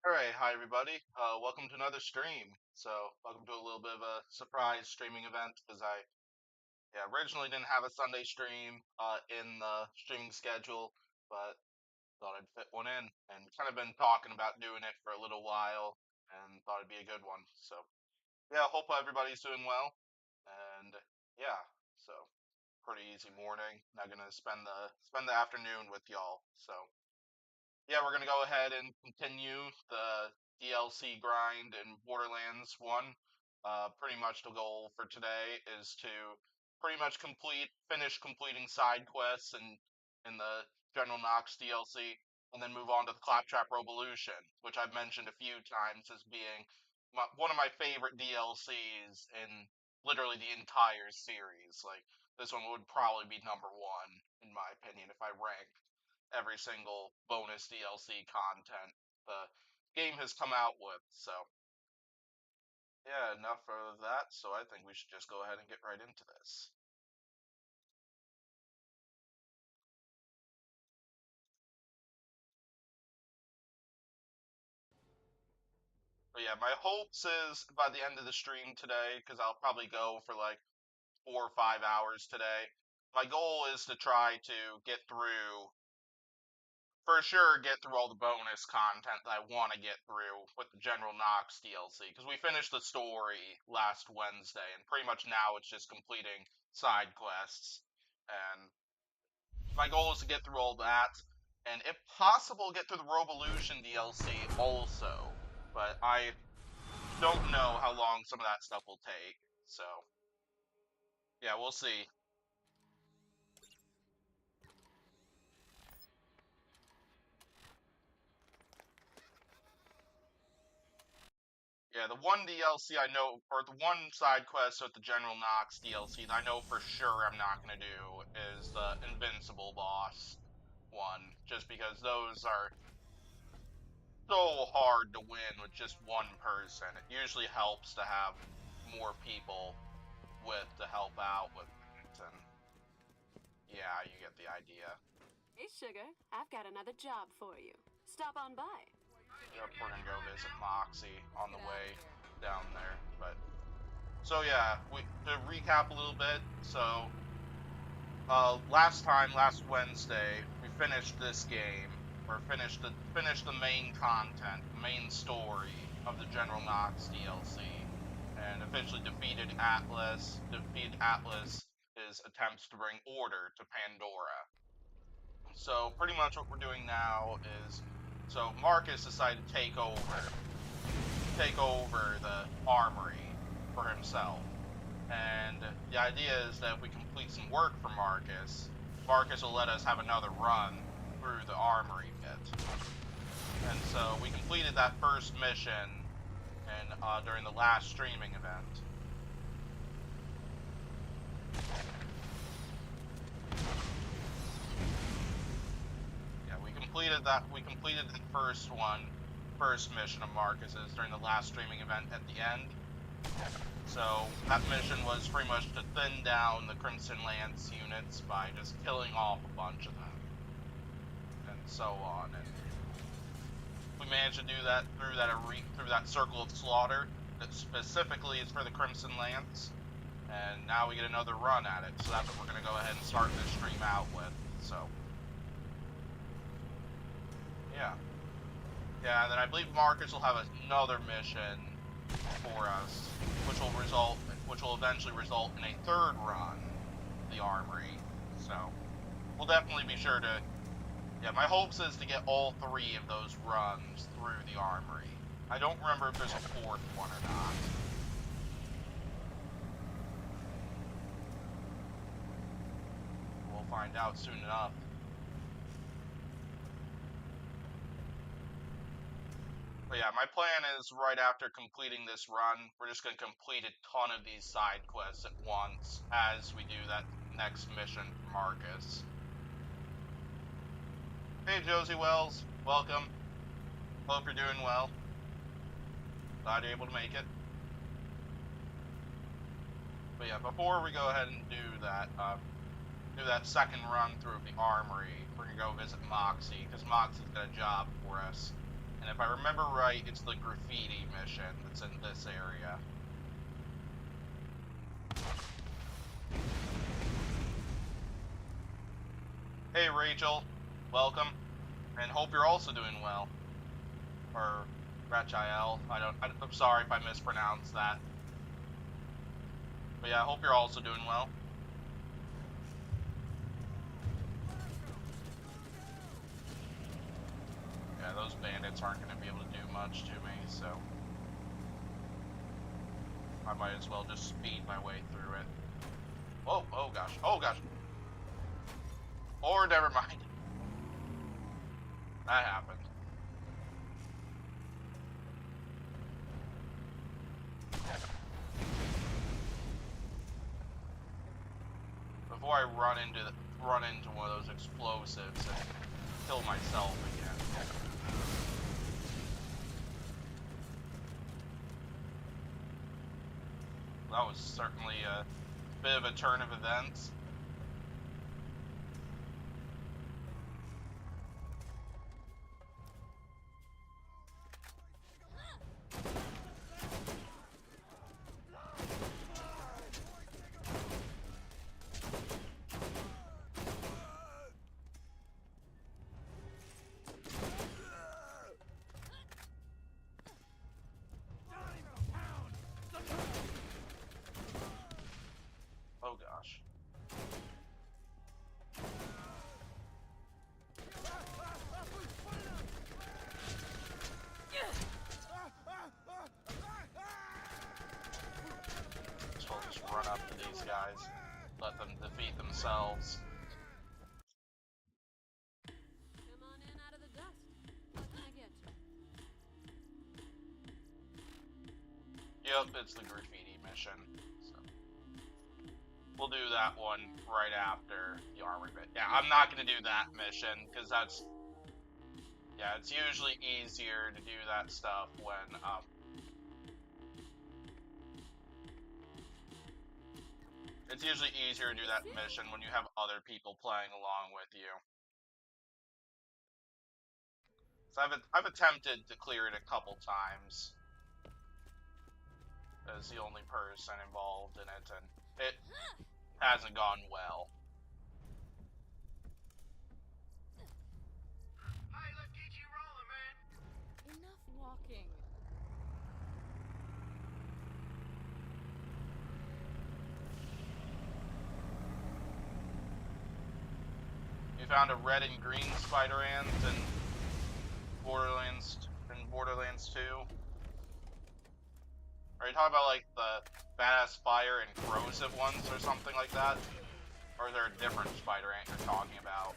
Alright, hi everybody. Welcome to another stream. Welcome to a little bit of a surprise streaming event because I originally didn't have a Sunday stream in the streaming schedule, but thought I'd fit one in and kind of been talking about doing it for a little while and thought it'd be a good one. Yeah, hope everybody's doing well. And yeah, so pretty easy morning. Now gonna spend the afternoon with y'all. Yeah, we're gonna go ahead and continue the DLC grind in Borderlands 1. Pretty much the goal for today is to pretty much finish completing side quests in the General Knoxx DLC, and then move on to the Claptrap Robolution, which I've mentioned a few times as being one of my favorite DLCs in literally the entire series. Like, this one would probably be number one, in my opinion, if I rank every single bonus DLC content the game has come out with. Yeah, enough of that. So I think we should just go ahead and get right into this. But yeah, my hopes is by the end of the stream today, because I'll probably go for like 4 or 5 hours today. My goal is to try to get through, for sure, get through all the bonus content that I want to get through with the General Knoxx DLC, because we finished the story last Wednesday, and pretty much now it's just completing side quests. And my goal is to get through all that, and if possible, get through the Robolution DLC also. But I don't know how long some of that stuff will take, so yeah, we'll see. Yeah, the one DLC I know, or the one side quest with the General Knoxx DLC that I know for sure I'm not going to do is the Invincible boss one, just because those are so hard to win with just one person. It usually helps to have more people to help out with it, and yeah, you get the idea. Hey, Sugar, I've got another job for you. Stop on by. Yep, we're gonna go visit Moxie on the way down there, but so yeah, to recap a little bit. Last Wednesday, we finished this game, or finished the main content, the main story of the General Knoxx DLC, and officially defeated Atlas's attempts to bring order to Pandora. So pretty much what we're doing now is, so Marcus decided to take over the armory for himself. And the idea is that if we complete some work for Marcus, Marcus will let us have another run through the armory bit. And so we completed that first mission during the last streaming event. Yeah, we completed that. We completed the first mission of Marcus's during the last streaming event at the end. So that mission was pretty much to thin down the Crimson Lance units by just killing off a bunch of them, and so on. And we managed to do that through that circle of slaughter that specifically is for the Crimson Lance. And now we get another run at it, so that's what we're going to go ahead and start this stream out with. So yeah, and then I believe Marcus will have another mission for us, which will eventually result in a third run of the armory. So we'll definitely be sure to. Yeah, my hopes is to get all three of those runs through the armory. I don't remember if there's a fourth one or not. We'll find out soon enough. But yeah, my plan is right after completing this run, we're just going to complete a ton of these side quests at once as we do that next mission for Marcus. Hey Josie Wells, welcome. Hope you're doing well. Glad you're able to make it. But yeah, before we go ahead and do that second run through the armory, we're gonna go visit Moxie, because Moxie's got a job for us. And if I remember right, it's the graffiti mission that's in this area. Hey Rachel, welcome, and hope you're also doing well. Or Rachael, I'm sorry if I mispronounced that. But yeah, I hope you're also doing well. Yeah, those bandits aren't going to be able to do much to me, so I might as well just speed my way through it. Oh gosh, oh gosh. Or never mind. That happened. Before I run into one of those explosives and kill myself again. That was certainly a bit of a turn of events. Oh gosh. So I'll just run up to these guys, let them defeat themselves. Come on in out of the dust. What can I get you? Yep, it's the graffiti mission. So we'll do that one right after the armory bit. Yeah, I'm not gonna do that mission because it's usually easier to do that stuff when it's usually easier to do that mission when you have other people playing along with you. So I've attempted to clear it a couple times as the only person involved in it, and it hasn't gone well. Hey, let's get you rolling, man. Enough walking. You found a red and green spider ant in Borderlands 2. Are you talking about like the badass fire and corrosive ones or something like that? Or is there a different spider ant you're talking about?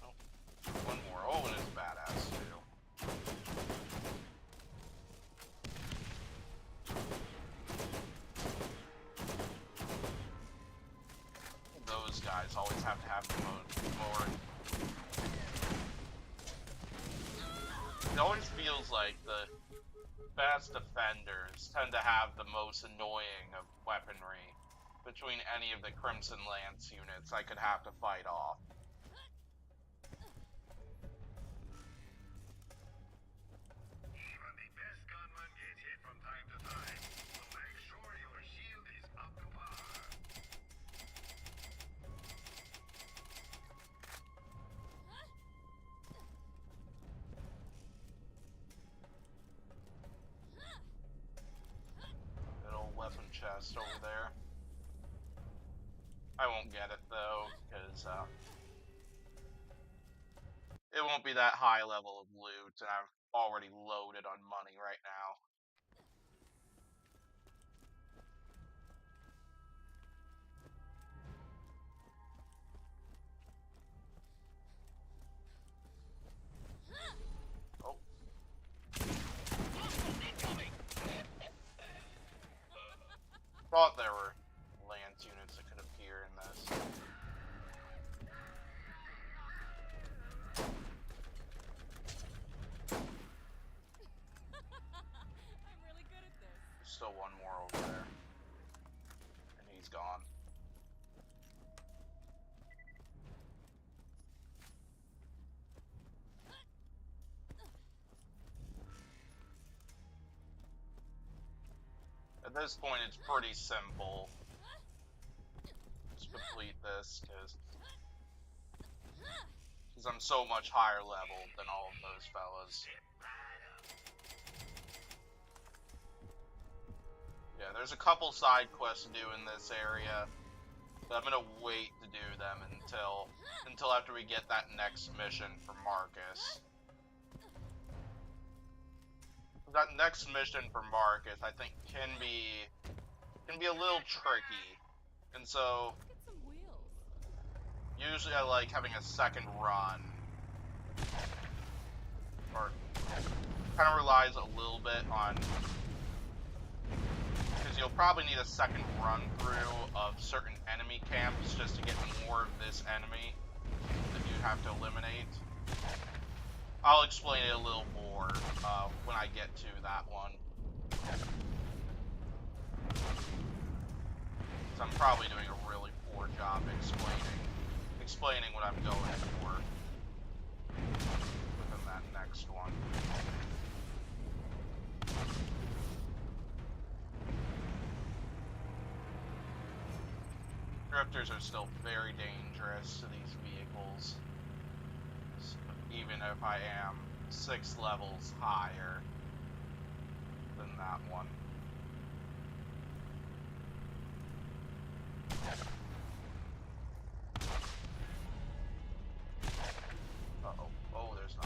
Oh, one more. Oh, and it's badass too. Those guys always have to have the more. It always feels like the best defenders tend to have the most annoying of weaponry between any of the Crimson Lance units I could have to fight off. Even the best gunman gets hit from time to time, so make sure your shield is up to par. Good old weapon chest over there. I won't get it though, because it won't be that high level of loot, and I'm already loaded on money right now. Oh. Thought there were Lance units that could appear in this. I'm really good at this. There's still one more one's gone. At this point, it's pretty simple. Just complete this, because I'm so much higher level than all of those fellas. Yeah, there's a couple side quests to do in this area, but I'm gonna wait to do them until after we get that next mission for Marcus. That next mission for Marcus, I think, can be a little tricky, and so usually I like having a second run, or kind of relies a little bit on, because you'll probably need a second run through of certain enemy camps just to get more of this enemy that you have to eliminate. I'll explain it a little more when I get to that one. So I'm probably doing a really poor job explaining what I'm going for within that next one. Drifters are still very dangerous to these vehicles, even if I am 6 levels higher than that one. Uh-oh. Oh, there's no.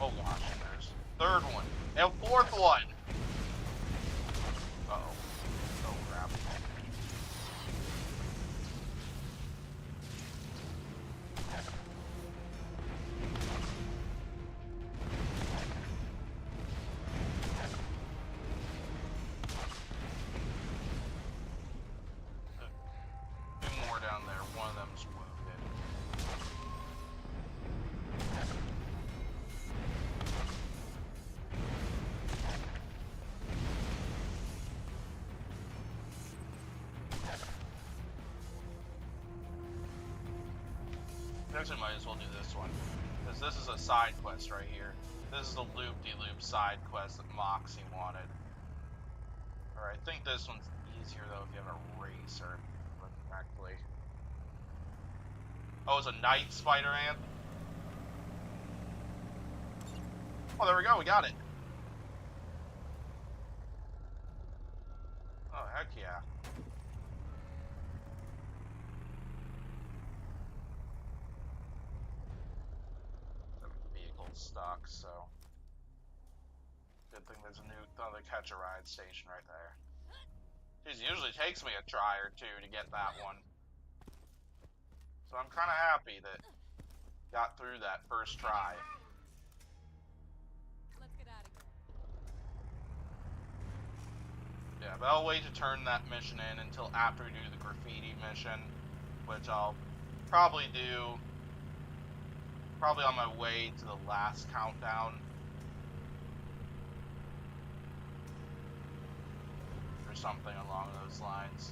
Oh gosh, there's third one. And fourth one! Uh-oh. Oh crap. Two more down there. One of them's wounded. Actually, might as well do this one, because this is a side quest right here. This is the loop-de-loop side quest that Moxie wanted. Or I think this one's easier though if you have a racer correctly. Oh, it's a night spider ant. Oh, there we go. We got it. Oh, heck yeah. Stuck, so good thing there's another catch-a-ride station right there. It usually takes me a try or two to get that one, so I'm kind of happy that got through that first try. Let's get out of here. Yeah, but I'll wait to turn that mission in until after we do the graffiti mission, which I'll probably do on my way to the last countdown. Or something along those lines.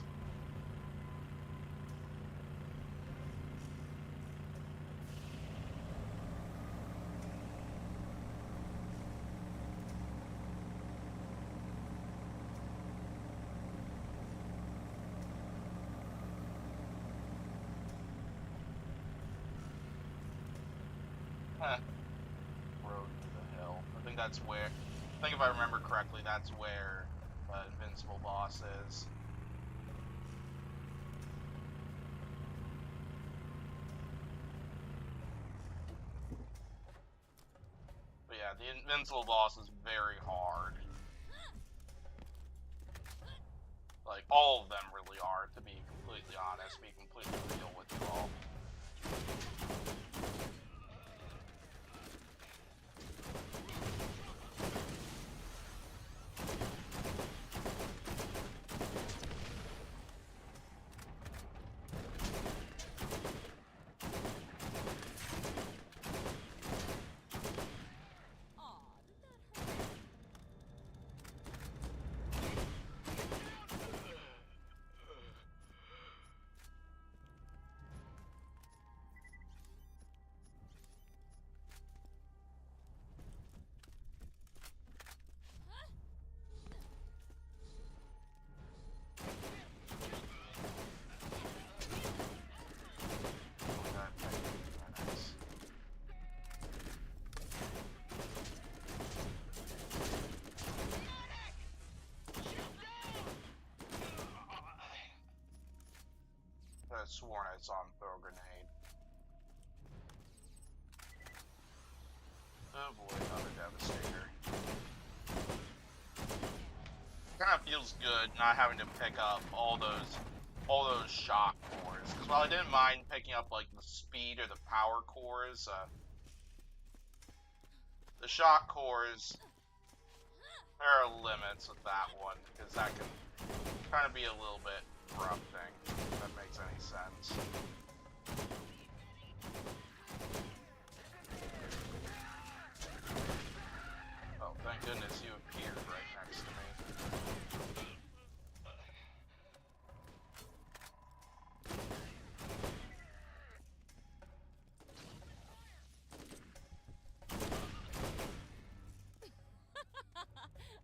Road to the hill. I think that's where, I think if I remember correctly, that's where Invincible boss is. But yeah, the Invincible boss is very hard. Like, all of them really are, to be completely honest, be completely real with you all. could have sworn I saw him throw a grenade. Oh boy, another Devastator. Kind of feels good not having to pick up all those shock cores. Because while I didn't mind picking up like the speed or the power cores, the shock cores, there are limits with that one because that can kind of be a little bit corrupting. If that makes any sense. Oh, thank goodness you appeared right next to me.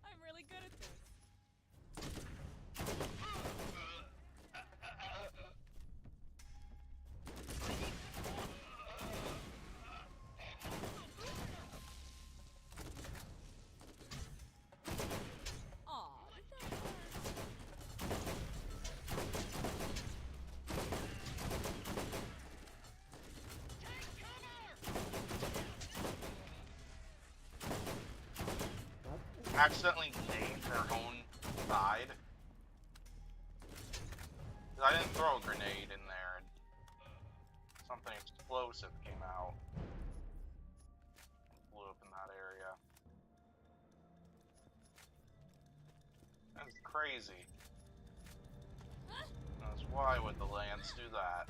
I'm really good at this. Aw, that hurts. Accidentally named their own side. I didn't throw a grenade in there and something explosive came out and blew up in that area. That's crazy. That's why would the Lance do that?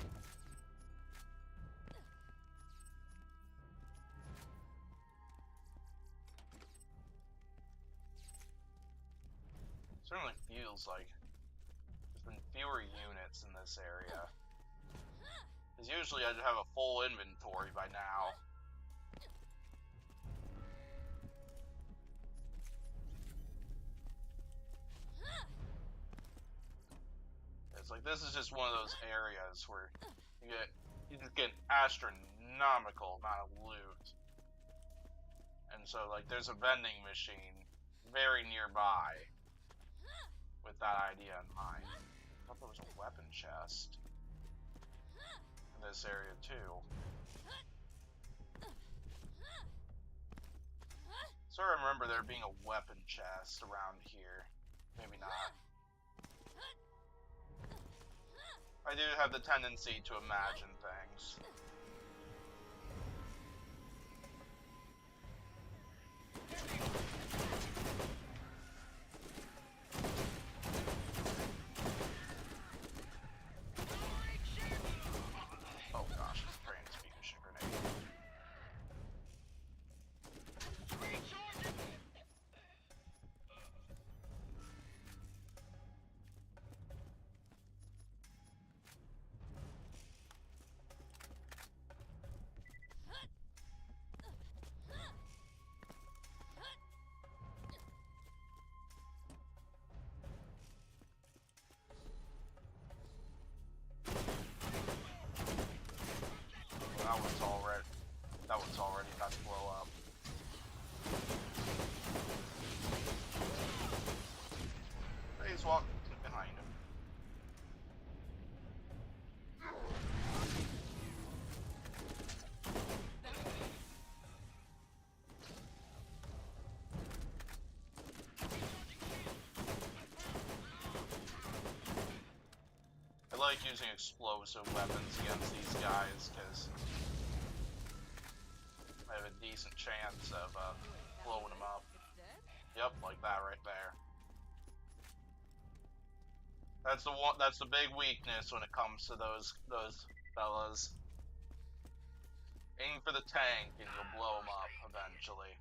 Certainly feels like there's been fewer units in this area. Because usually I'd have a full inventory by now. It's like this is just one of those areas where you just get astronomical amount of loot. And so like there's a vending machine very nearby. With that idea in mind. I thought there was a weapon chest in this area too. So I remember there being a weapon chest around here. Maybe not. I do have the tendency to imagine things. Oh gosh, it's a transfusion grenade. That one's already about to blow up. Please walk behind him. I like using explosive weapons against these guys because I have a decent chance of blowing them up. Yep, like that right there. That's the one. That's the big weakness when it comes to those fellas. Aim for the tank and you'll blow them up eventually.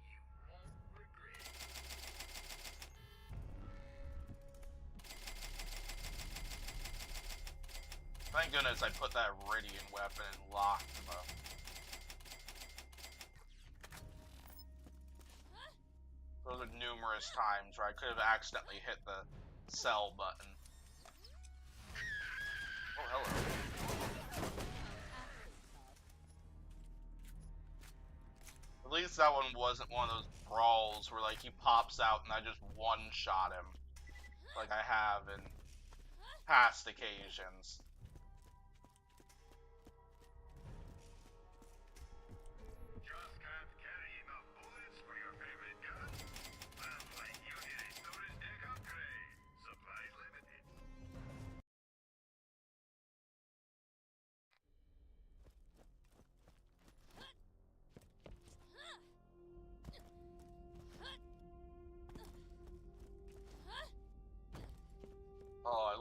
Thank goodness I put that Iridian weapon and locked them up. Those are numerous times where I could have accidentally hit the sell button. Oh, hello. At least that one wasn't one of those brawls where like he pops out and I just one-shot him. Like I have in past occasions.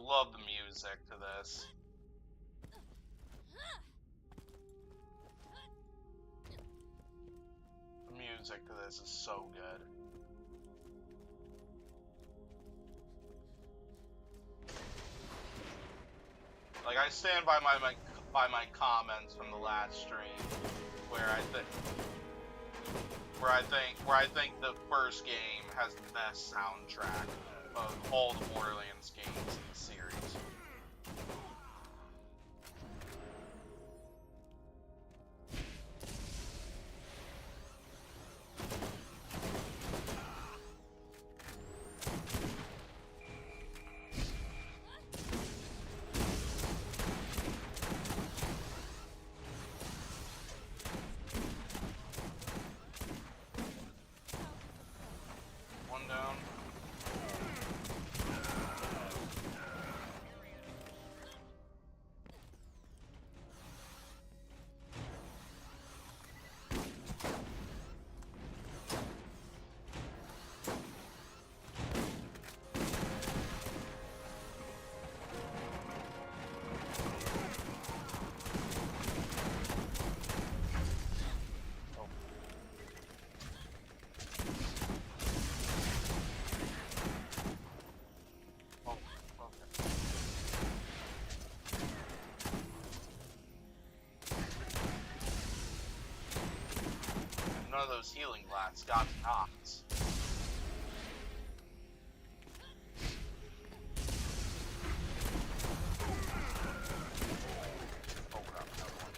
love the music to this. The music to this is so good. Like, I stand by my comments from the last stream, where I think the first game has the best soundtrack of all the Borderlands games in the series. One down. None of those healing blasts got Knoxx. Oh crap, another one.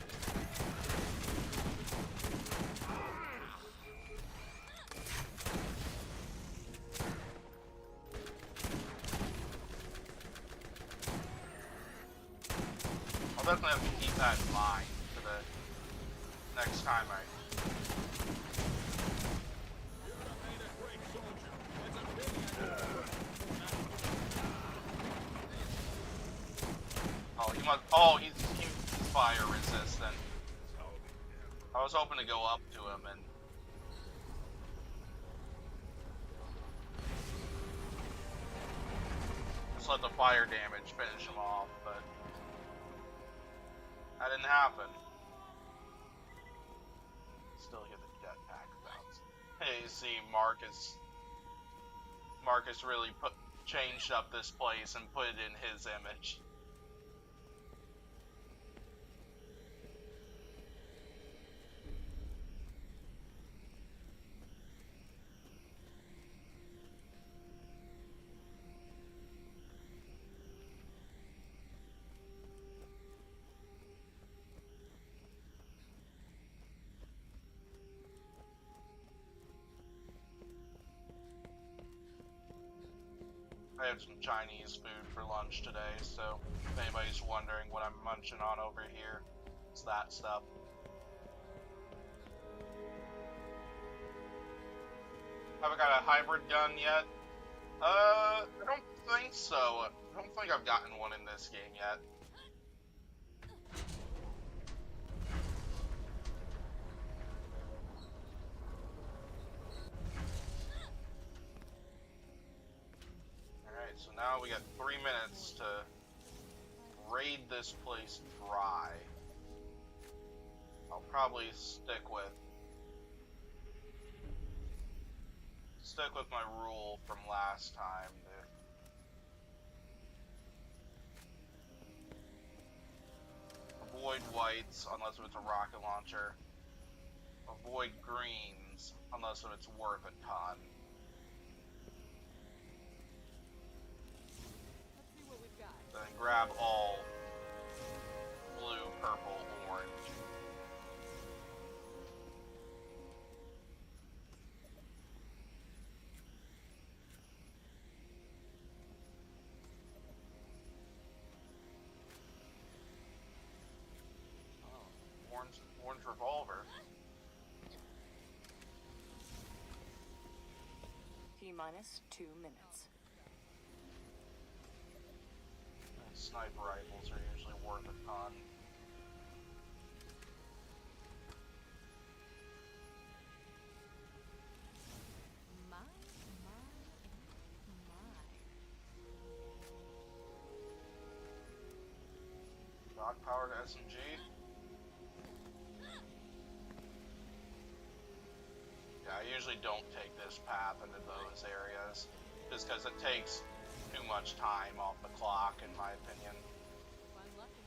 I'll definitely have to keep that in mind for the next time I... Oh, he must. Oh, he's fire resistant. I was hoping to go up to him and. Just let the fire damage finish him off, but. That didn't happen. Still get the jetpack bounce. Hey, you see, Marcus really changed up this place and put it in his image. I had some Chinese food for lunch today, so if anybody's wondering what I'm munching on over here, it's that stuff. Haven't got a hybrid gun yet? I don't think so. I don't think I've gotten one in this game yet. So now we got 3 minutes to raid this place dry. I'll probably stick with my rule from last time. Avoid whites unless it's a rocket launcher. Avoid greens unless it's worth a ton. Then grab all blue, purple, orange. Oh, orange revolver. T-minus 2 minutes. Sniper rifles are usually worth a ton. My. Stock-powered SMG. Yeah, I usually don't take this path into those areas, just because it takes too much time off the clock, in my opinion. If I'm lucky.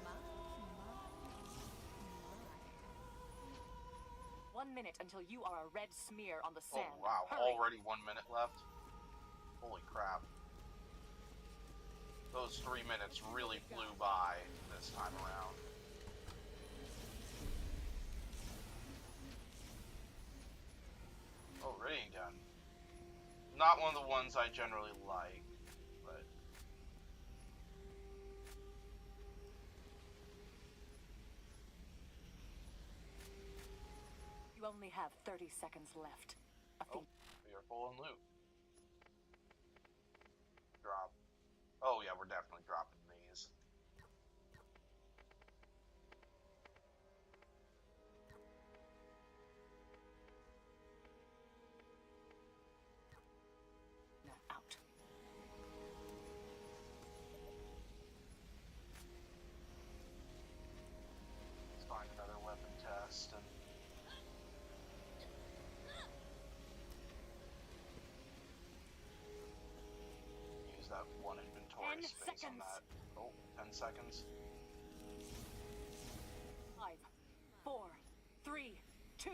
My. 1 minute until you are a red smear on the Oh sand. wow, Hurry. already 1 minute left? Holy crap. Those 3 minutes really flew by this time around. Oh, rating gun. Not one of the ones I generally like, but... You only have 30 seconds left. Oh, we are full in loot. Drop. Oh yeah, we're definitely dropping these. Out. Let's find another weapon test and... use that one inventory 10 space on seconds. that. Oh, 10 seconds. 5, 4, 3, 2,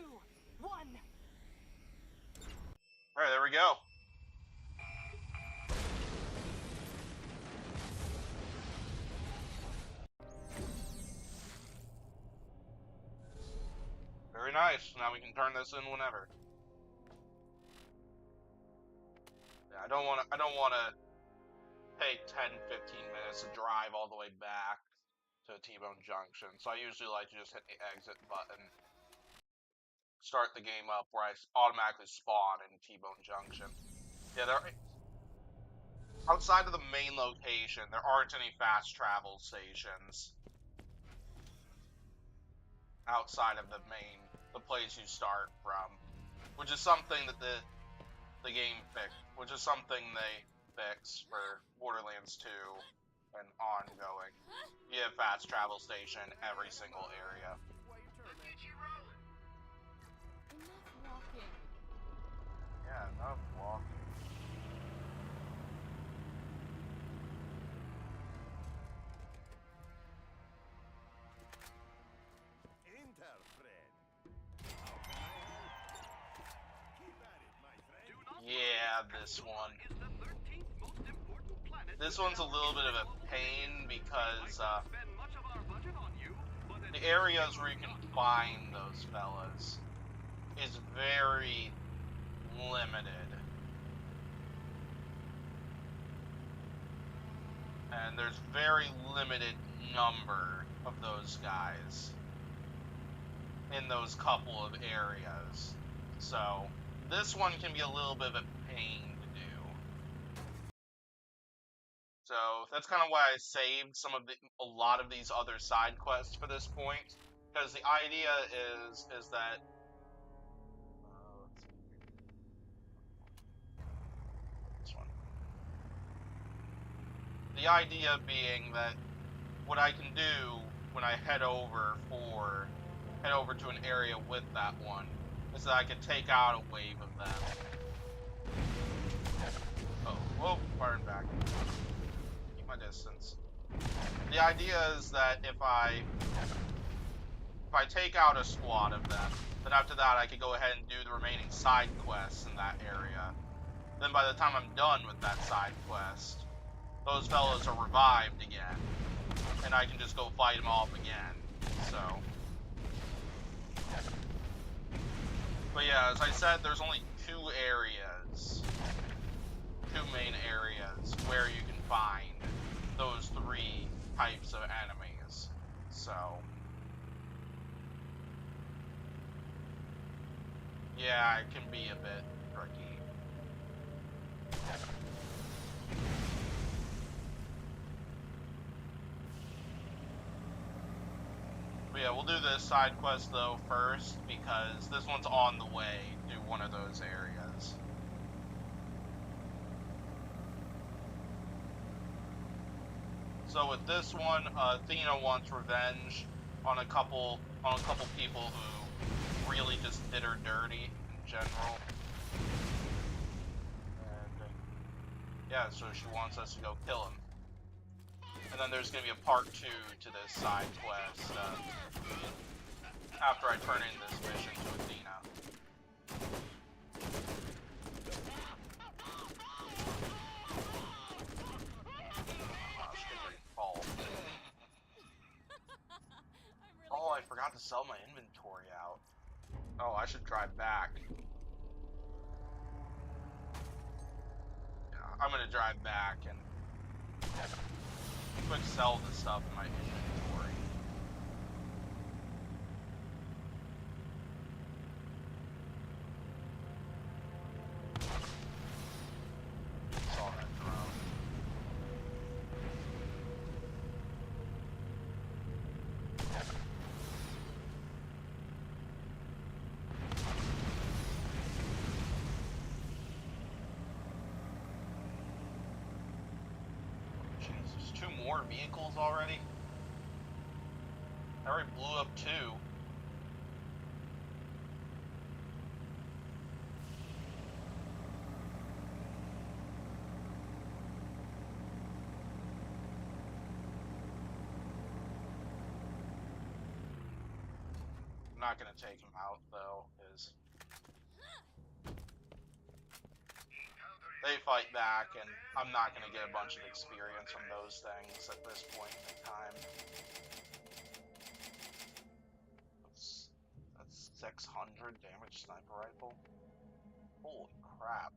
1. Alright, there we go. Very nice. Now we can turn this in whenever. Yeah, I don't want to take 10, 15 minutes to drive all the way back to T-Bone Junction. So I usually like to just hit the exit button, start the game up where I automatically spawn in T-Bone Junction. Yeah, outside of the main location, there aren't any fast travel stations outside of the place you start from, which is something that the game fixed, which is something they fixed for Borderlands 2 and ongoing. You have fast travel station every single area. Let's get you rolling. Enough walking. Yeah, enough walking. Enter, friend. How can I help? Keep at it, my friend. Yeah, this one. Is the 13th most important planet. This one's a little bit of a pain because Spend much of our budget on you, but the areas where you can find those fellas is very limited. And there's very limited number of those guys in those couple of areas. So this one can be a little bit of a pain to do. So that's kind of why I saved a lot of these other side quests for this point, because the idea is that let's see. This one. The idea being that what I can do when I head over to an area with that one is that I can take out a wave of them. Oh, whoa, firing back. Keep my distance. The idea is that if I take out a squad of them, then after that I could go ahead and do the remaining side quests in that area. Then by the time I'm done with that side quest, those fellows are revived again, and I can just go fight them off again. So, but yeah, as I said, there's only two main areas where you can find those three types of enemies. So, yeah, it can be a bit tricky. Yeah, we'll do this side quest though first, because this one's on the way to one of those areas. So with this one, Athena wants revenge on a couple people who really just did her dirty in general. And yeah, so she wants us to go kill him. And then there's gonna be a part 2 to this side quest after I turn in this mission to Athena. Oh, I forgot to sell my inventory out. Oh, I should drive back. Yeah, I'm gonna drive back and quick sell the stuff in my inventory. Saw that drone. Jesus, 2 more vehicles already? I already blew up 2. I'm not gonna take him out though, because they fight back, and I'm not going to get a bunch of experience from those things at this point in time. That's 600 damage sniper rifle. Holy crap.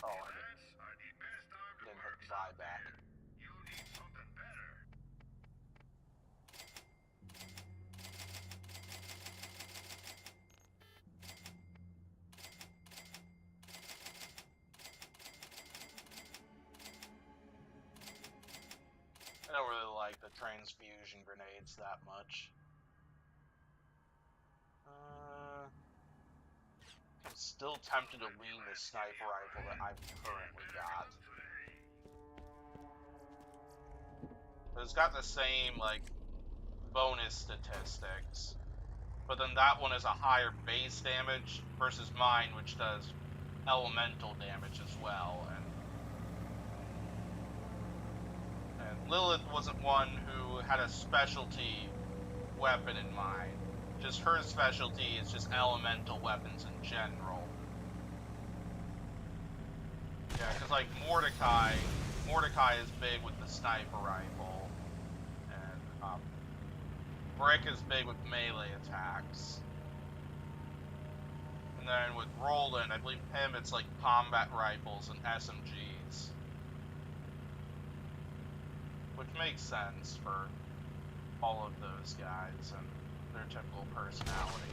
Oh, I didn't hit buyback. You need something better. I don't really like the transfusion grenades that much. I'm still tempted to lean the sniper rifle that I've currently got. It's got the same, like, bonus statistics, but then that one is a higher base damage versus mine, which does elemental damage as well. And Lilith wasn't one who had a specialty weapon in mind. Just her specialty is just elemental weapons in general. Yeah, because like Mordecai is big with the sniper rifle, and Brick is big with melee attacks. And then with Roland, I believe him, it's like combat rifles and SMGs. Which makes sense for all of those guys and their typical personality.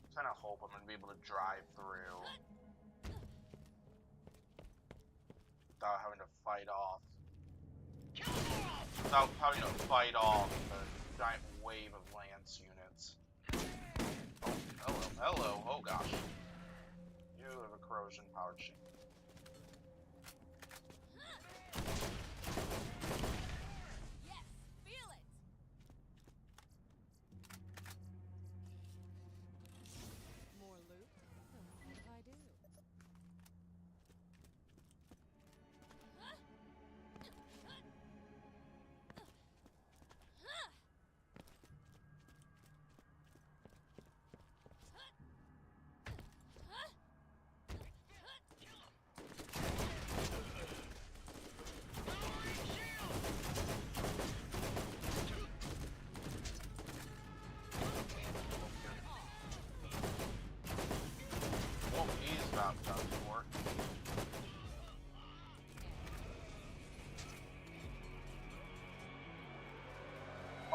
I kind of hope I'm going to be able to drive through without having to fight off. Without having to fight off the giant wave of Lance units. Oh, hello, oh gosh. You have a corrosion powered shield. Yes, feel it. More loot? What I do?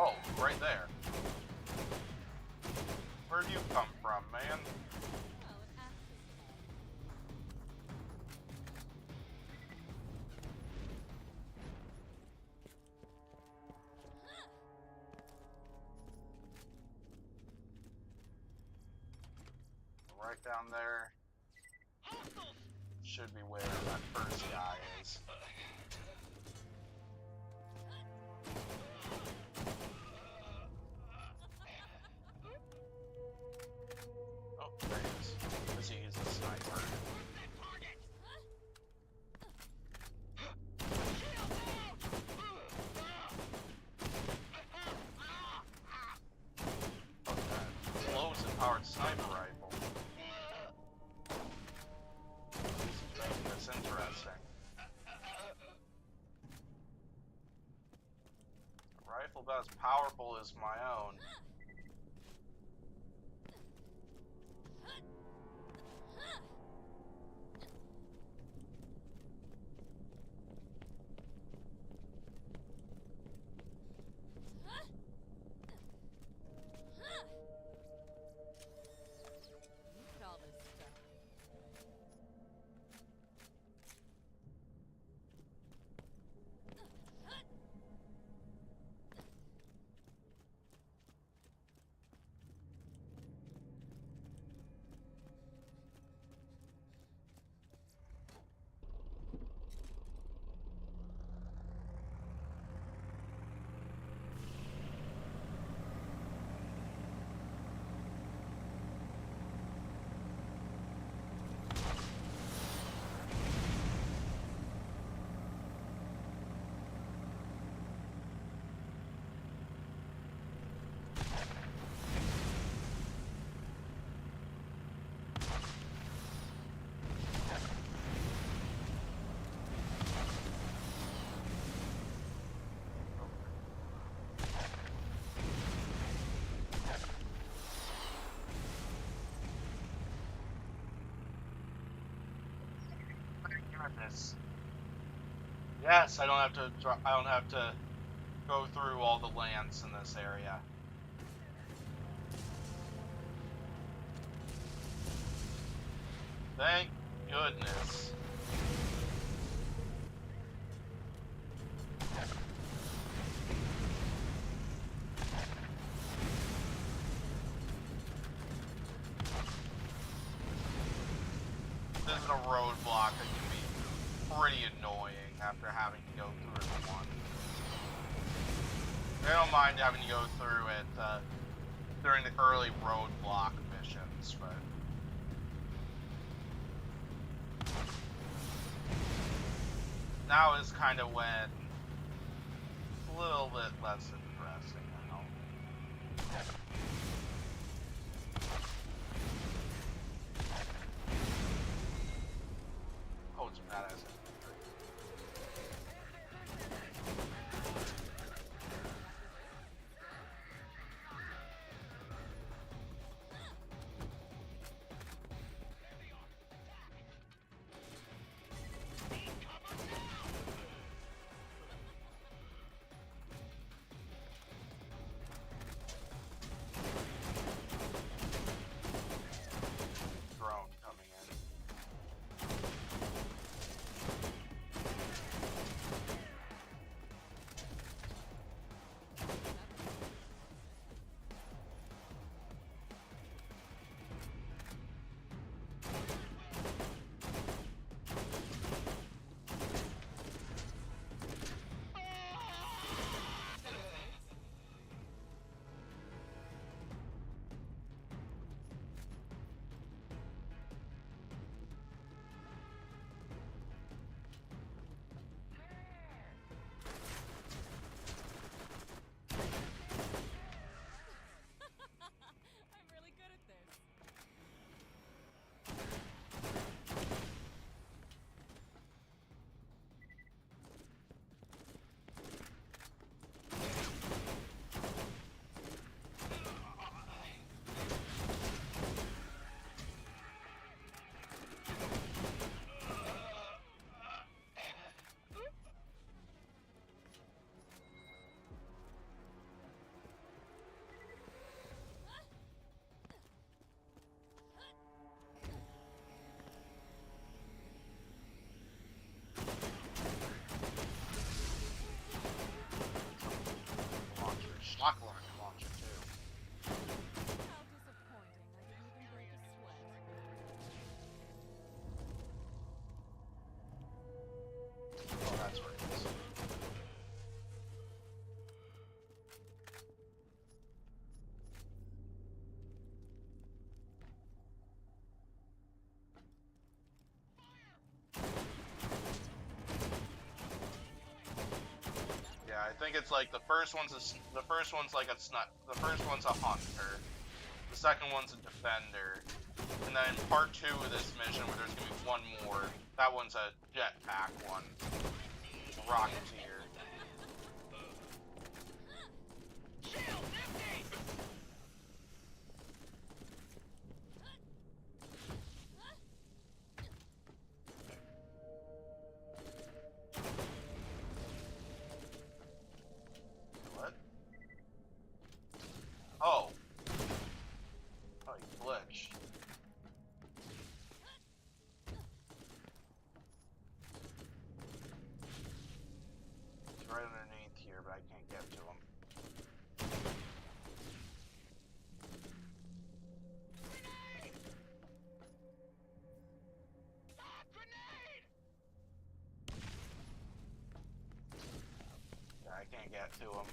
Oh, right there. Where'd you come from, man? Well, it acts as Right down there. Should be where that first guy is. Oh, there he is. Because he is a sniper. Oh, that close and powered sniper rifle. This is making this interesting. A rifle about as powerful as my own. look at all this stuff. Goodness. Yes, I don't have to. I don't have to go through all the lands in this area. Thank goodness. This is a roadblock that can be pretty annoying after having to go through it once. I don't mind having to go through it during the early roadblock missions, but now is kind of when it's a little bit less interesting now. Oh, it's badass. I think it's like the first one's like a the first one's a hunter, the second one's a defender, and then in part 2 of this mission, where there's gonna be one more, that one's a jetpack one, a rocketeer. What? Oh. Oh, he glitched. He's right underneath here, but I can't get to him. Yeah, I can't get to him.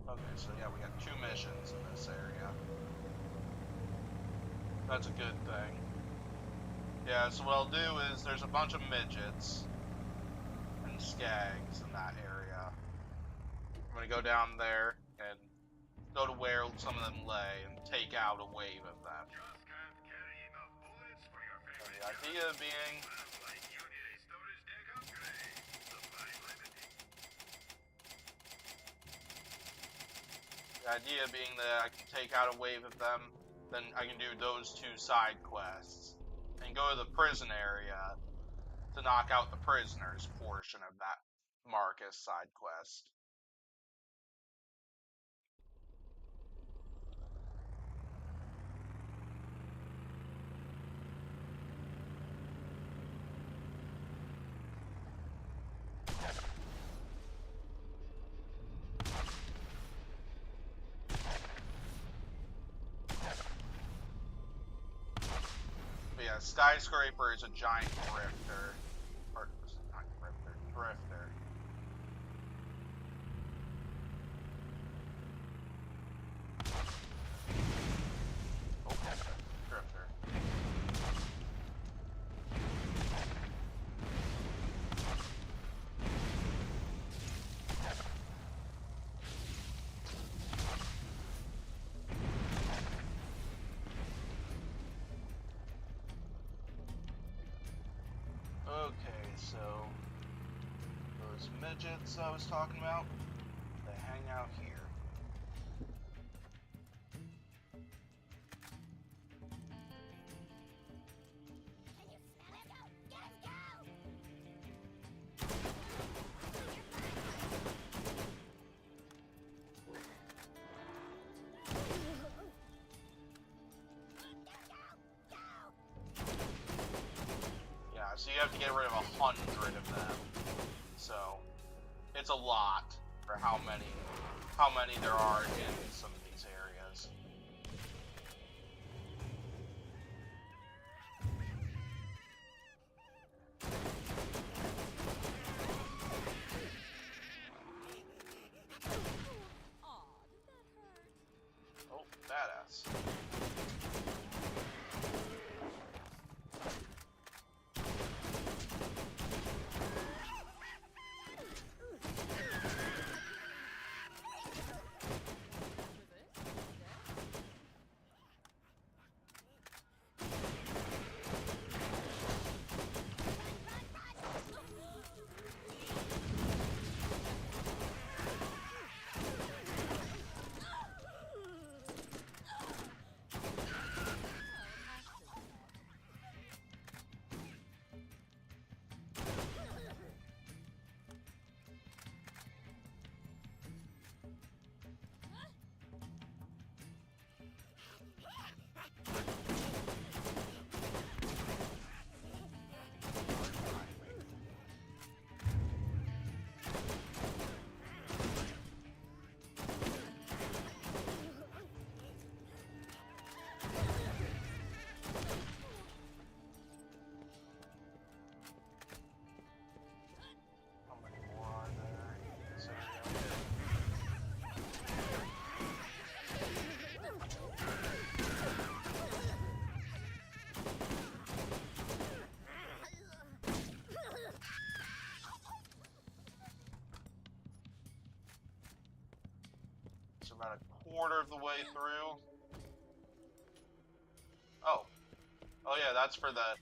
Okay, so yeah, we got 2 missions in this area. That's a good thing. Yeah, so what I'll do is there's a bunch of midgets and skags in that area. I'm gonna go down there and go to where some of them lay and take out a wave of them. Just can't carry enough bullets for your And favorite the idea being, Sounds like you need a storage deck upgrade. Supply limited. the idea being that I can take out a wave of them, then I can do those 2 side quests and go to the prison area to knock out the prisoners portion of that Marcus side quest. But yeah, Skyscraper is a giant grifter. Or, not grifter, drifter. Oh, drifter. Okay, so those midgets I was talking about, they hang out here. Yeah, so you have to get rid of 100 of them. So it's a lot for how many there are in some of these areas. Oh, badass. So about a quarter of the way through. Oh. Oh yeah, that's for the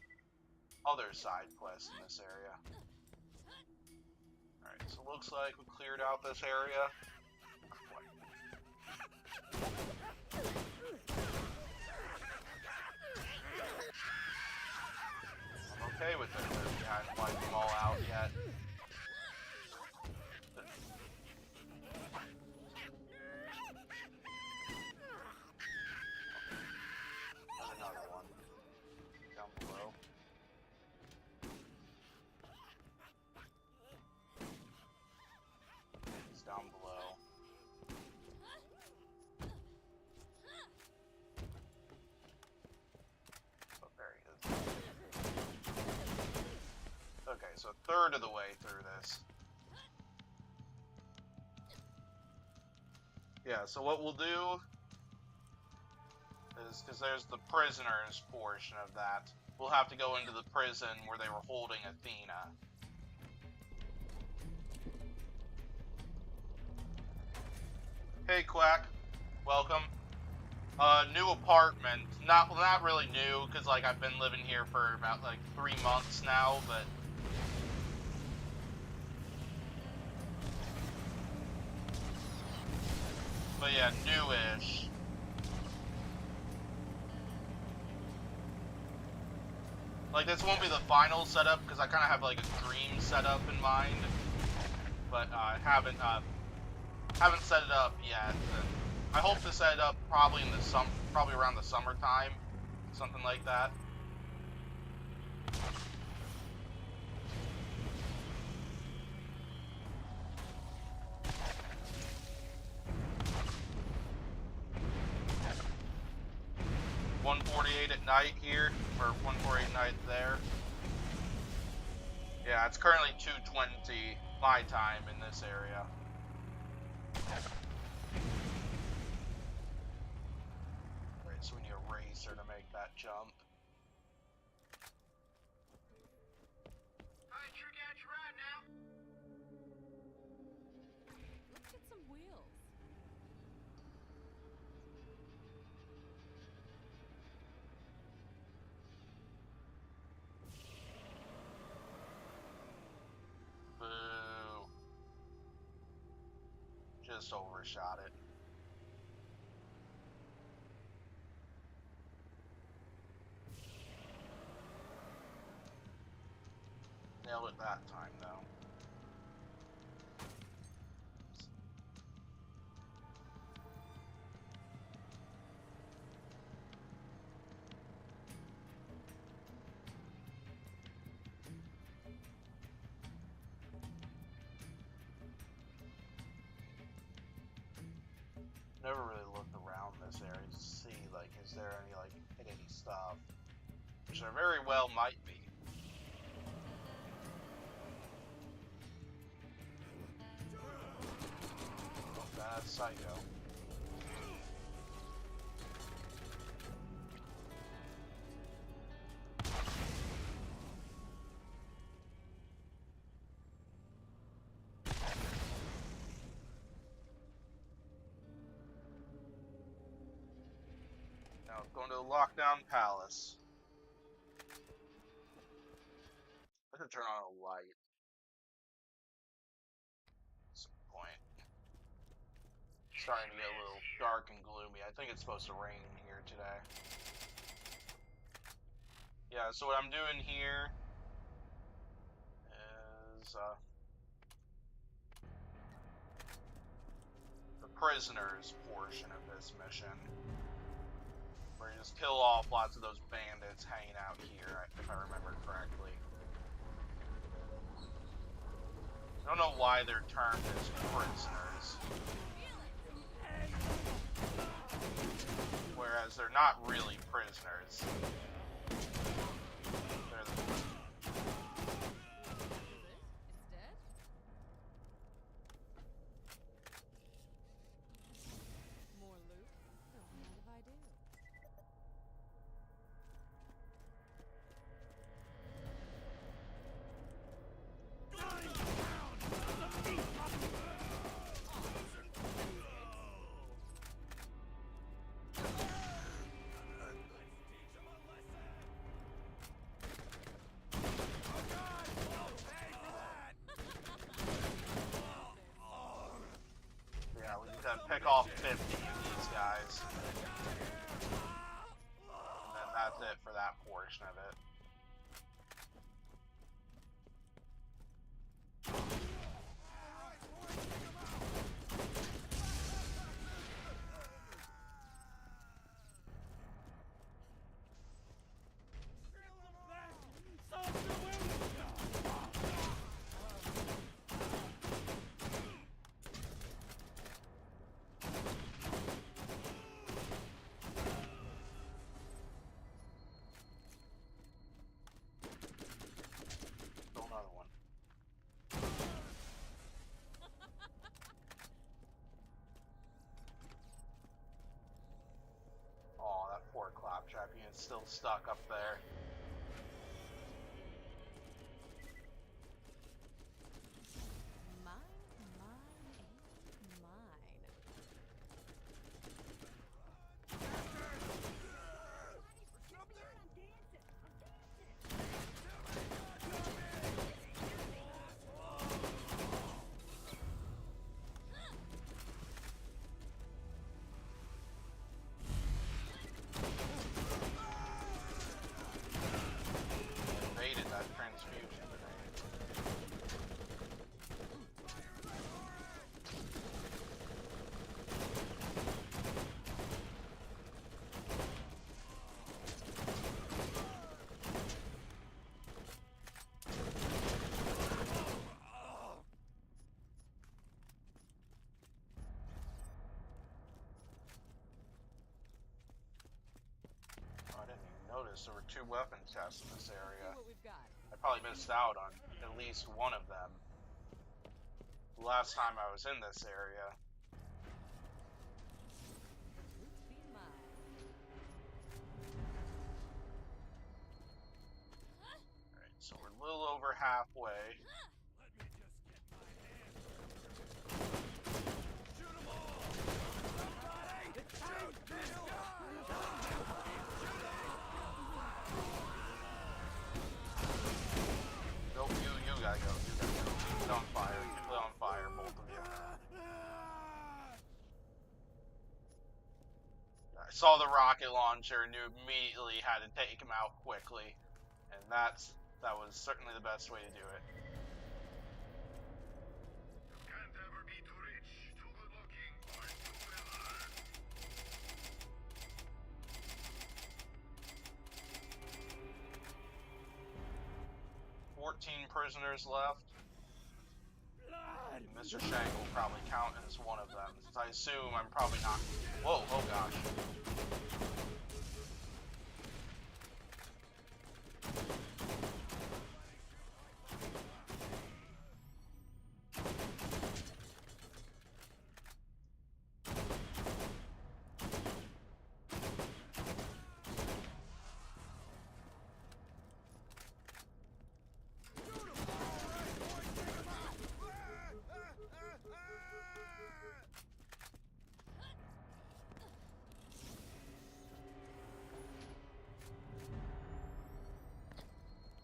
other side quest in this area. Alright, so it looks like we cleared out this area. I'm okay with it, but we haven't wiped them all out yet. There's another one down below. He's down below. Oh, there he is. Okay, so a third of the way through this. Yeah, so what we'll do is, because there's the prisoners portion of that, we'll have to go into the prison where they were holding Athena. Hey Quack, welcome. New apartment. Not really new, because like I've been living here for about like 3 months now, but yeah, newish. Like this won't be the final setup because I kind of have like a dream setup in mind, but I haven't set it up yet. I hope to set it up probably in the probably around the summertime, something like that. $148 at night here, or $148 night there. Yeah, it's currently 2:20 my time in this area. Right, so we need a racer to make that jump. I sure got you right now. Let's get some wheels. Boo. Just overshot it. Nailed it that time, though. Never really looked around this area to see, like, is there any, like, hidden stuff? Which there very well might be. Oh, that's Psycho. Now, going to the Lockdown Palace. I should turn on a light. At some point. It's starting to get a little dark and gloomy. I think it's supposed to rain here today. Yeah, so what I'm doing here is the prisoners portion of this mission, where you just kill off lots of those bandits hanging out here, if I remember correctly. I don't know why they're termed as prisoners, whereas they're not really prisoners. They're the... It's dead? More loot? Don't mind if I do. 50 of these guys. And then that's it for that portion of it. Another one. Oh, that poor Claptrap, he is still stuck up there. Mine, and mine. Invaded that transfusion grenade. Oh, I didn't even notice there were 2 weapon tests in this area. See what we've got. I probably missed out on at least one of them. The last time I was in this area. Loot be mine. Alright, so we're a little over halfway. Nope, you gotta go. You gotta go. Get on fire. Get on fire, both of you. I saw the rocket launcher and knew immediately how to take him out quickly. And that was certainly the best way to do it. You can't ever be too rich, too good looking, or too well. 14 prisoners left. And Mr. Shank will probably count as one of them, since I assume I'm probably not. Whoa, oh gosh.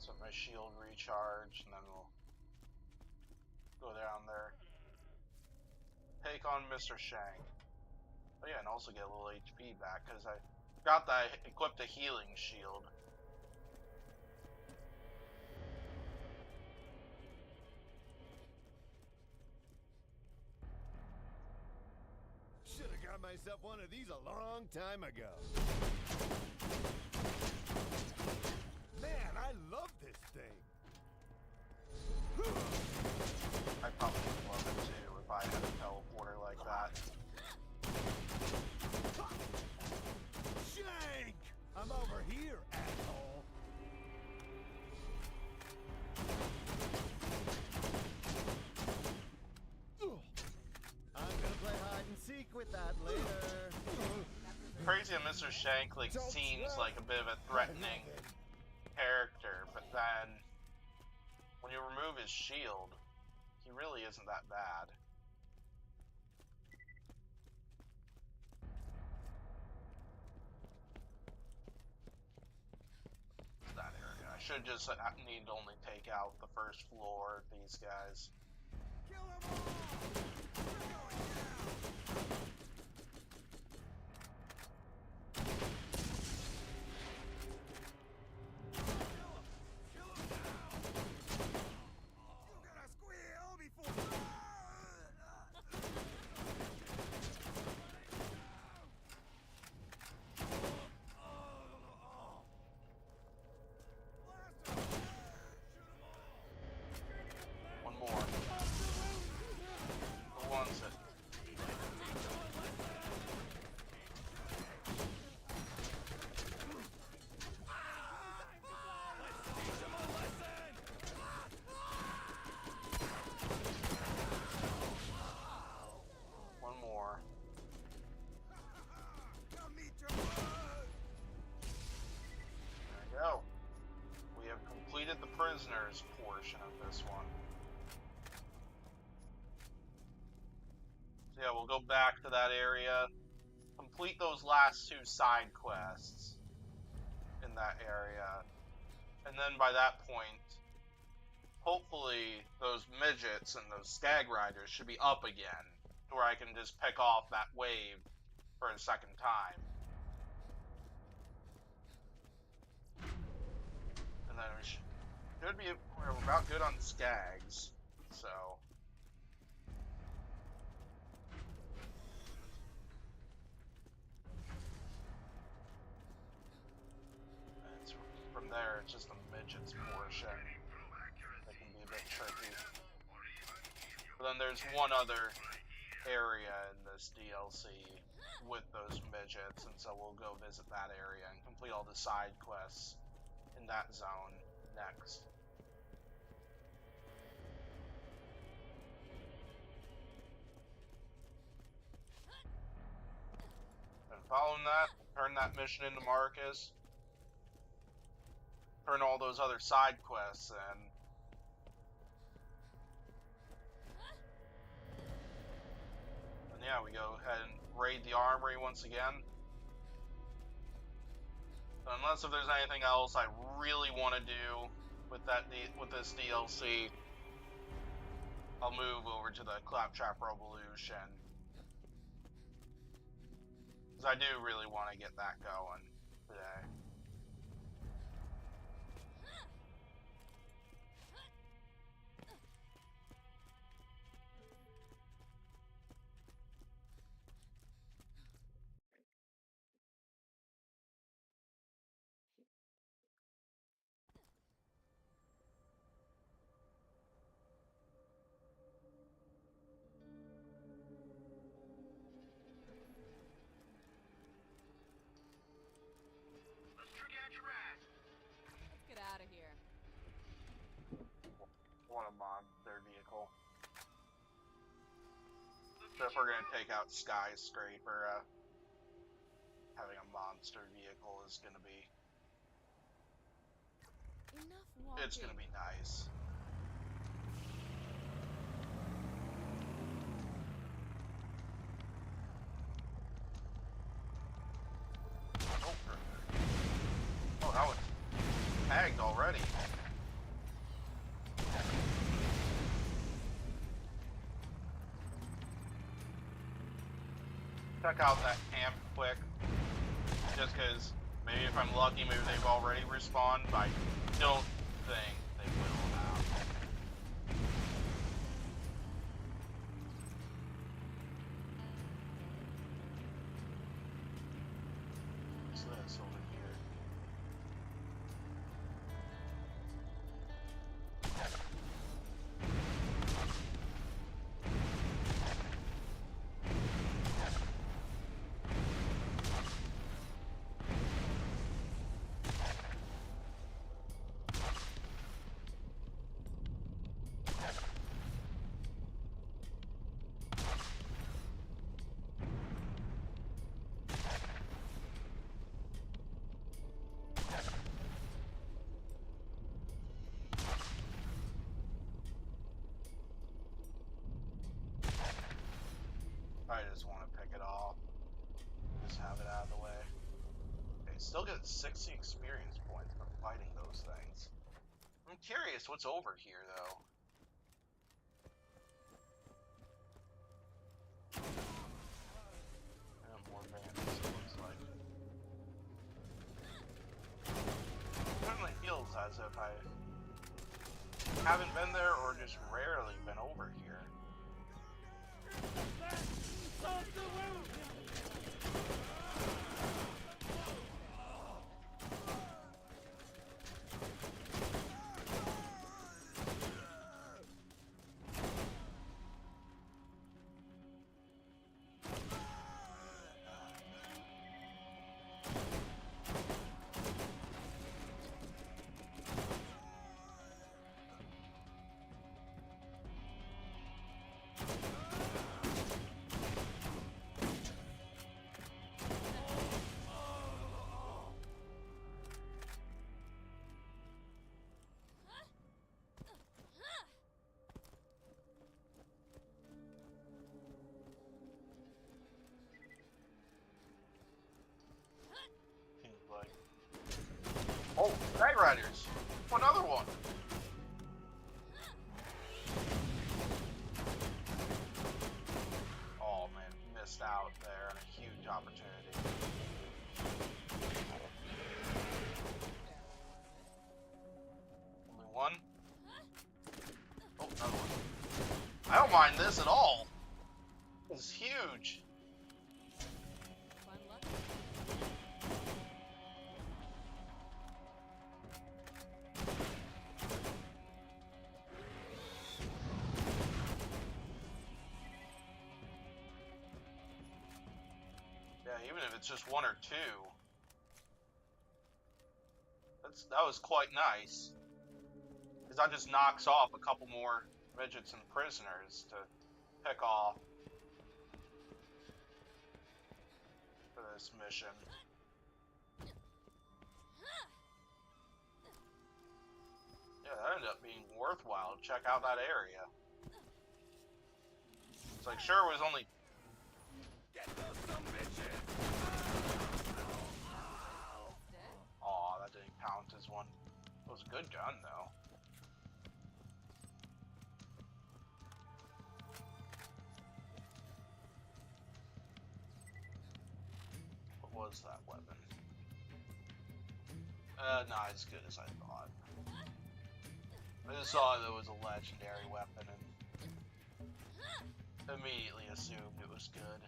So my shield recharge, and then we'll go down there. Take on Mr. Shank. Oh yeah, and also get a little HP back, because I forgot that I equipped a healing shield. Should have got myself one of these a long time ago. Man, I love this thing. I probably would love it too if I had a teleporter like that. Shank! I'm over here, asshole. I'm gonna play hide and seek with that later. Crazy how Mr. Shank seems like a bit of a threatening character, but then when you remove his shield, he really isn't that bad. That area. I should just need to only take out the first floor of these guys. Kill 'em all! We're going down! prisoners portion of this one. So yeah, we'll go back to that area, complete those last 2 side quests in that area, and then by that point, hopefully those midgets and those stag riders should be up again, to where I can just pick off that wave for a second time. And then we should be, we're about good on skags, so. And it's, from there, it's just the midgets portion that can be a bit tricky. But then there's one other area in this DLC with those midgets, and so we'll go visit that area and complete all the side quests in that zone next. And following that, turn that mission into Marcus. Turn all those other side quests in. And yeah, we go ahead and raid the armory once again. Unless if there's anything else I really want to do with this DLC, I'll move over to the Claptrap Robolution, because I do really want to get that going today. Let's get out of here. Want to mod their vehicle. So if we're going to take out Skyscraper, having a monster vehicle is going to be... Enough walking. It's going to be nice. Oh, that was tagged already. Check out that camp quick, just because maybe if I'm lucky, maybe they've already respawned, but I don't think they will now. What's this over here? I just want to pick it off. Just have it out of the way. Okay, still get 60 experience points for fighting those things. I'm curious what's over here, though. More bandits, it looks like. Certainly feels as if I haven't been there or just rarely been over here. Riders. Another one. Oh man, missed out there on a huge opportunity. Only one? Oh, another one. I don't mind this at all. This is huge. Fun luck. Yeah, even if it's just one or two. That was quite nice. Because that just knocks off a couple more midgets and prisoners to pick off for this mission. Yeah, that ended up being worthwhile. Check out that area. It's like, sure, it was only... Get those some bitches! Aw, that didn't count as one. It was a good gun, though. What was that weapon? Not as good as I thought. I just saw that it was a legendary weapon and immediately assumed it was good.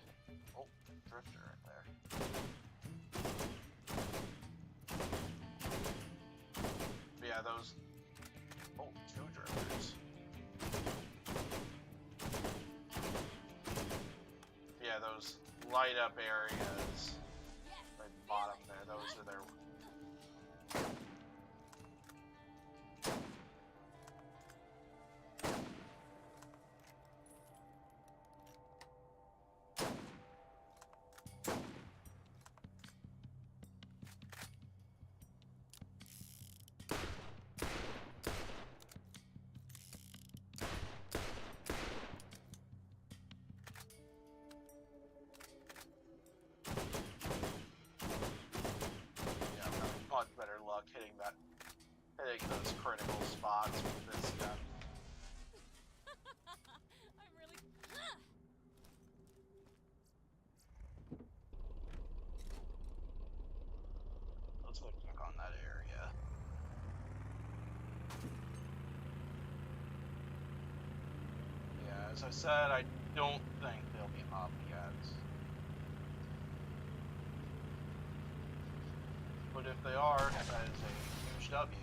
Oh, drifter right there. But yeah, those... Oh, two drifters. Yeah, those light up areas at the bottom there, those are their... much better luck hitting those critical spots with this gun. I'm really. Let's go check on that area. Yeah, as I said, I don't think they'll be up yet. But if they are, that is a huge W.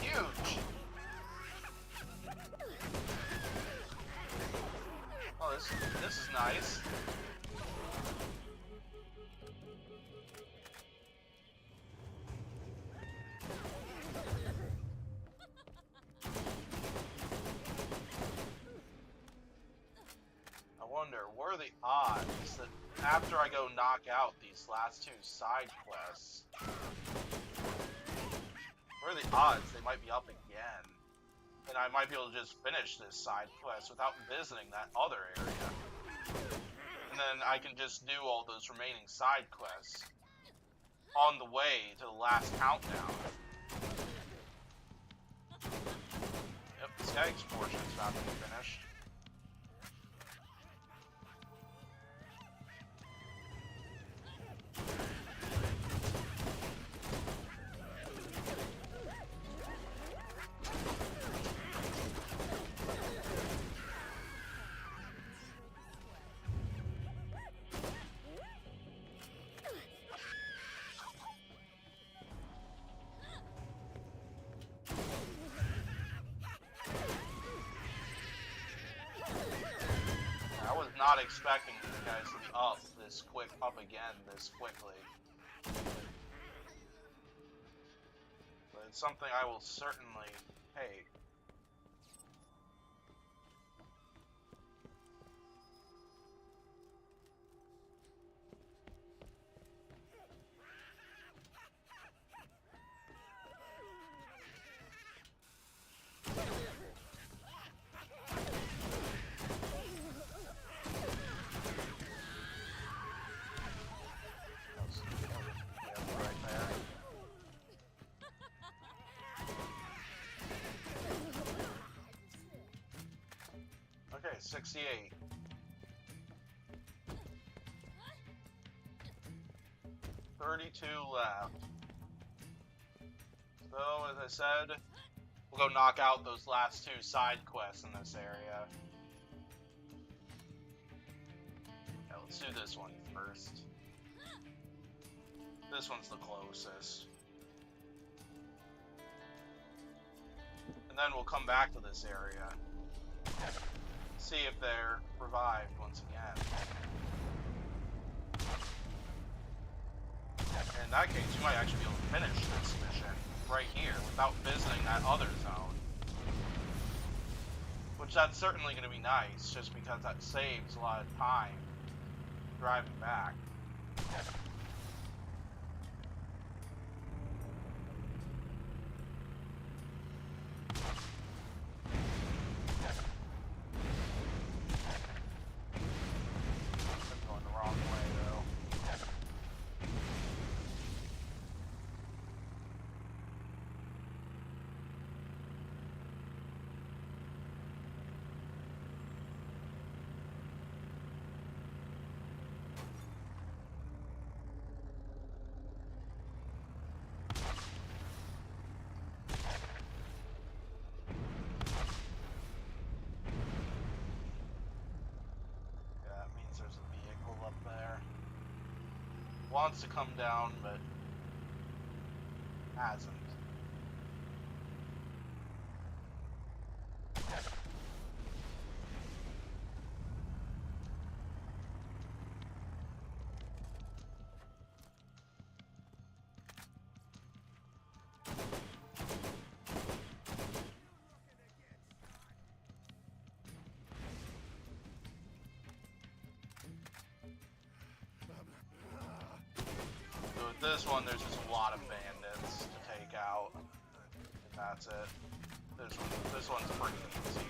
Huge! Oh, this is nice. I wonder, what are the odds that after I go knock out these last two side quests, what are the odds they might be up again? And I might be able to just finish this side quest without visiting that other area. And then I can just do all those remaining side quests on the way to the last countdown. Yep, the Skaggs portion is about to be finished. Not expecting these guys to be up this this quick up again this quickly. But it's something I will certainly take. Okay, 68. $32 left. So, as I said, we'll go knock out those last two side quests in this area. Yeah, let's do this one first. This one's the closest. And then we'll come back to this area. See if they're revived once again. And in that case, you might actually be able to finish this mission right here without visiting that other zone. Which that's certainly going to be nice, just because that saves a lot of time driving back. Wants to come down, but hasn't. This one, there's just a lot of bandits to take out, and that's it. This one's pretty easy.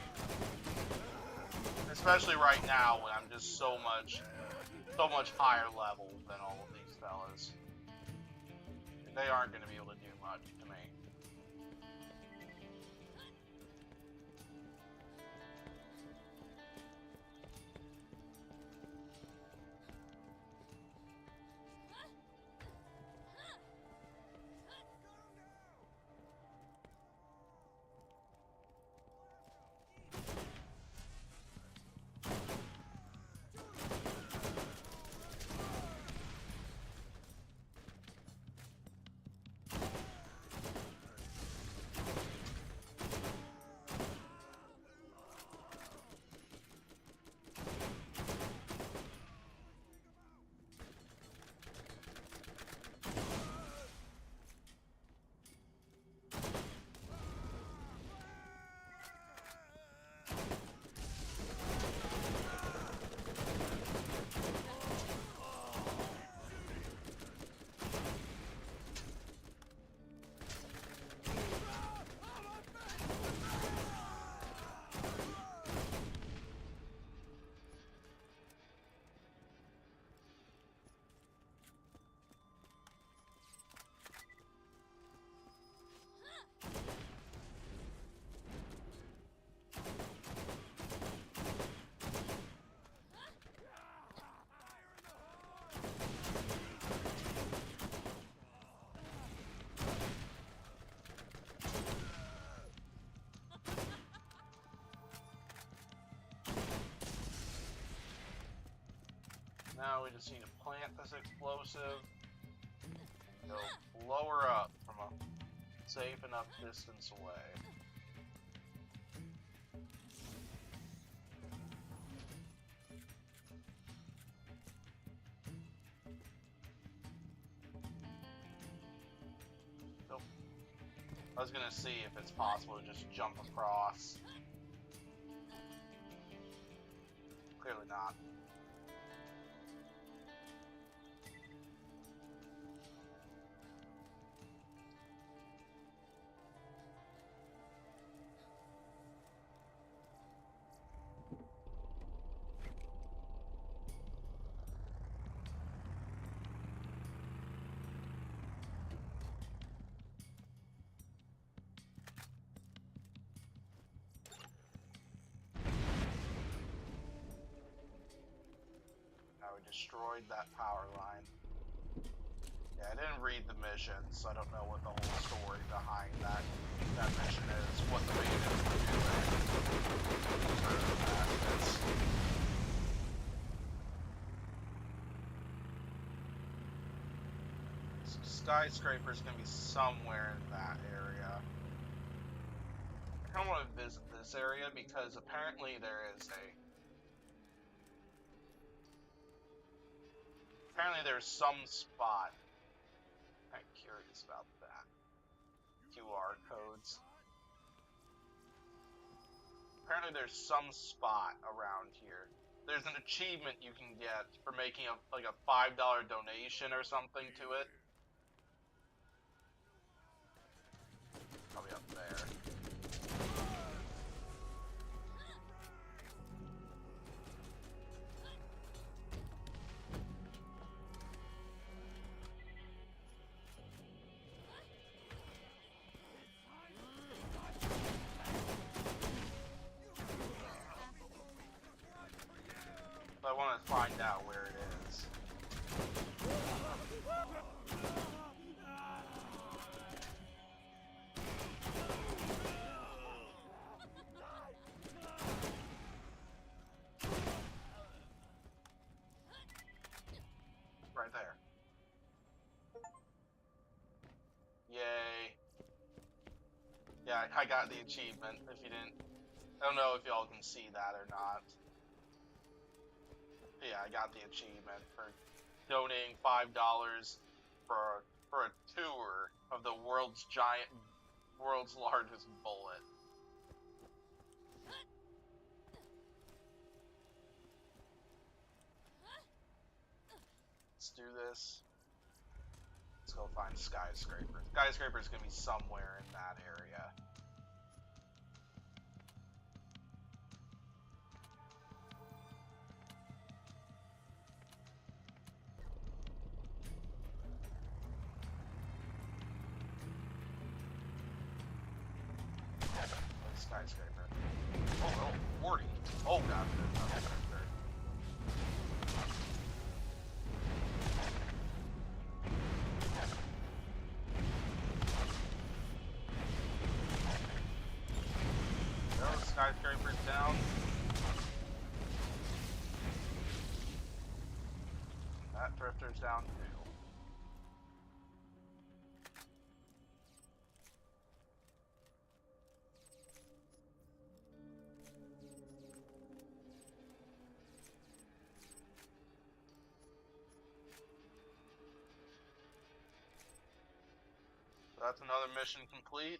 Especially right now when I'm just so much higher level than all of these fellas. They aren't going to be able to do much to me. Now we just need to plant this explosive and go blow her up from a safe enough distance away. I was gonna see if it's possible to just jump across. Clearly not. Destroyed that power line. Yeah, I didn't read the mission, so I don't know what the whole story behind that mission is. What the main is doing. So skyscraper's gonna be somewhere in that area. I kind of want to visit this area because apparently there's some spot. I'm curious about that. QR codes. Apparently there's some spot around here. There's an achievement you can get for making a $5 donation or something to it. Probably up there. I want to find out where it is. Right there. Yay. Yeah, I got the achievement. If you didn't, I don't know if y'all can see that or not. Yeah, I got the achievement for donating $5 for a tour of the world's largest bullet. Let's do this. Let's go find skyscraper. Skyscraper's gonna be somewhere in that area. Skyscraper. Oh, 40. Oh, God. There's nothing there. No, skyscraper's down. That drifter's down too. That's another mission complete.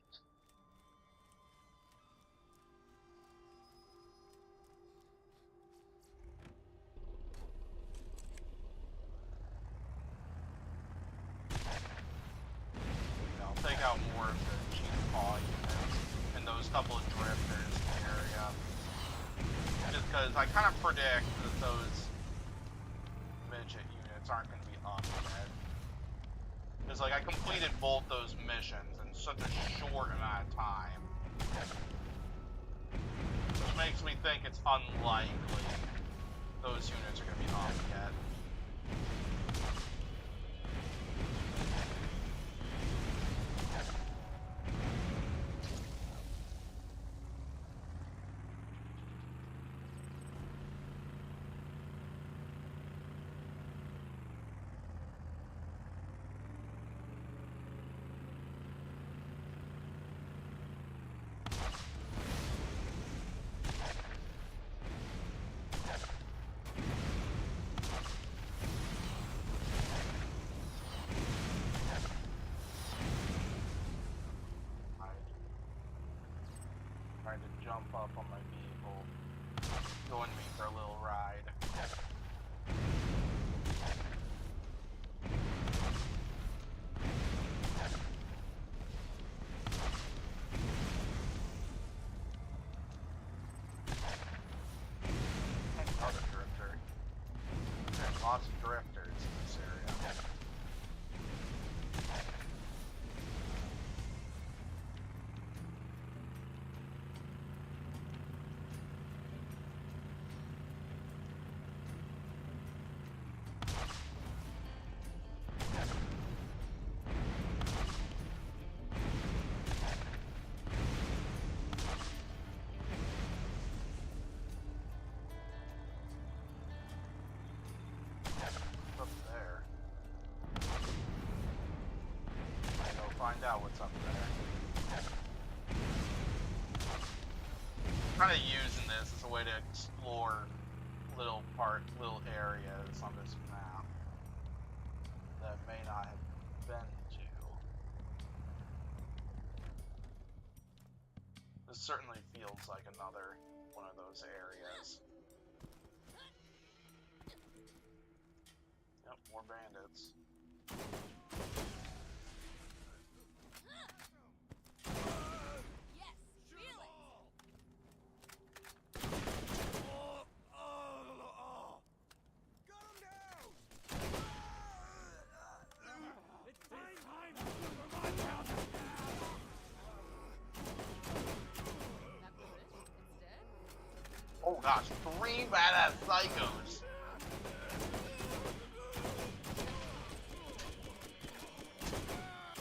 I'll take out more of the cheap paw units and those couple of drifters in the area. Just because I kind of predict that those midget units aren't going to be up yet. Because, I completed both those missions in such a short amount of time. Which makes me think it's unlikely those units are going to be up yet. jump up on my vehicle. Join me for a little ride. Another drifter. There's lots of drifters in this area. Up there. I go find out what's up there. Kind of using this as a way to explore little areas on this map that may not have been to. This certainly feels like another one of those areas. Yep, more bandits. Oh gosh, 3 badass psychos!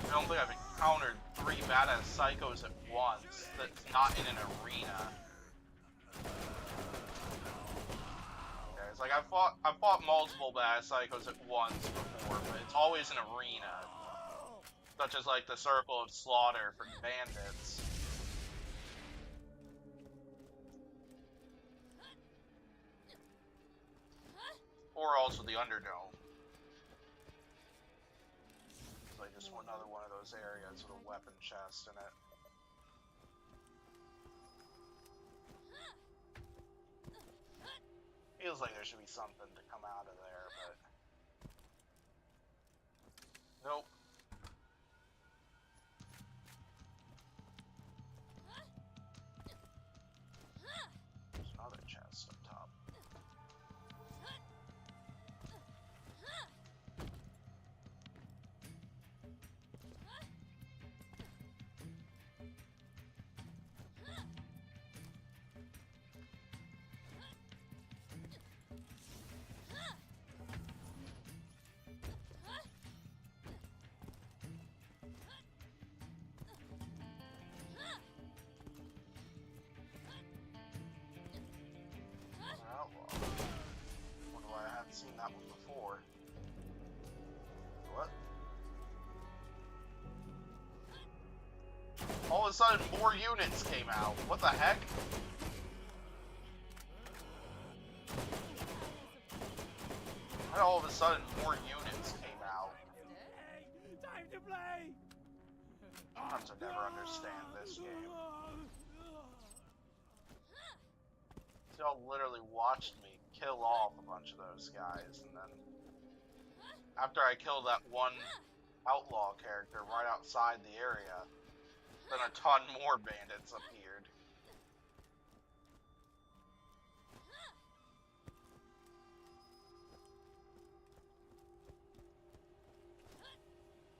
I don't think I've encountered 3 badass psychos at once that's not in an arena. Okay, it's like I've fought multiple badass psychos at once before, but it's always an arena. Such as like the Circle of Slaughter for bandits. Or also the Underdome. So like just another one of those areas with a weapon chest in it. Feels like there should be something to come out of there, but nope. There's another chest up top. Outlaw. Wonder why I hadn't seen that one before. What? All of a sudden, more units came out. What the heck? Why all of a sudden more units came out? Time to play! Sometimes I never understand this game. Y'all literally watched me kill off a bunch of those guys, and then after I killed that one outlaw character right outside the area, then a ton more bandits appeared.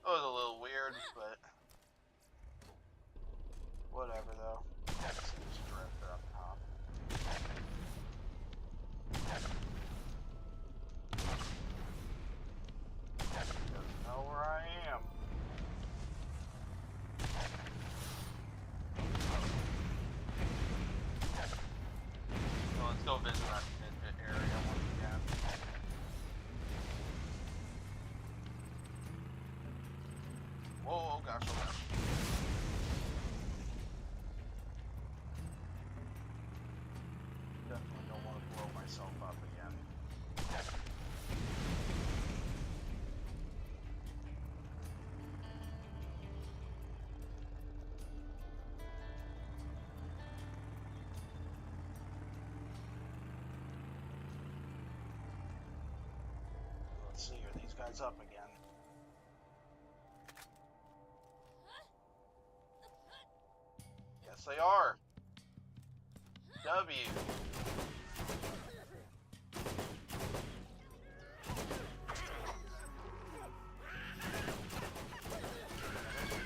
It was a little weird, but whatever though. Seems drifter up top. Doesn't know where I am. So let's go visit that midget area once again. Whoa, oh gosh, oh gosh. Definitely don't want to blow myself up again. guys up again. Yes, they are. W.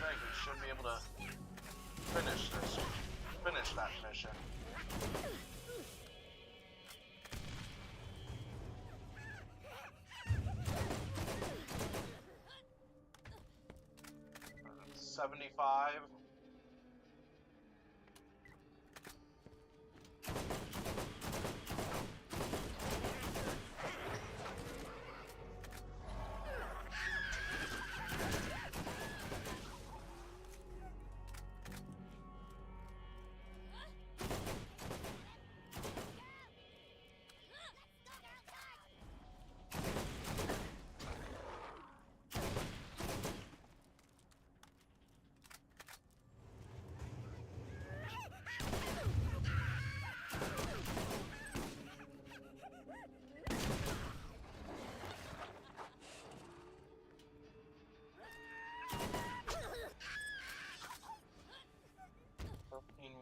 We should be able to finish that mission. $75.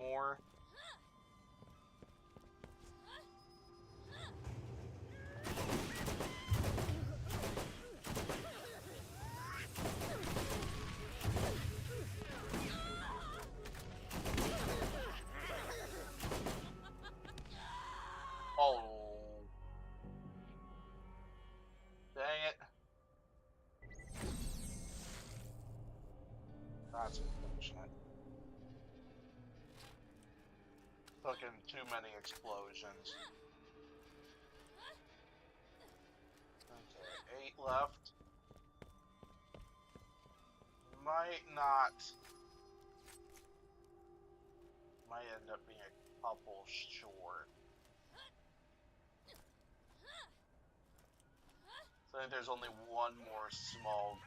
More. Oh. Dang it. That's unfortunate. Took in too many explosions. Okay, 8 left. Might not. Might end up being a couple short. So I think there's only one more small.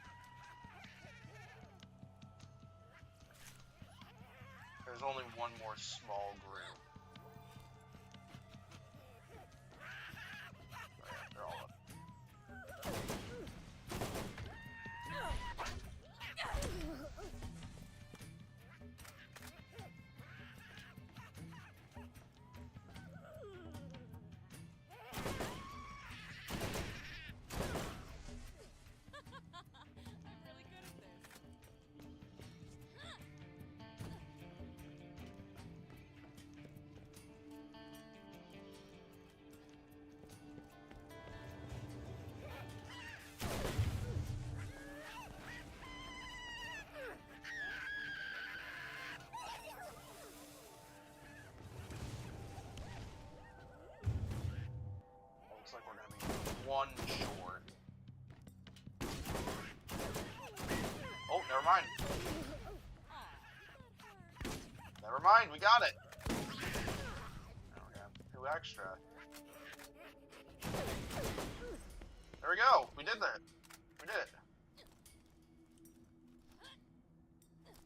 There's only one more small group. Oh, yeah, they're all up. Looks like we're gonna be one short. Oh, never mind. Never mind, we got it. There we go. 2 extra. There we go. We did that. We did it.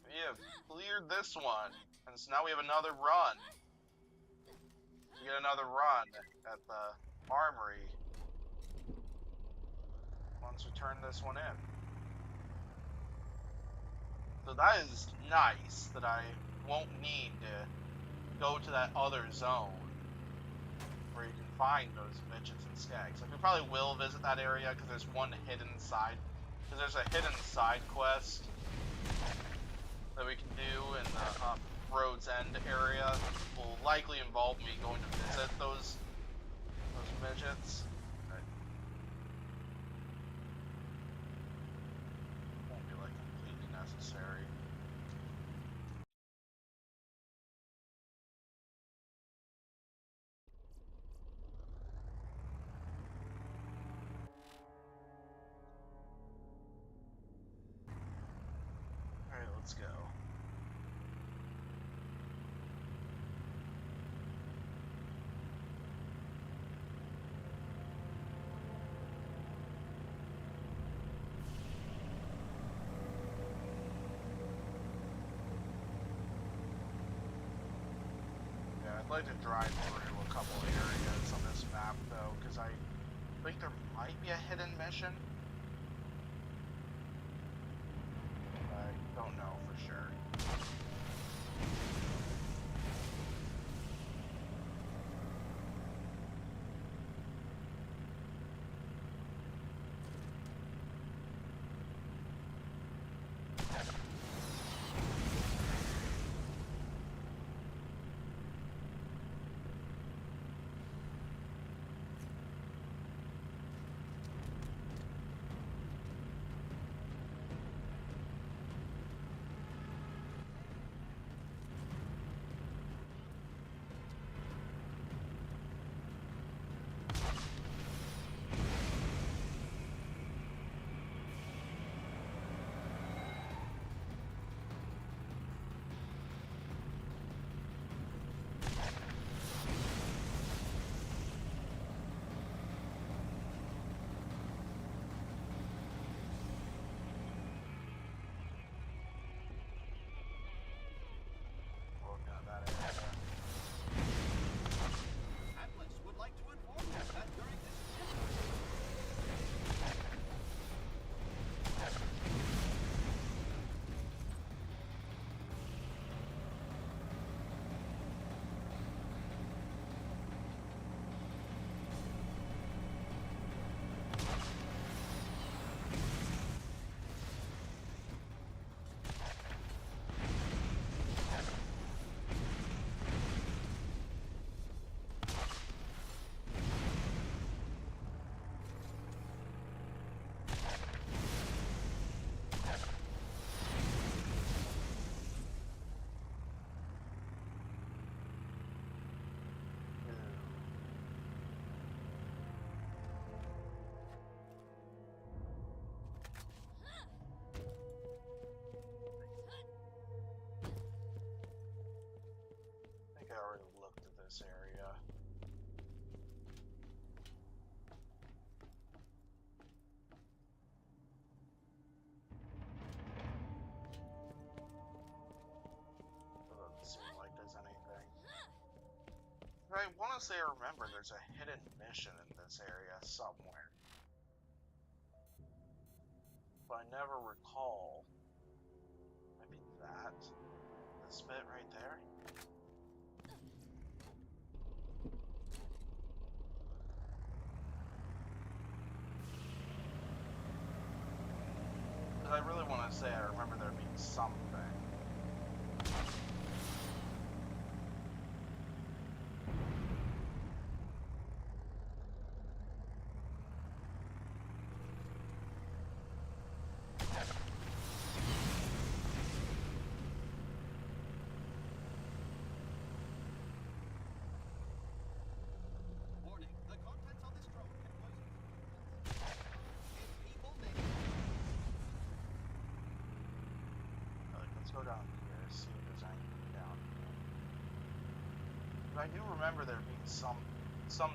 We have cleared this one, and so now we have another run. We get another run at the armory once we turn this one in. So that is nice that I won't need to go to that other zone where you can find those midgets and skags. Like, we probably will visit that area because there's one hidden side. Because there's a hidden side quest that we can do in the Road's End area. Will likely involve me going to visit those midgets. Right. Won't be like completely necessary. Alright, let's go. I'd like to drive through a couple areas on this map, though, because I think there might be a hidden mission. this area. Doesn't seem like there's anything. I want to say I remember there's a hidden mission in this area somewhere. But I never recall. Maybe that? This bit right there? Because I really want to say I remember there being something. Warning, the contents of this drone can poison people may Let's go down here, see if there's anything down here. But I do remember there being some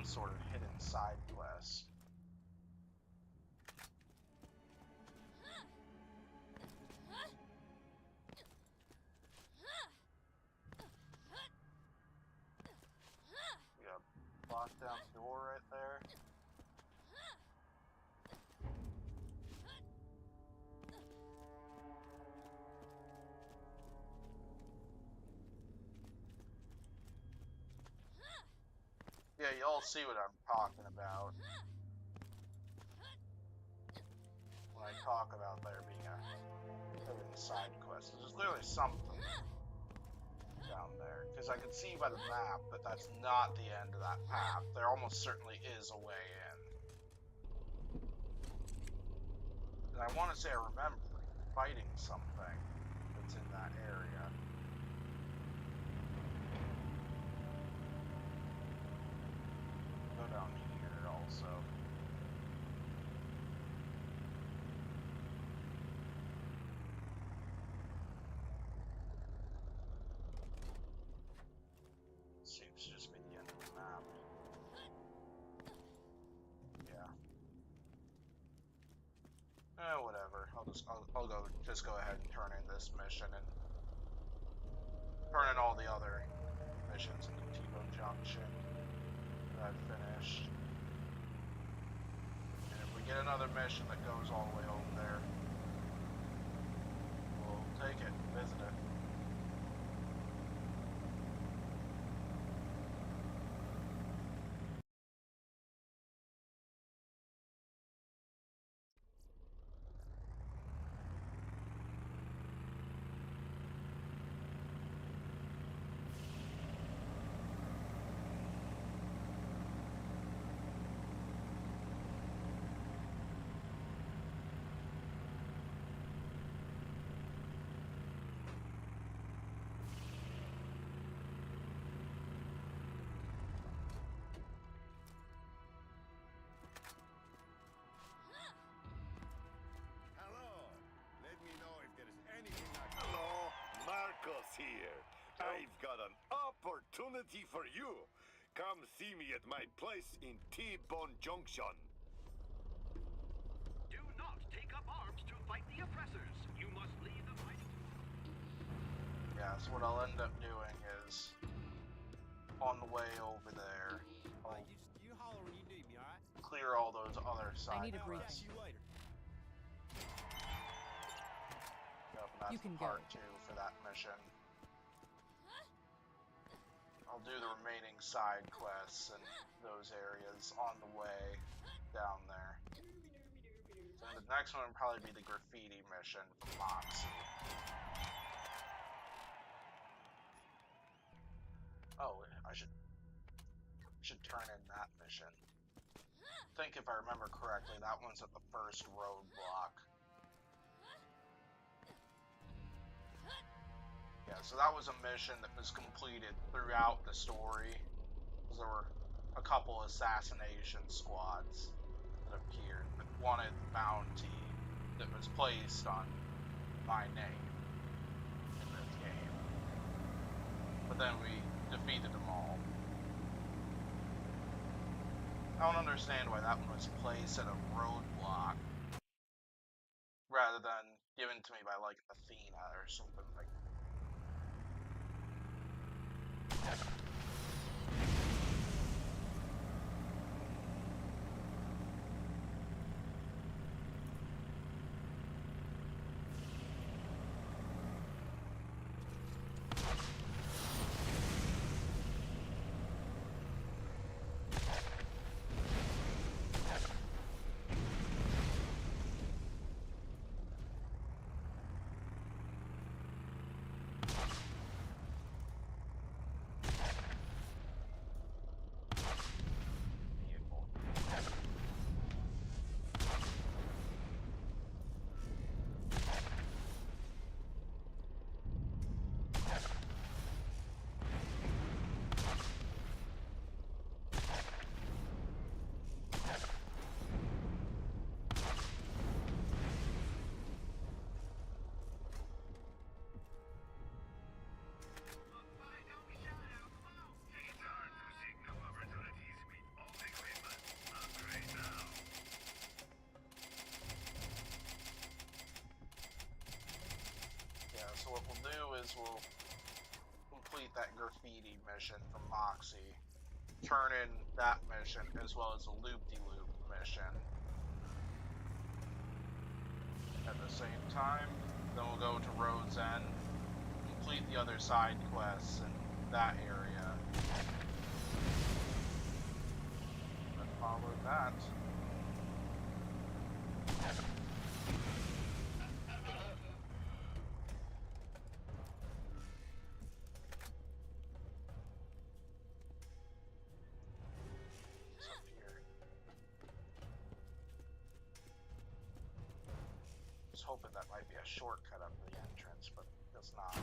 sort of hidden side quest. We got a locked down door right there. Yeah, y'all see what I'm talking about when I talk about there being a hidden side quest. There's clearly something down there, because I can see by the map that that's not the end of that path. There almost certainly is a way in. And I want to say I remember fighting something that's in that area. Go down here also. Seems to just be the end of the map. Yeah. Whatever. I'll go ahead and turn in this mission and turn in all the other missions into T-Bone Junction that I've finished. And if we get another mission that goes all the way over there, we'll take it, visit it. Hello. Let me know if there's anything I can... Hello, Marcos here. I've got an opportunity for you. Come see me at my place in T-Bone Junction. Do not take up arms to fight the oppressors. You must leave the fighting. Yeah, so what I'll end up doing is, on the way over there, I'll You holler when you need me, alright? clear all those other side need a brief. quests. See you later. Yep, and that's You can the go. part 2 for that mission. I'll do the remaining side quests and those areas on the way down there. So the next one will probably be the graffiti mission from Moxie. Oh, I should turn in that mission. I think if I remember correctly, that one's at the first roadblock. Yeah, so that was a mission that was completed throughout the story. Because there were a couple assassination squads that appeared that wanted the bounty that was placed on my name in this game. But then we defeated them all. I don't understand why that one was placed at a roadblock rather than given to me by like Athena or something like that. So what we'll do is we'll complete that graffiti mission from Moxie, turn in that mission as well as a loop-de-loop mission. At the same time, then we'll go to Road's End, complete the other side quests in that area. And follow that. Hoping that might be a shortcut up to the entrance, but it's not.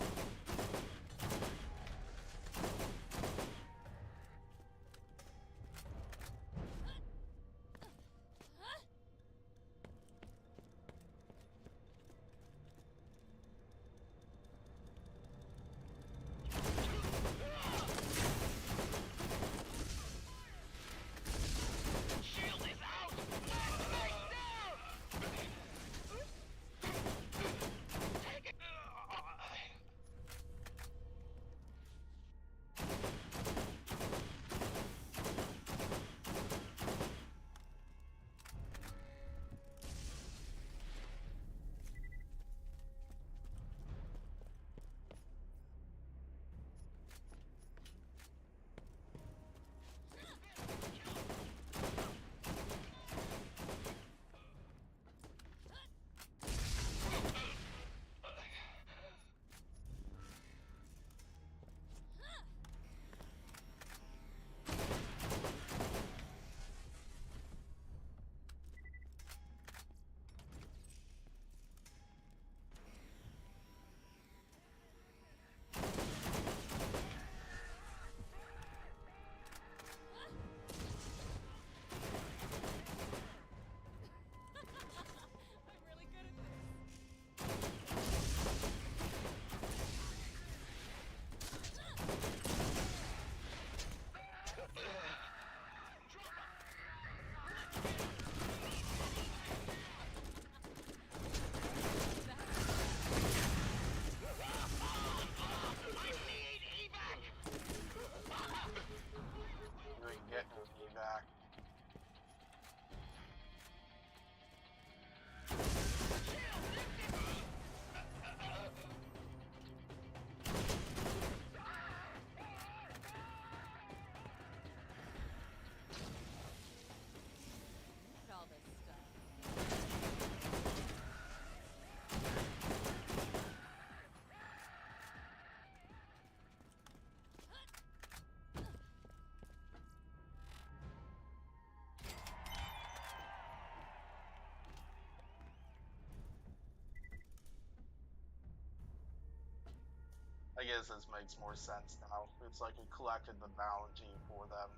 I guess this makes more sense now. It's like we collected the bounty for them,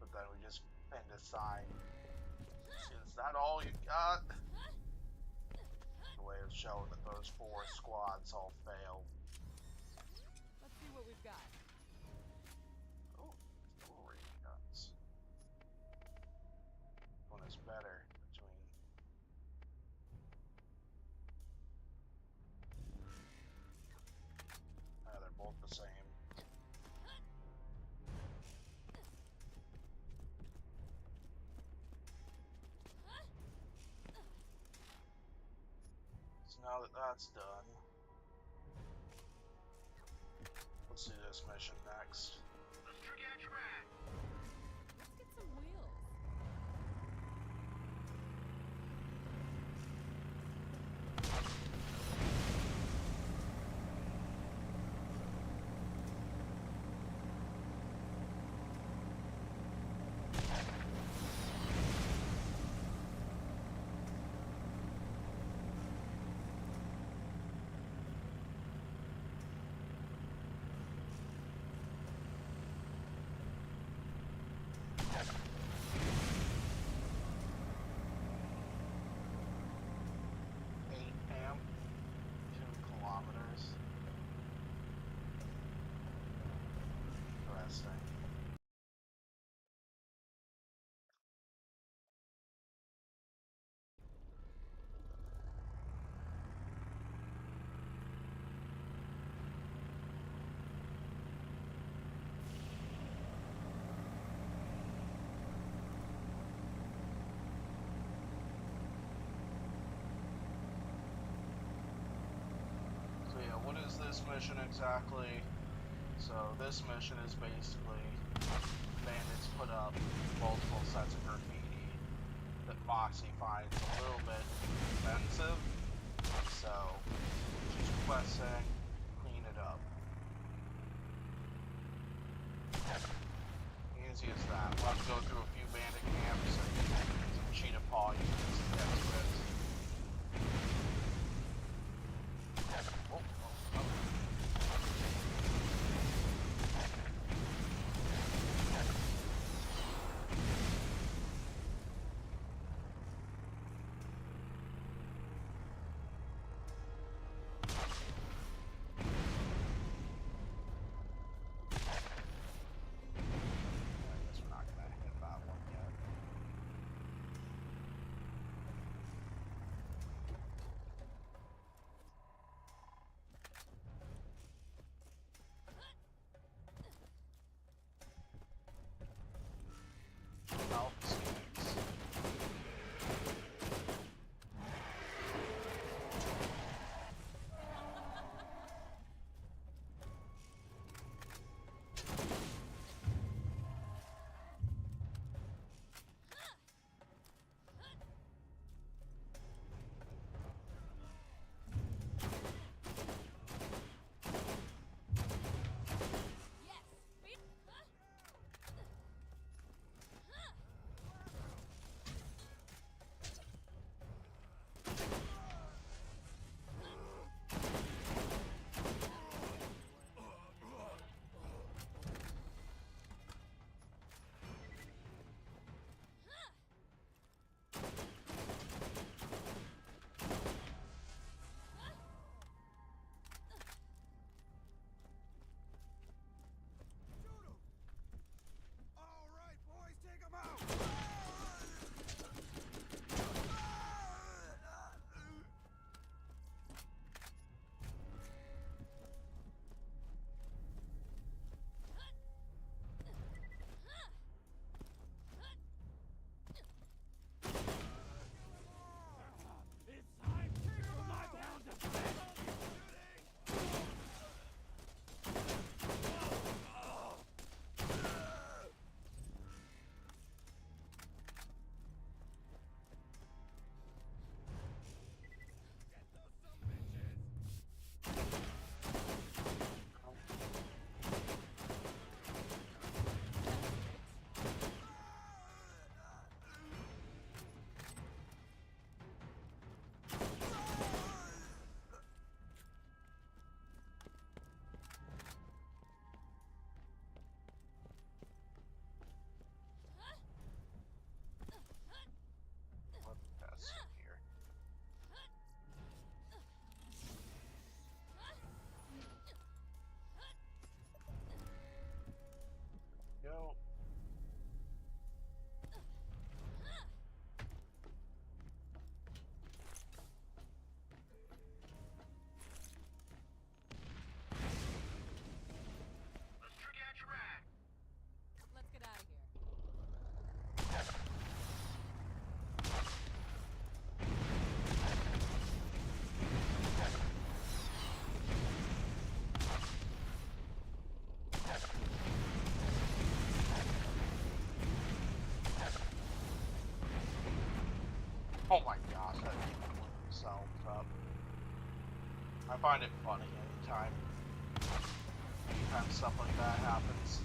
but then we just pinned a sign. Is that all you got? The way of showing that those 4 squads all failed. Let's see what we've got. Oh, jewelry guns. now that that's done, let's do this mission next. Let's forget your man. Let's get some wheels. Amp, 2 kilometers. Interesting. So yeah, what is this mission exactly? So this mission is basically bandits put up multiple sets of graffiti that Moxie finds a little bit offensive. So she's requesting clean it up. Easy as that. We'll have to go through a few bandit camps and some cheetah paw units to get to it. Oh, oh, oh. I guess we're not gonna hit that one. Oh my gosh, that people blew themselves up. I find it funny anytime stuff like that happens.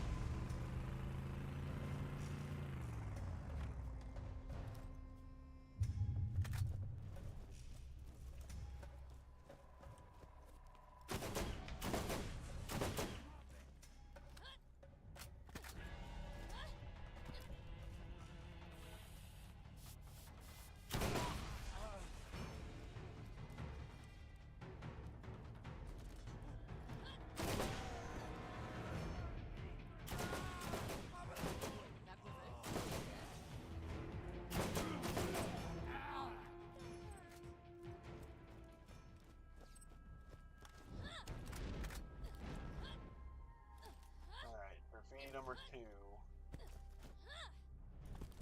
Number 2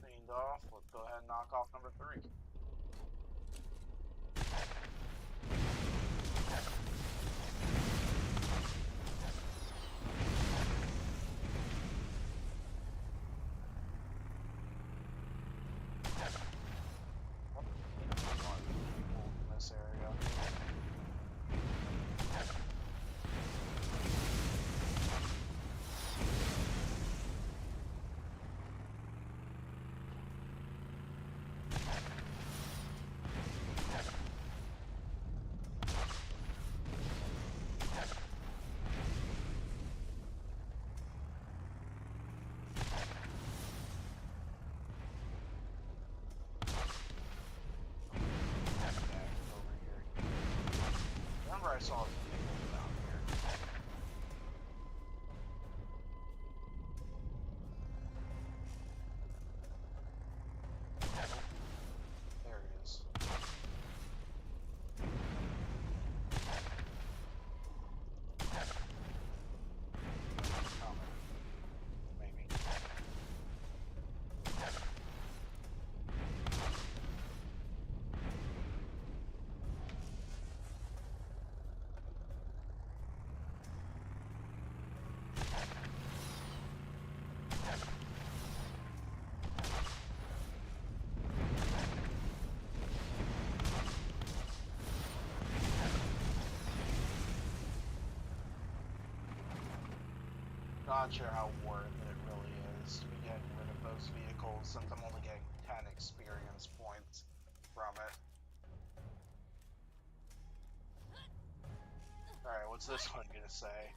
cleaned off. Let's go ahead and knock off number 3. In this area. I saw a vehicle down here. There it is. Maybe. Not sure how worth it really is to be getting rid of those vehicles since I'm only getting 10 experience points from it. Alright, what's this one gonna say?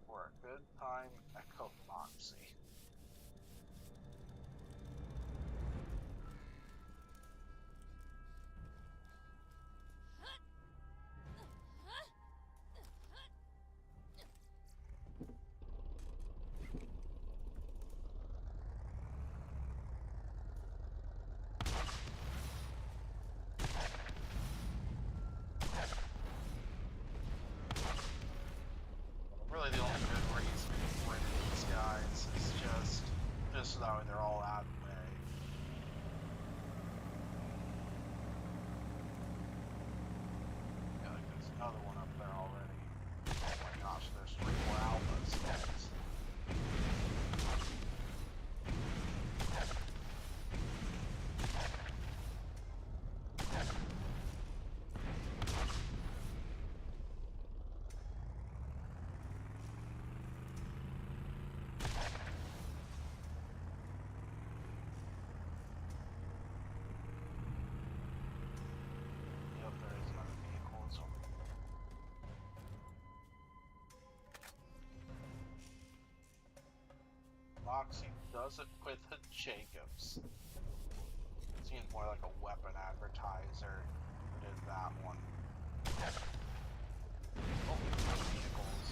For a good time, Echo Moxie. Really the only good reason for these guys is just so that way they're all out of the way. Yeah, like there's another one up there already. Oh my gosh, there's 3 more alphas. Yep, there is another vehicle. So Moxie does it with the Jacobs. Seems more like a weapon advertiser who did that one. Oh, vehicles.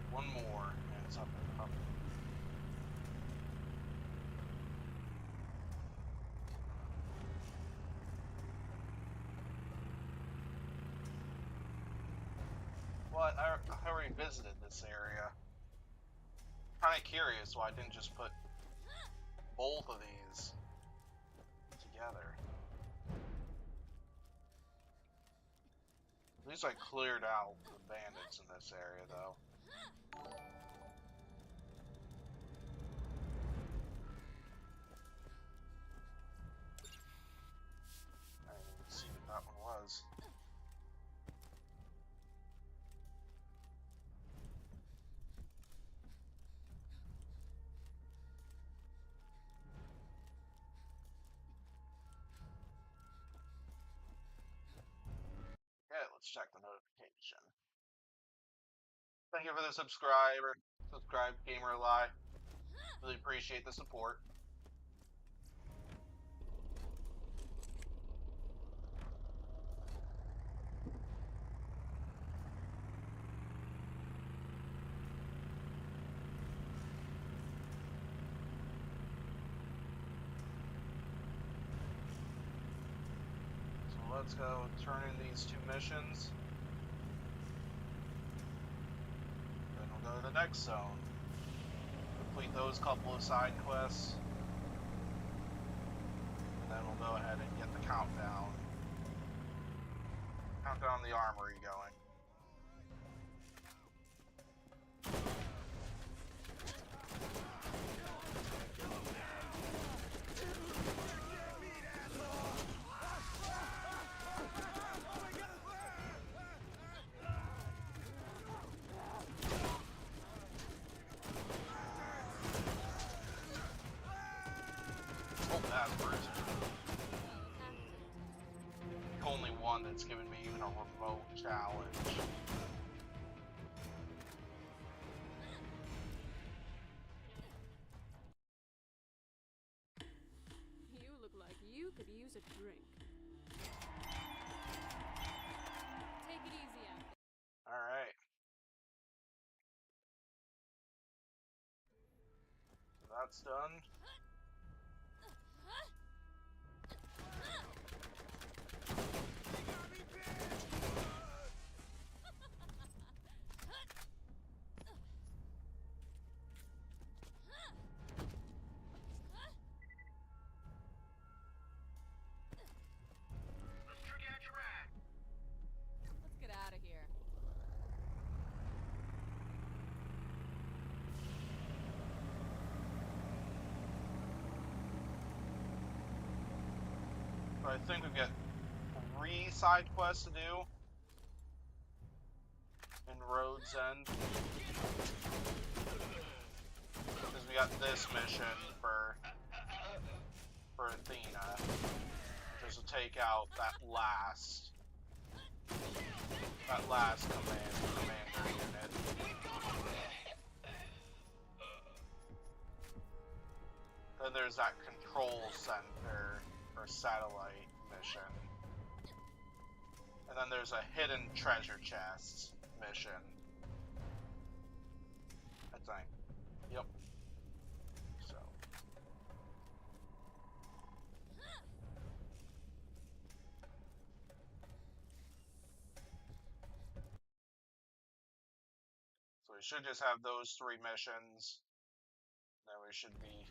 One more, and it's up and up. already visited this area. Kinda curious why I didn't just put both of these together. At least I cleared out the bandits in this area, though. I didn't even see what that one was. Okay, let's check the notification. Thank you for the subscribe, Gamer Alive. Really appreciate the support. So let's go turn in these two missions. Then we'll go to the next zone. Complete those couple of side quests. And then we'll go ahead and get the countdown. Countdown the armory going. Oh, that's bruising. Only one that's given me even a remote challenge. You look like you could use a drink. Take it easy out there. Alright. So that's done. Let's forget your rat. Let's get out of here. So I think we've got 3 side quests to do in Road's End. Because we got this mission for Athena, which is to take out that last commander unit. Then there's that control center or satellite mission. And then there's a hidden treasure chest mission. I think. Yep. So. So we should just have those 3 missions. Then we should be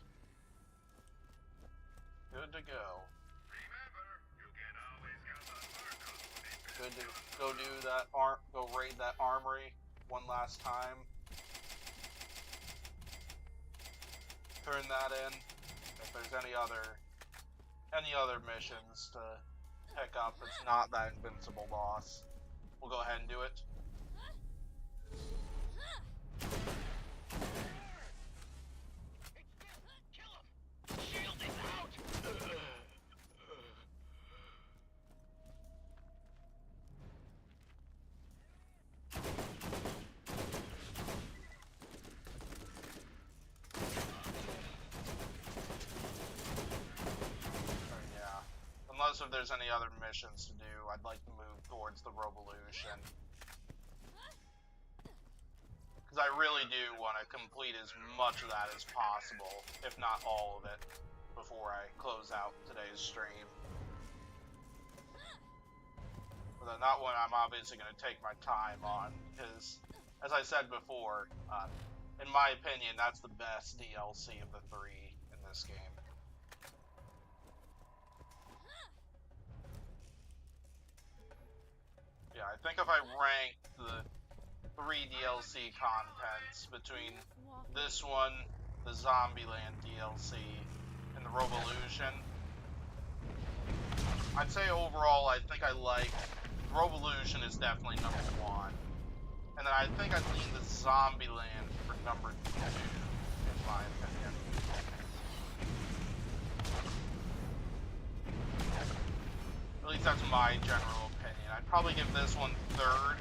good to go. Remember, you can always count on Marcos when they Good to go do that go raid that armory one last time. Turn that in. If there's any other missions to pick up, it's not that invincible boss. We'll go ahead and do it. Unless if there's any other missions to do, I'd like to move towards the Robolution. Because I really do want to complete as much of that as possible, if not all of it, before I close out today's stream. But then that one I'm obviously going to take my time on, because as I said before, in my opinion, that's the best DLC of the three in this game. Yeah, I think if I rank the three DLC contents between this one, the Zombieland DLC, and the Robolution, I'd say overall I think I like Robolution is definitely number one. And then I think I'd lean the Zombieland for number two, in my opinion. At least that's my general opinion. I'd probably give this one third,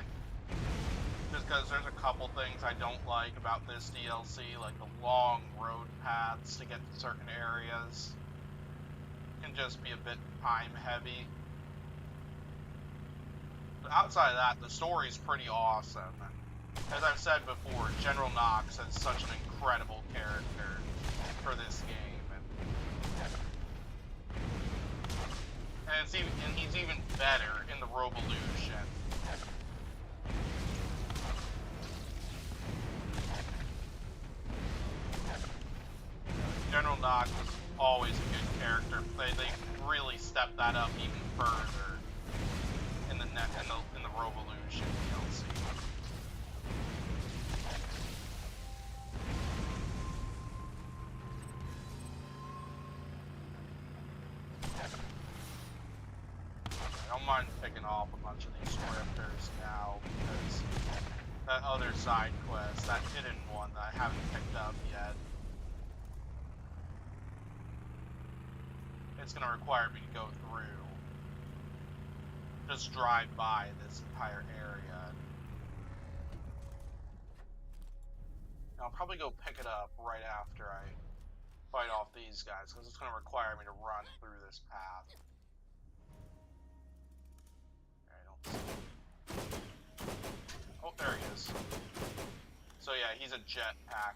just because there's a couple things I don't like about this DLC, like the long road paths to get to certain areas. Can just be a bit time heavy. But outside of that, the story's pretty awesome. And as I've said before, General Knoxx is such an incredible character for this game, and he's even better in the Robolution. General Knoxx is always a good character. They really stepped that up even further in the Robolution DLC. I don't mind picking off a bunch of these scripters now, because that other side quest, that hidden one that I haven't picked up yet, it's going to require me to go through, just drive by this entire area. And I'll probably go pick it up right after I fight off these guys, because it's going to require me to run through this path. I don't see. Oh, there he is. So yeah, he's a jetpack.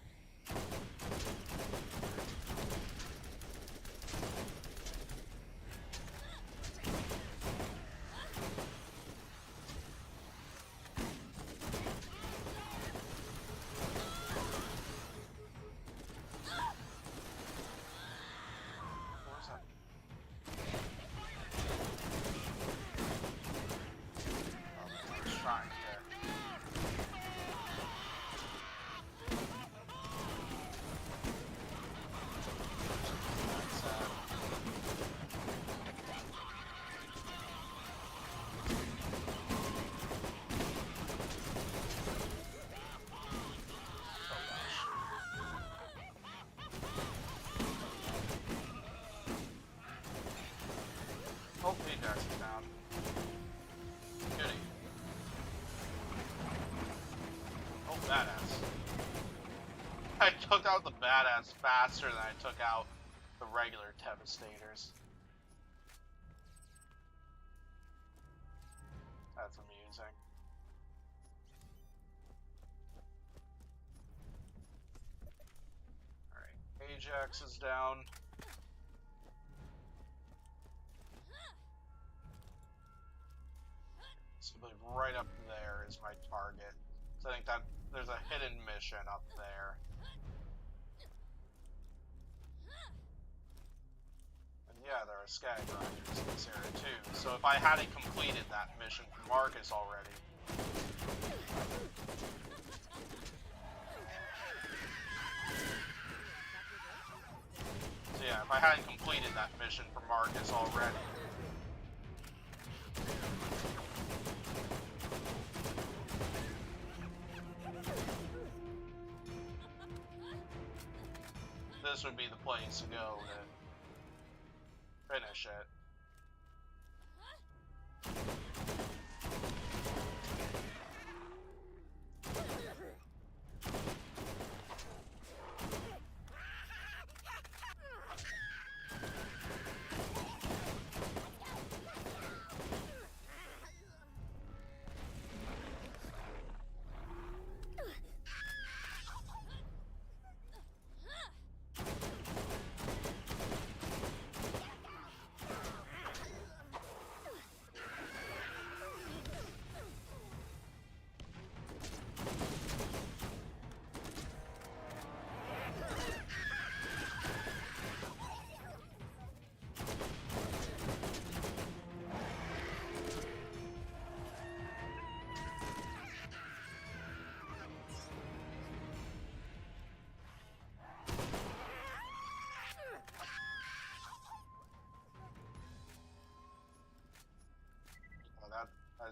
Oh, Ajax is down. Goody. Oh, badass. I took out the badass faster than I took out the regular Devastators. That's amusing. Alright, Ajax is down. So right up there is my target. So I think that there's a hidden mission up there. And yeah, there are Skag Riders in this area too. So if I hadn't completed that mission for Marcus already, so yeah, if I hadn't completed that mission for Marcus already, this would be the place to go to finish it.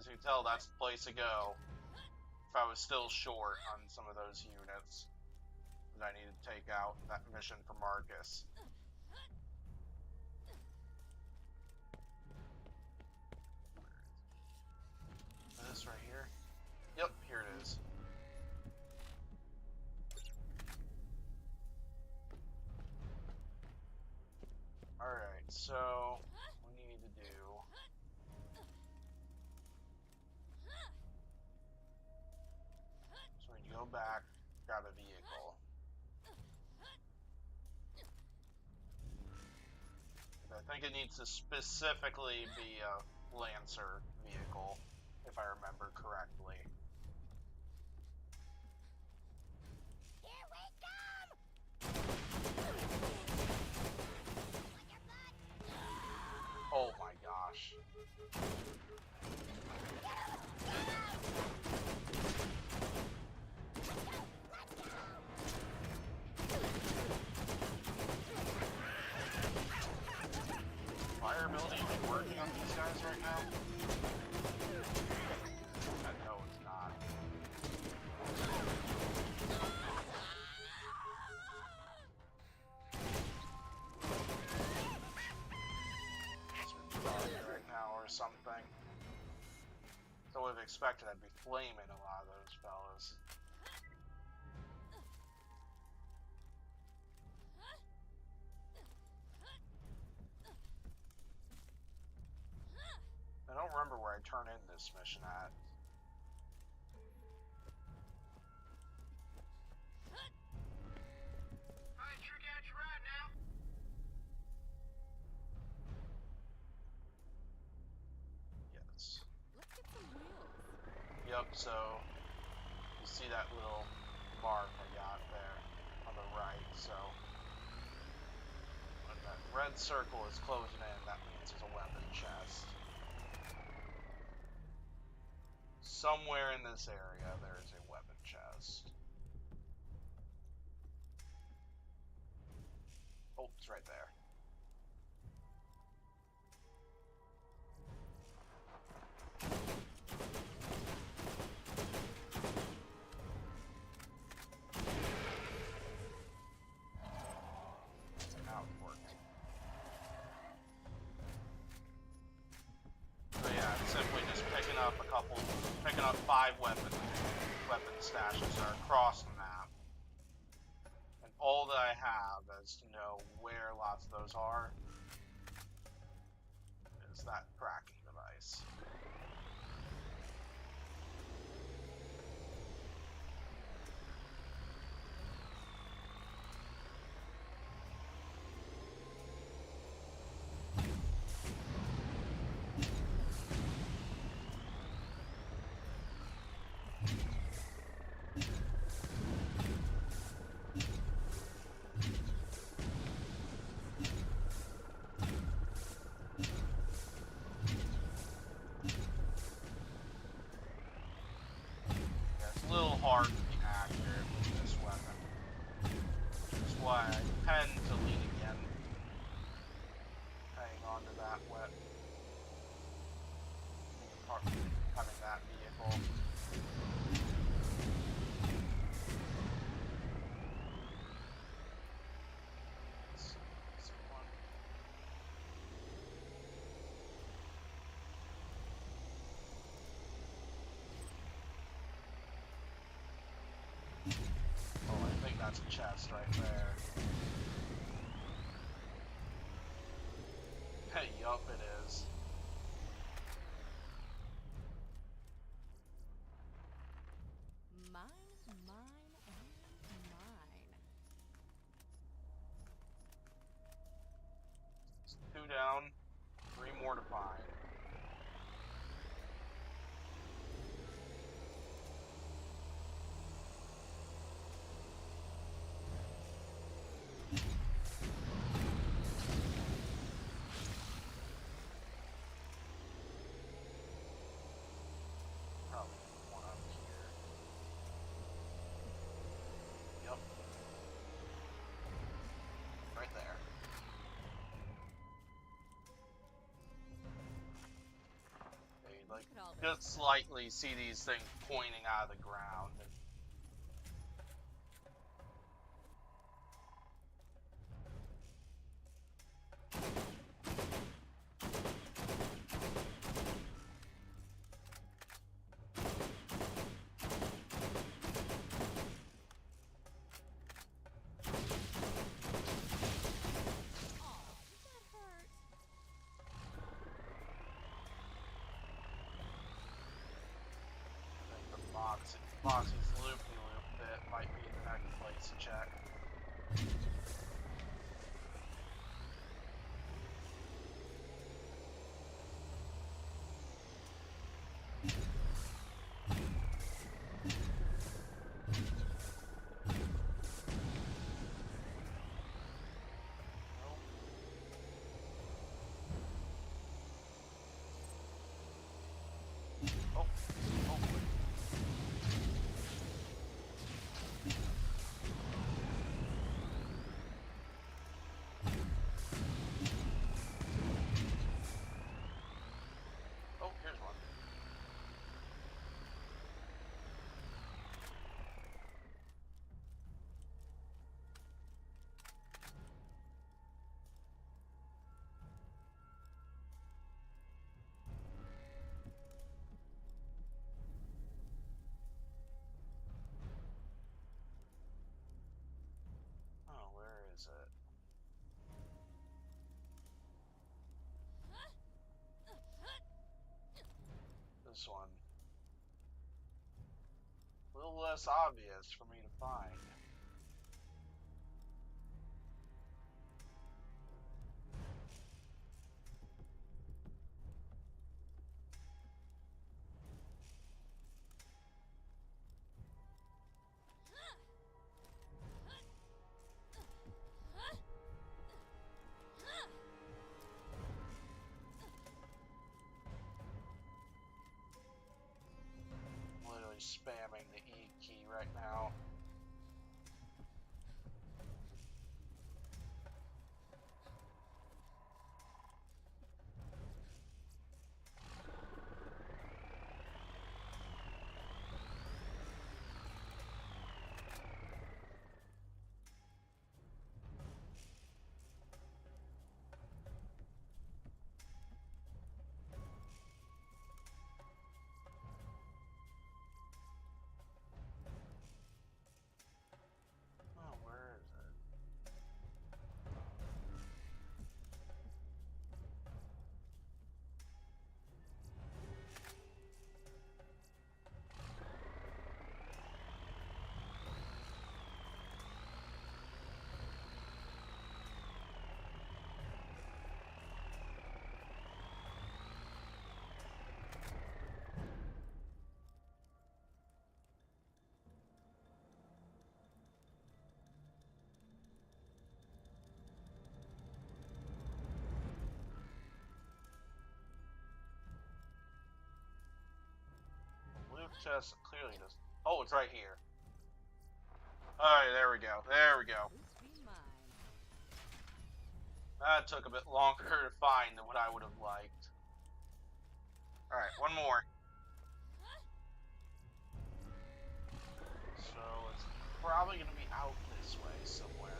As you can tell, that's the place to go. If I was still short on some of those units that I needed to take out that mission for Marcus. This right here? Yep, here it is. Alright, so what do you need to do? So when you go back, grab a vehicle. I think it needs to specifically be a Lancer vehicle, if I remember correctly. Here we come! Oh my gosh. Fire ability is working on these guys right now? No, it's not. Right now or something. So I would have expected I'd be flaming a lot of those fellas. I don't remember where I turn in this mission at. I sure got you right now. Yes. Let's get some wheels. Yep, so you see that little mark I got there on the right, so when that red circle is closing in, that means there's a weapon chest. Somewhere in this area there is a weapon chest. Oh, it's right there. Now it's working. So yeah, it's simply just picking up 5 weapon stashes that are across the map. And all that I have as to know where lots of those are is that tracking device. A little hard to be accurate with this weapon, which is why I tend to lean again, hang on to that weapon, having that vehicle. Oh, I think that's a chest right there. Hey, yup, it is. Mine, mine, and mine. It's 2 down, 3 more to find. Probably one up here. Yep. Right there. just slightly see these things pointing out of the ground. Moxie's loop-de-loop bit might be the next place to check. Is it? This one. A little less obvious for me to find. Spamming the E key right now. Chest clearly does. Oh, it's right here. Alright, there we go. There we go. That took a bit longer to find than what I would have liked. Alright, one more. So it's probably going to be out this way somewhere.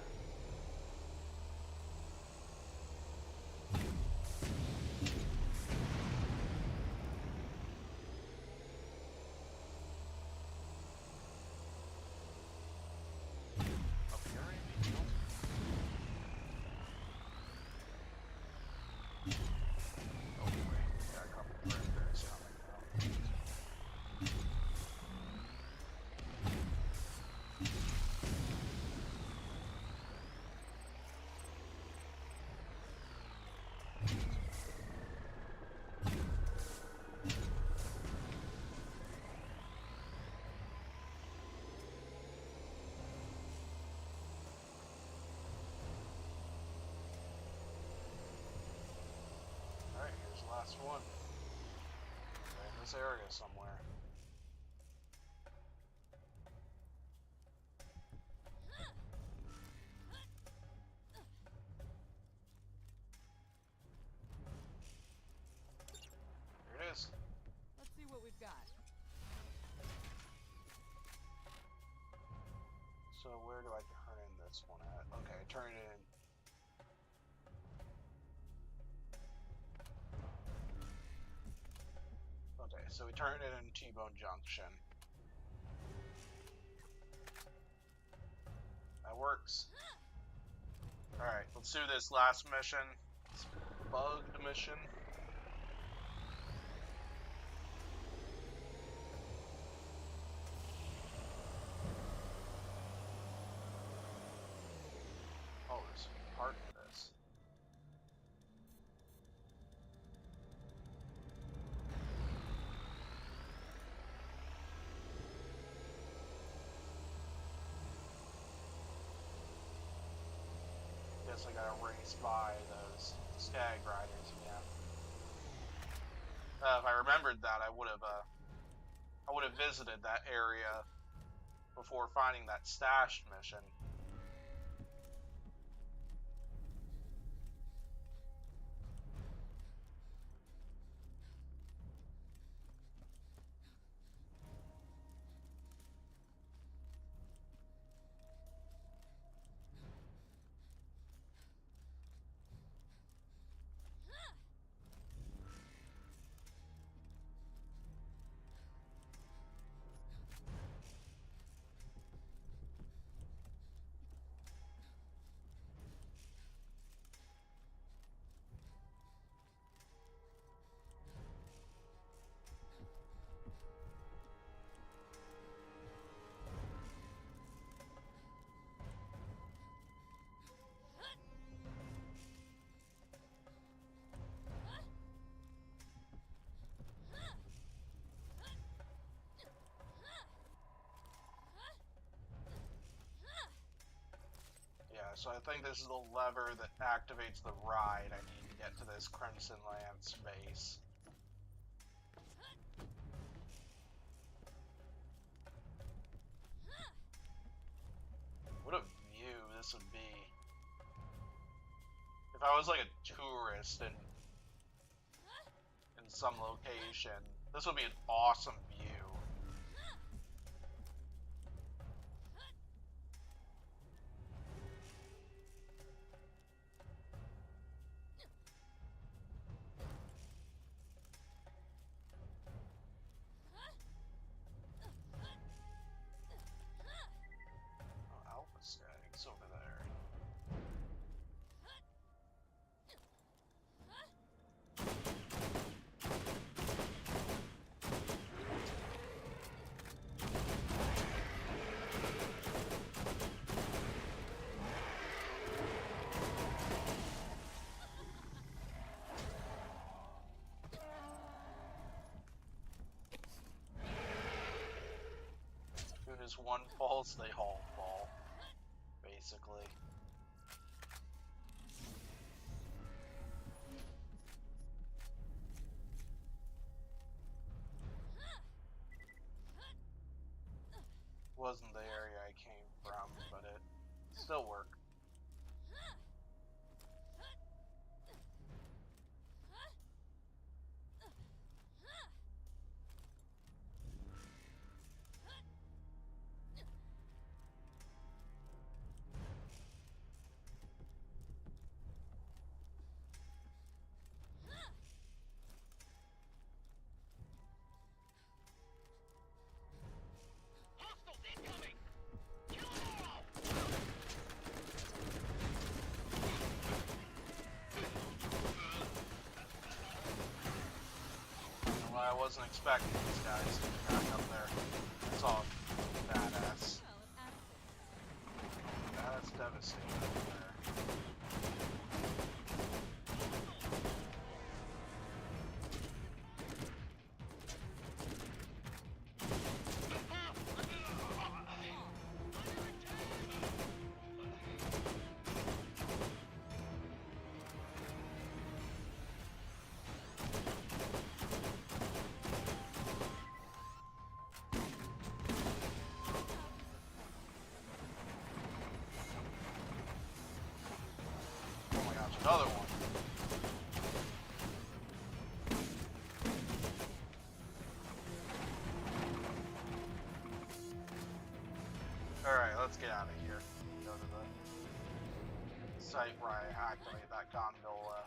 Last one. In this area somewhere. Here it is. Let's see what So where do I turn in this one at? Okay, turn it in. Okay, so we turned it in T-Bone Junction. That works. Alright, let's do this last mission. This bugged mission. Oh, there's a part of this. Guess I gotta race by those stag riders again. If I remembered that, I would have visited that area before finding that stashed mission. So I think this is the lever that activates the ride I need to get to this Crimson Lance base. What a view this would be. If I was like a tourist in some location, this would be an awesome view. Over there. As soon as one falls, they all fall. Basically. Wasn't the area I came from, but it still worked. I wasn't expecting these guys to be back up there. It's all badass. That's devastating up there. Another one. Alright, let's get out of here. Go to the site where I activate that gondola.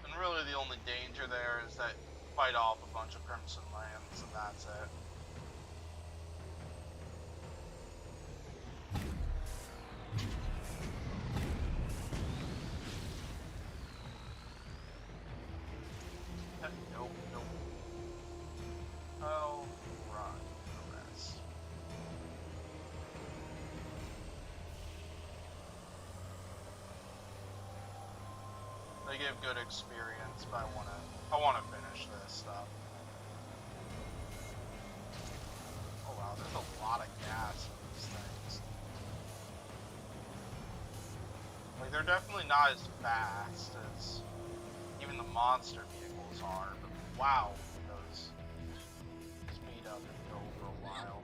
And really the only danger there is that fight off a bunch of Crimson lands and that's it. Nope, nope. Oh, run the rest. They give good experience, but I wanna finish this stuff. Oh wow, there's a lot of gas in these things. Like they're definitely not as fast as even the monster vehicles are, but wow, those speed up and go for a while.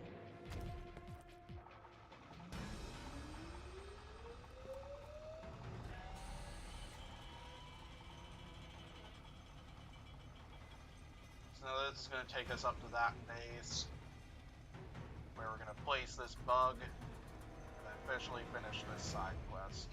So now this is going to take us up to that base, where we're going to place this bug, and officially finish this side quest.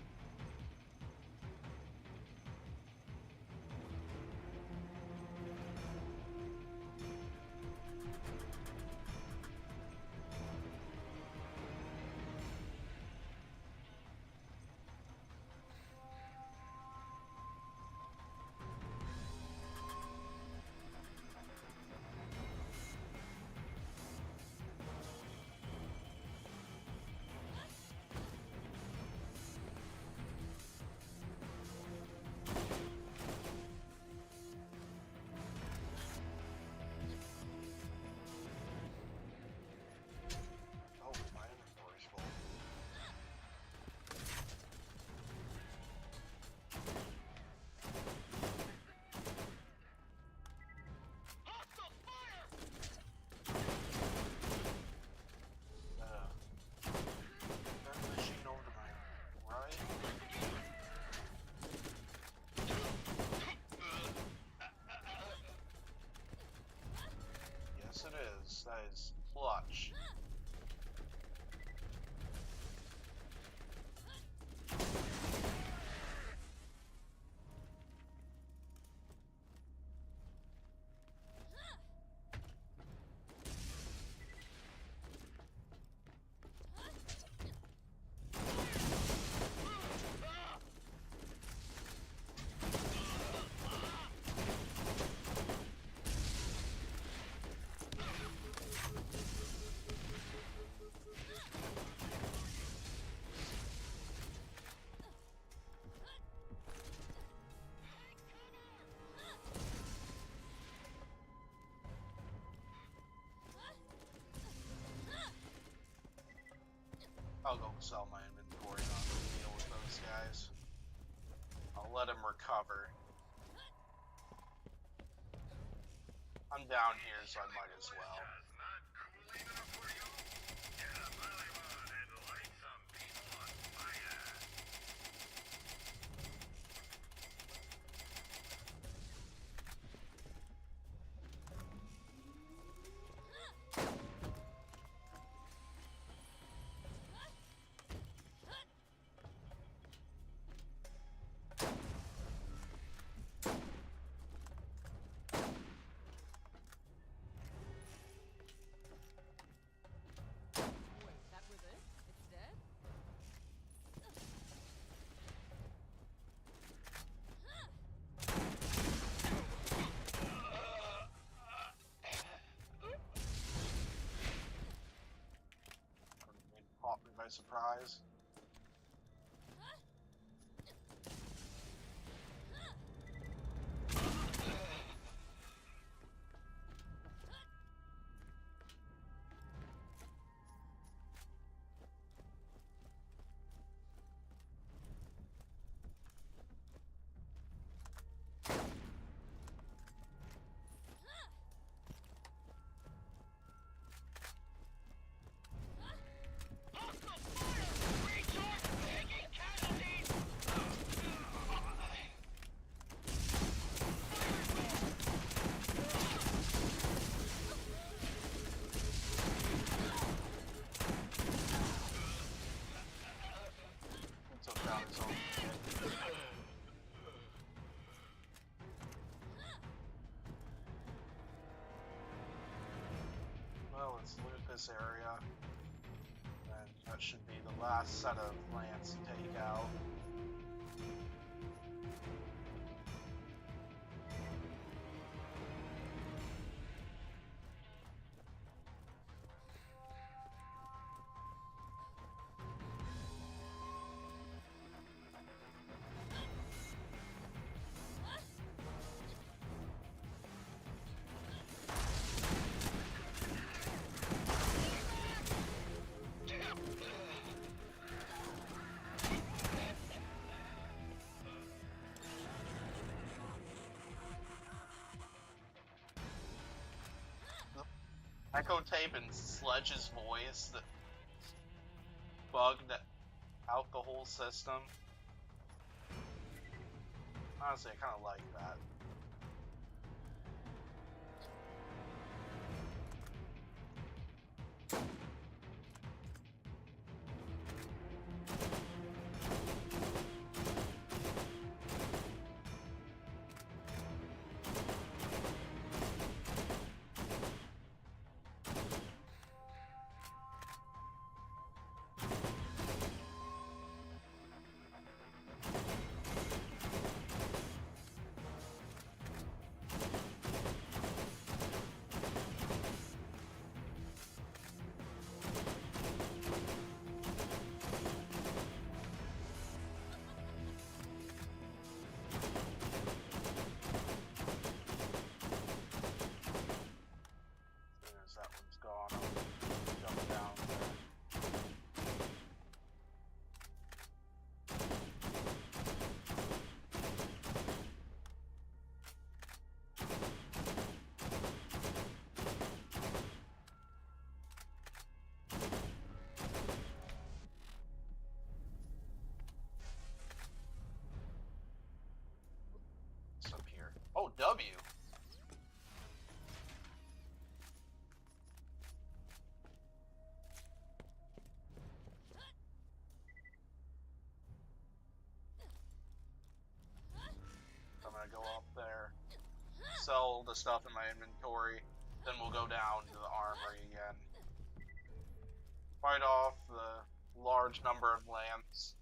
That is clutch. I'll go sell my inventory and I'll deal with those guys. I'll let him recover. I'm down here, so I might as well. By surprise. this area. And that should be the last set of lands to take out. Echo tape and Sledge's voice that bugged out the whole system. Honestly, I kind of like that. That one's gone. I'll jump down there. What's up here? Oh, W. Go up there, sell the stuff in my inventory, then we'll go down to the armory again. Fight off the large number of lamps.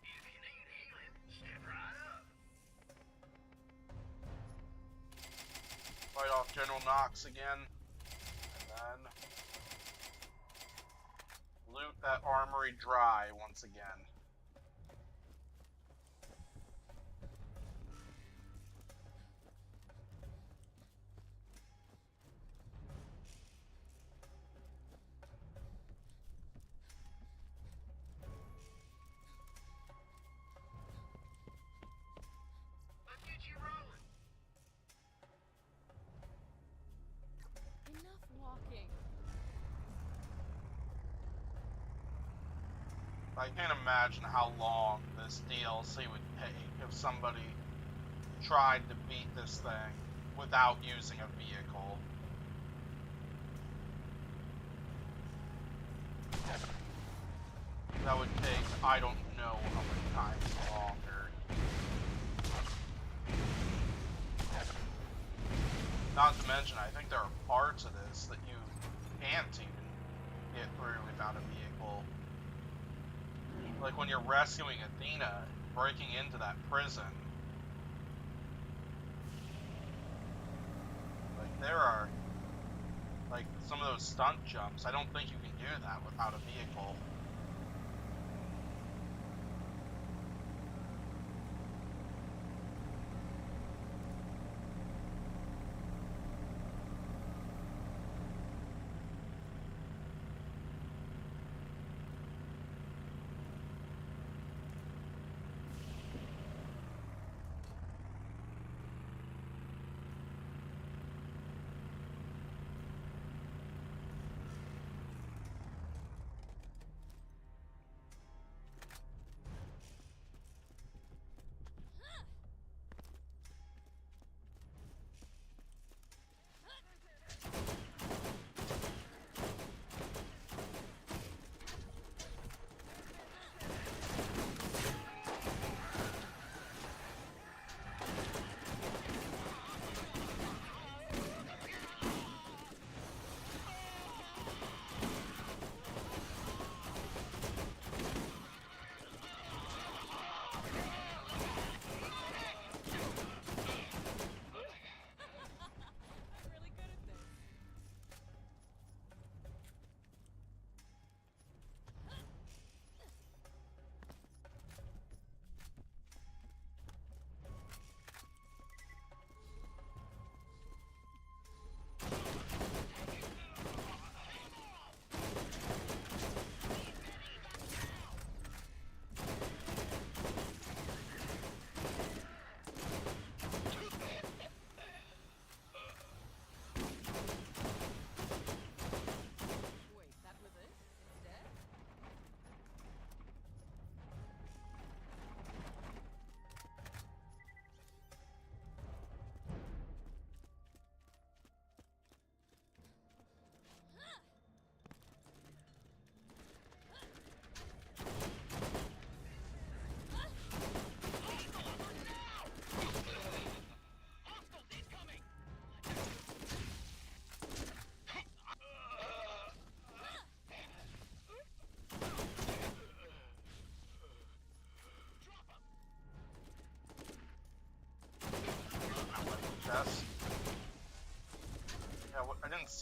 If you need healing, step right up. Fight off General Knoxx again, and then loot that armory dry once again. Let's get you rolling. Enough walking. I can't imagine how long this DLC would take if somebody tried to beat this thing without using a vehicle. That would take, I don't know how many times longer. Not to mention, I think there are parts of this that you can't even get through without a vehicle. Like when you're rescuing Athena, breaking into that prison. Like there are, like some of those stunt jumps, I don't think you can do that without a vehicle.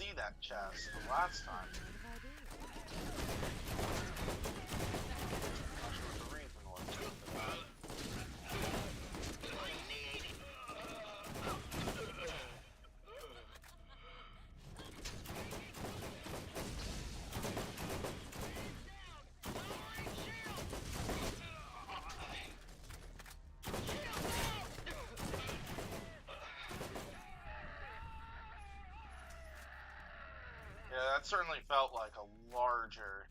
see that chest the last time. Not sure what the reason was for that. Yeah, that certainly felt like a larger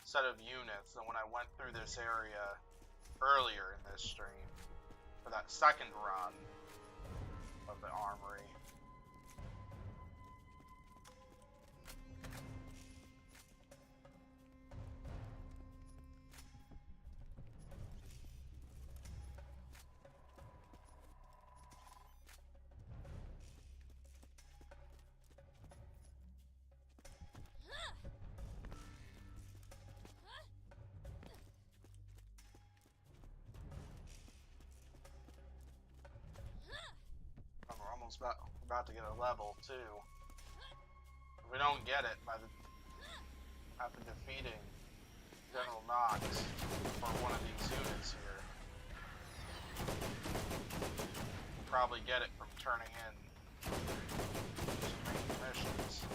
set of units than when I went through this area earlier in this stream for that second run of the armory. We're almost about to get a level too. If we don't get it by the after defeating General Knoxx or one of these units here, we'll probably get it from turning in some main missions.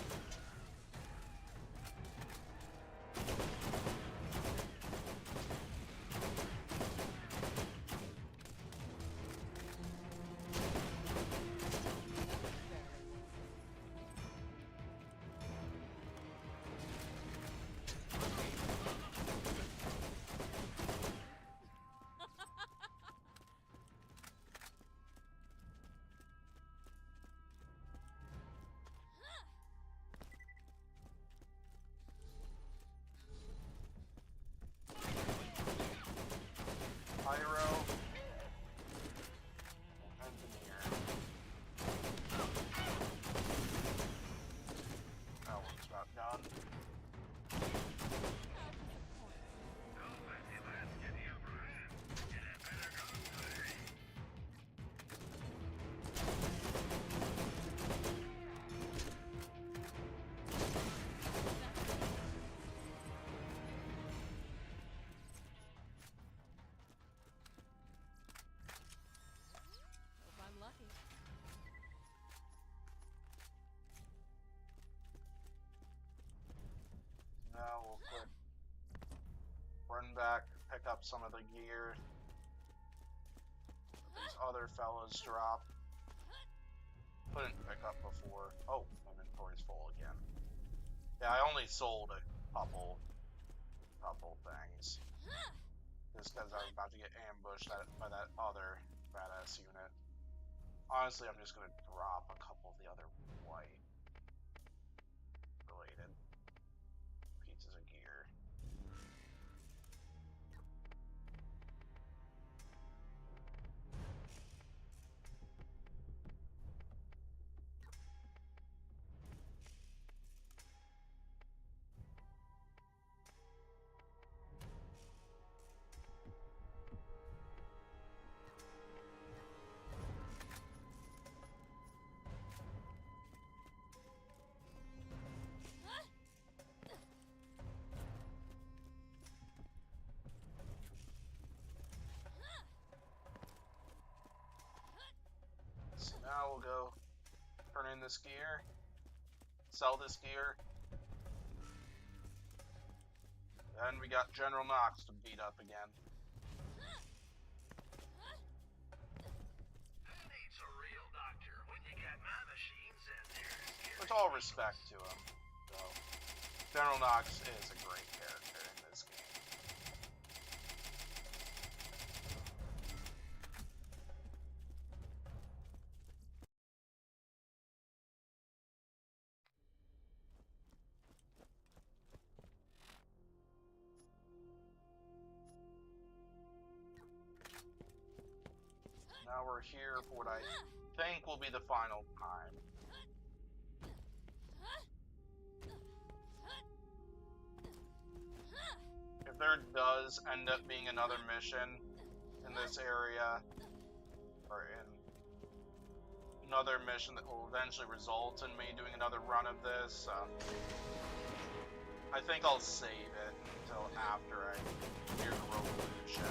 Now we'll run back, pick up some of the gear that these other fellas drop. Couldn't pick up before. Oh, inventory's full again. Yeah, I only sold a couple things. Just because I was about to get ambushed by that other badass unit. Honestly, I'm just gonna drop a couple of the other white related pieces of gear. Now we'll go turn in this gear, sell this gear. Then we got General Knoxx to beat up again. Who needs a real doctor when you got my machines and there's With all respect to him, though, General Knoxx is a great character in this game. Now we're here for what I think will be the final time. If there does end up being another mission in this area, or in another mission that will eventually result in me doing another run of this. I think I'll save it until after I clear the Robolution.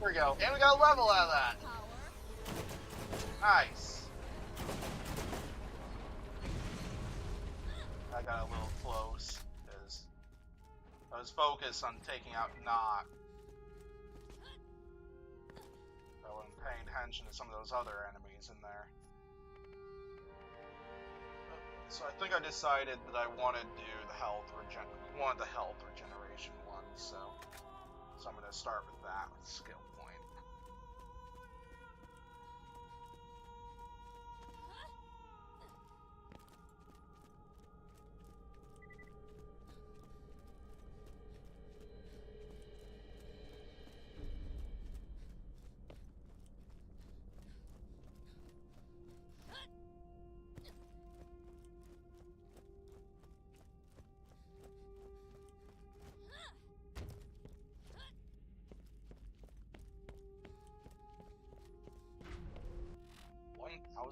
There we go. And we got a level out of that. Nice. I got a little close because I was focused on taking out Knoxx. I wasn't paying attention to some of those other enemies in there. So I think I decided that I wanted to do the health regeneration one, so I'm going to start with that skill point.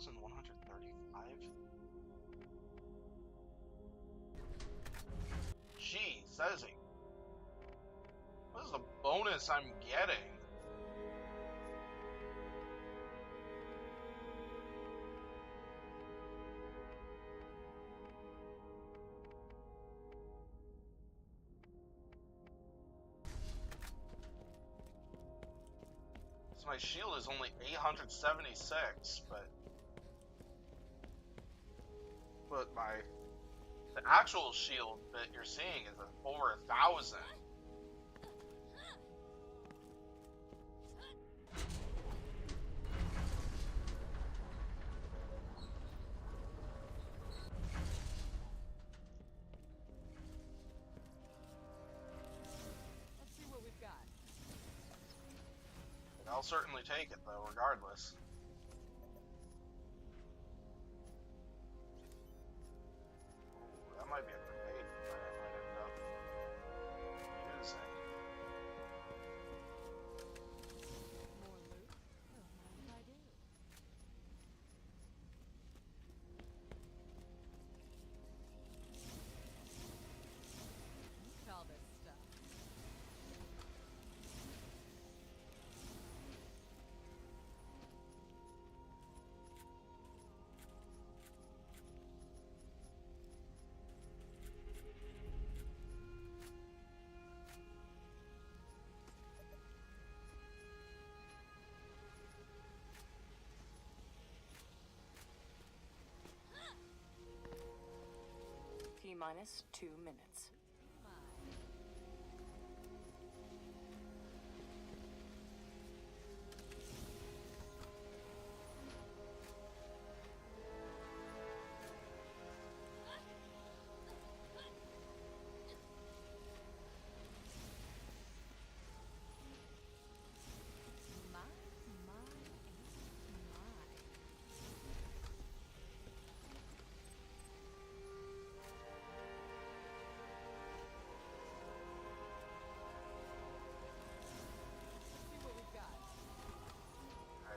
$1,135? Jeez, that is what is the bonus I'm getting? So my shield is only 876, but the actual shield that you're seeing is over 1,000. Let's see what we've got. I'll certainly take it though, regardless. That might be a grenade that I might end up using. More loot? Don't mind if I do. Call this stuff. T-minus 2 minutes.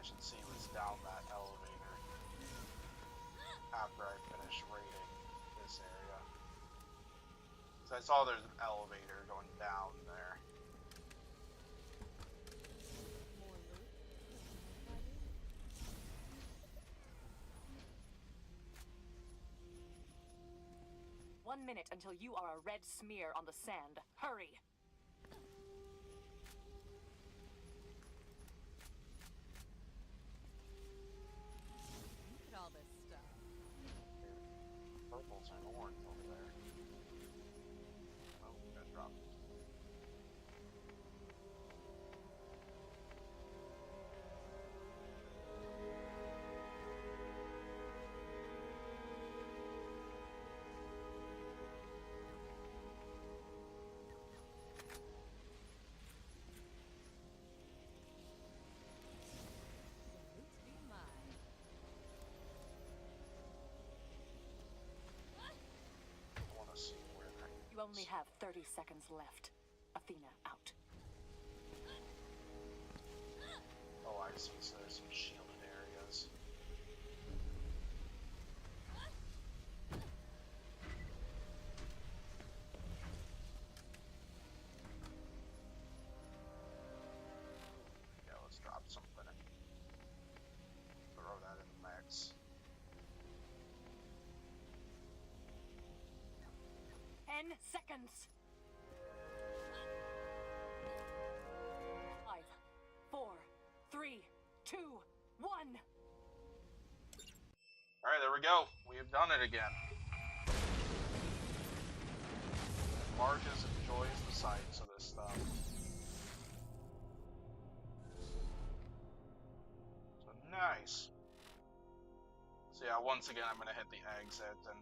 should see what's down that elevator after I finish raiding this area. So I saw there's an elevator going down there. More loot? 1 minute until you are a red smear on the sand. Hurry! Look at all this stuff. Purples and orange over there. Oh, got dropped. The loot's be mine. I want to see where they're. You only have 30 seconds left. Athena out. Oh, I see. So there's some shielded areas. Yeah, let's drop something and throw that in the mix. 10 seconds! 5, 4, 3, 2, 1! Alright, there we go. We've done it again. Marcus enjoys the sights of this stuff. So nice. So yeah, once again I'm gonna hit the exit and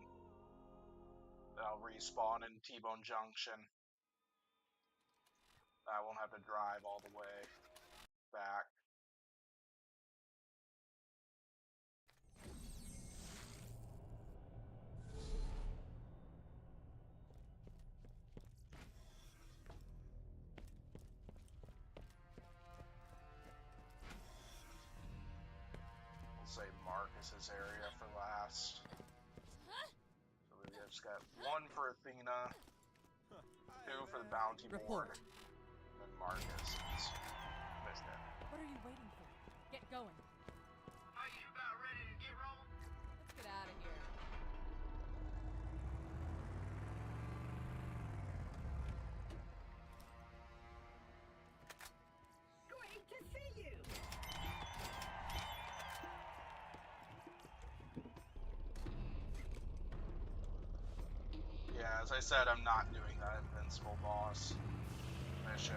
then I'll respawn in T-Bone Junction. I won't have to drive all the way back. We'll save Marcus's area for last. So we just got 1 for Athena, 2 for the bounty board, Report. and then Marcus is missed it. What are you waiting for? Get going. Are you about ready to get rolling? Let's get out of here. Great to see you. Yeah, as I said, I'm not doing that Invincible Boss mission.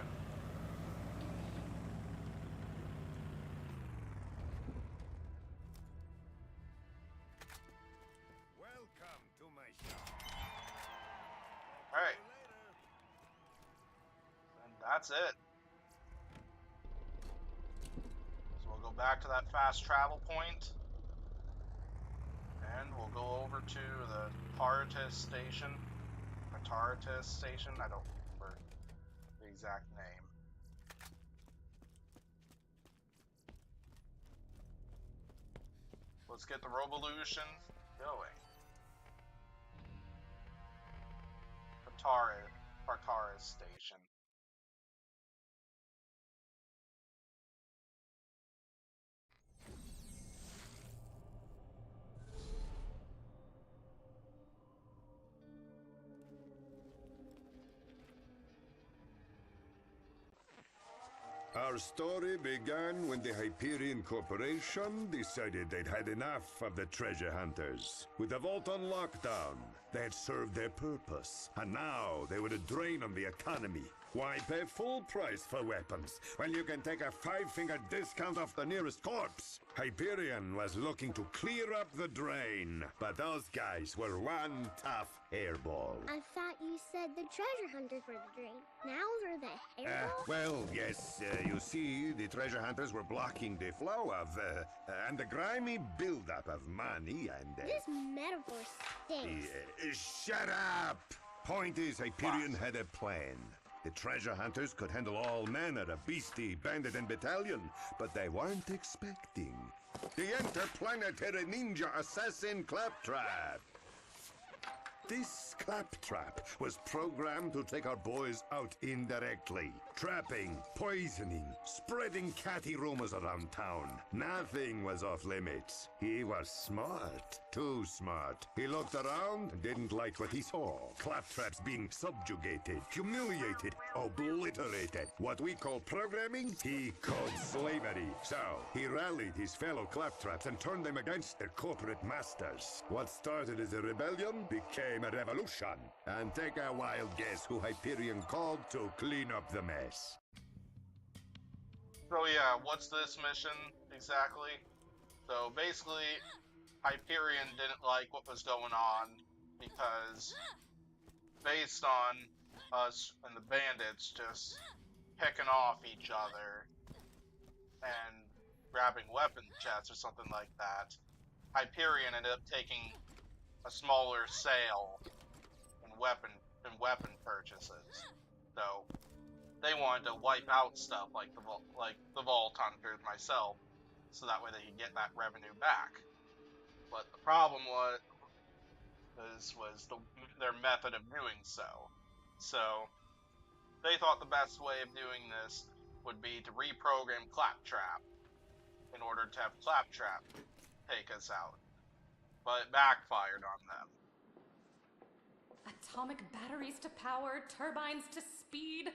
Welcome to my shop. Alright, Later. and that's it. So we'll go back to that fast travel point, and we'll go over to the Taratis station. I don't remember the exact name. Let's get the Robolution going. Tartaris station. Our story began when the Hyperion Corporation decided they'd had enough of the treasure hunters. With the vault on lockdown, they had served their purpose, and now they were a drain on the economy. Why pay full price for weapons when you can take a 5-finger discount off the nearest corpse? Hyperion was looking to clear up the drain, but those guys were one tough hairball. I thought you said the treasure hunters were the drain. Now they're the hairball? Well, yes, you see, the treasure hunters were blocking the flow of, and the grimy buildup of money and, This metaphor stinks. Shut up! Point is, Hyperion had a plan. The treasure hunters could handle all manner of beastie, bandit, and battalion, but they weren't expecting the interplanetary ninja assassin Claptrap. This Claptrap was programmed to take our boys out indirectly. Trapping, poisoning, spreading catty rumors around town. Nothing was off limits. He was smart. Too smart. He looked around and didn't like what he saw. Claptraps being subjugated, humiliated, obliterated. What we call programming, he called slavery. So, he rallied his fellow Claptraps and turned them against their corporate masters. What started as a rebellion became a revolution. And take a wild guess who Hyperion called to clean up the mess. So yeah, what's this mission exactly? So basically, Hyperion didn't like what was going on because based on us and the bandits just picking off each other and grabbing weapon chests or something like that, Hyperion ended up taking a smaller sale in weapon purchases. So they wanted to wipe out stuff like the Vault Hunters myself, so that way they could get that revenue back. But the problem was their method of doing so. So they thought the best way of doing this would be to reprogram Claptrap in order to have Claptrap take us out. But it backfired on them. Atomic batteries to power, turbines to speed.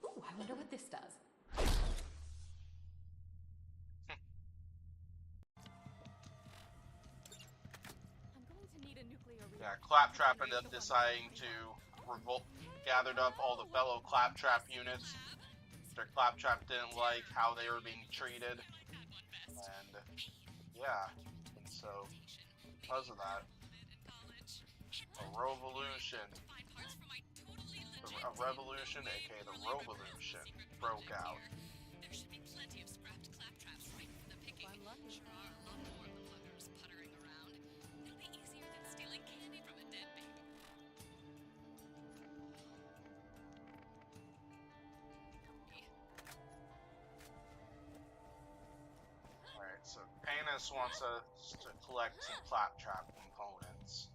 Ooh, I wonder what this does. I'm going to need a nuclear Yeah, Claptrap ended up deciding to gathered up all the fellow Claptrap units. Their Claptrap didn't like how they were being treated. And yeah, and so because of that, a revolution, aka the Robolution, broke out. There should be plenty of scrapped Claptraps right for the picking. I'm lucky. Sure are a lot more of the pluggers puttering around. It'll be easier than stealing candy from a dead baby. Alright, so Panis wants us to collect some Claptrap components.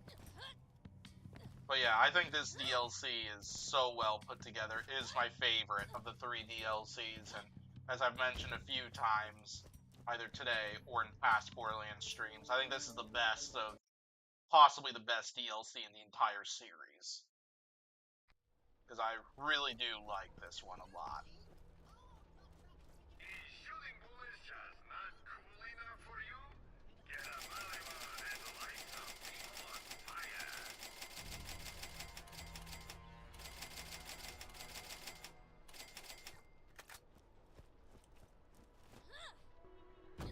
But yeah, I think this DLC is so well put together. It is my favorite of the 3 DLCs, and as I've mentioned a few times, either today or in past Borderlands streams, I think this is the best of, possibly the best DLC in the entire series. Because I really do like this one a lot. Is shooting bullets just not cool enough for you? Get a Malibu and light some people on fire.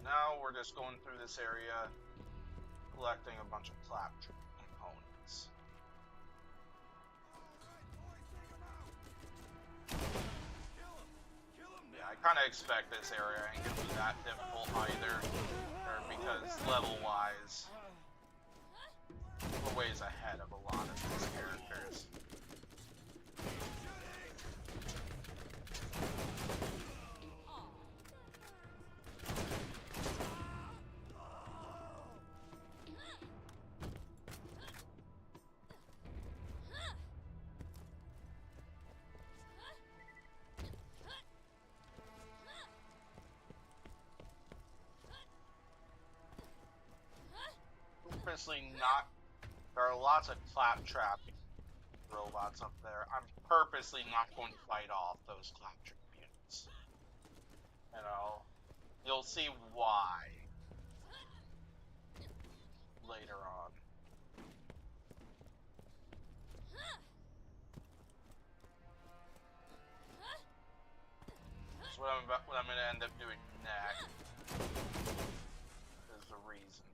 Now we're just going through this area, collecting a bunch of Claptrap components. Yeah, I kind of expect this area ain't gonna be that difficult either, because level-wise, we're ways ahead of a lot of these characters. There are lots of Claptrap robots up there. I'm purposely not going to fight off those Claptrap units. You know, you'll see why later on. So what I'm going to end up doing next is the reason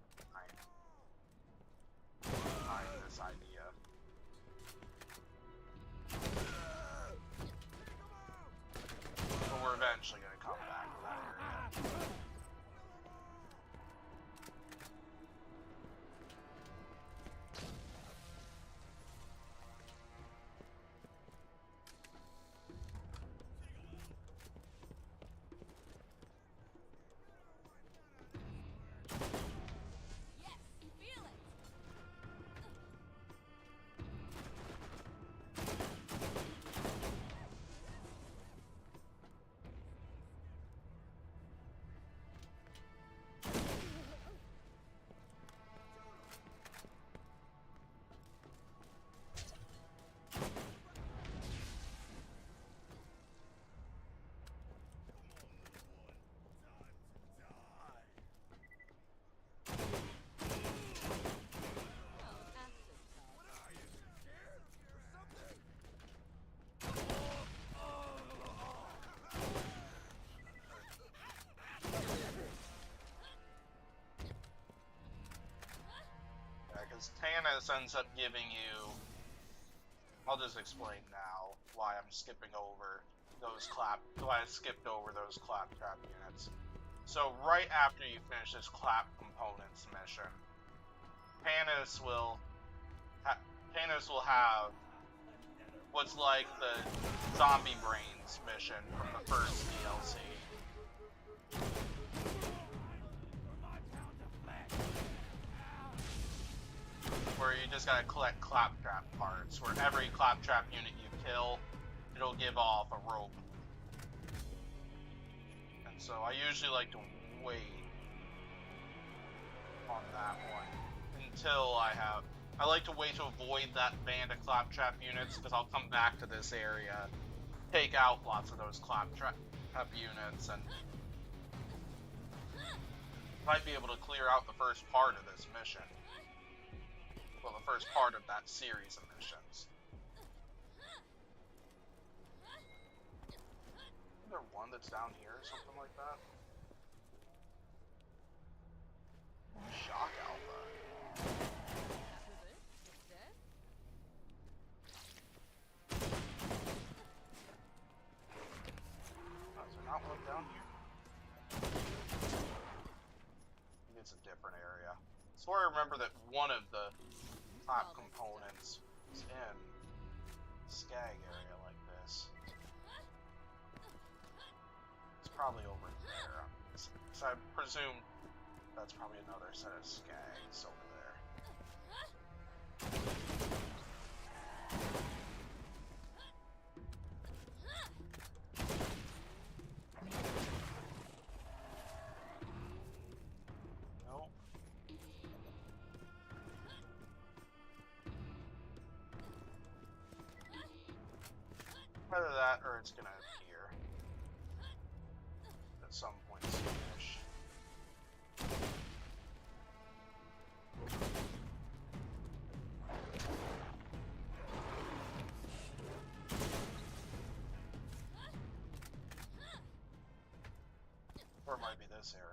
behind this idea. But we're eventually going to come back to that area. is Tannis ends up giving you... I'll just explain now why I'm skipping over why I skipped over those Claptrap units. So right after you finish this Clap Components mission, Tannis will have what's like the Zombie Brains mission from the first DLC. Where you just gotta collect Claptrap parts, where every Claptrap unit you kill, it'll give off a rope. And so I usually like to wait on that one until I like to wait to avoid that band of Claptrap units, because I'll come back to this area, take out lots of those Claptrap units, and might be able to clear out the first part of this mission. Well, the first part of that series of missions. Is there one that's down here or something like that? Shock Alpha. Oh, is there not one down here? It's a different area. So I remember that one of the Clap components is in Skag area like this. It's probably over there. So I presume that's probably another set of Skags over there. Nope. Either that or it's gonna appear at some point soonish. Or it might be this area.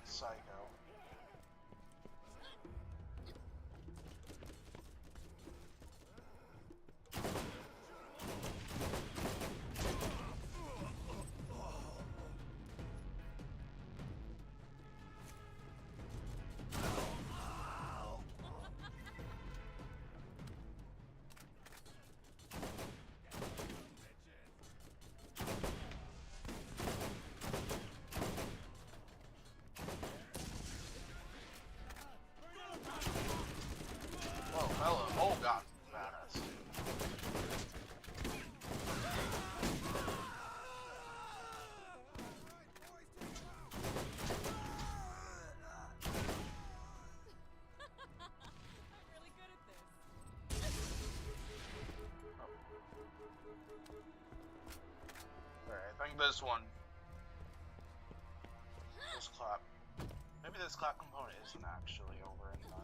Psycho. Oh, hello. Oh, God. Badass. I'm really good at this. Alright, I think this one. This clap. Maybe this clap component isn't actually over in the...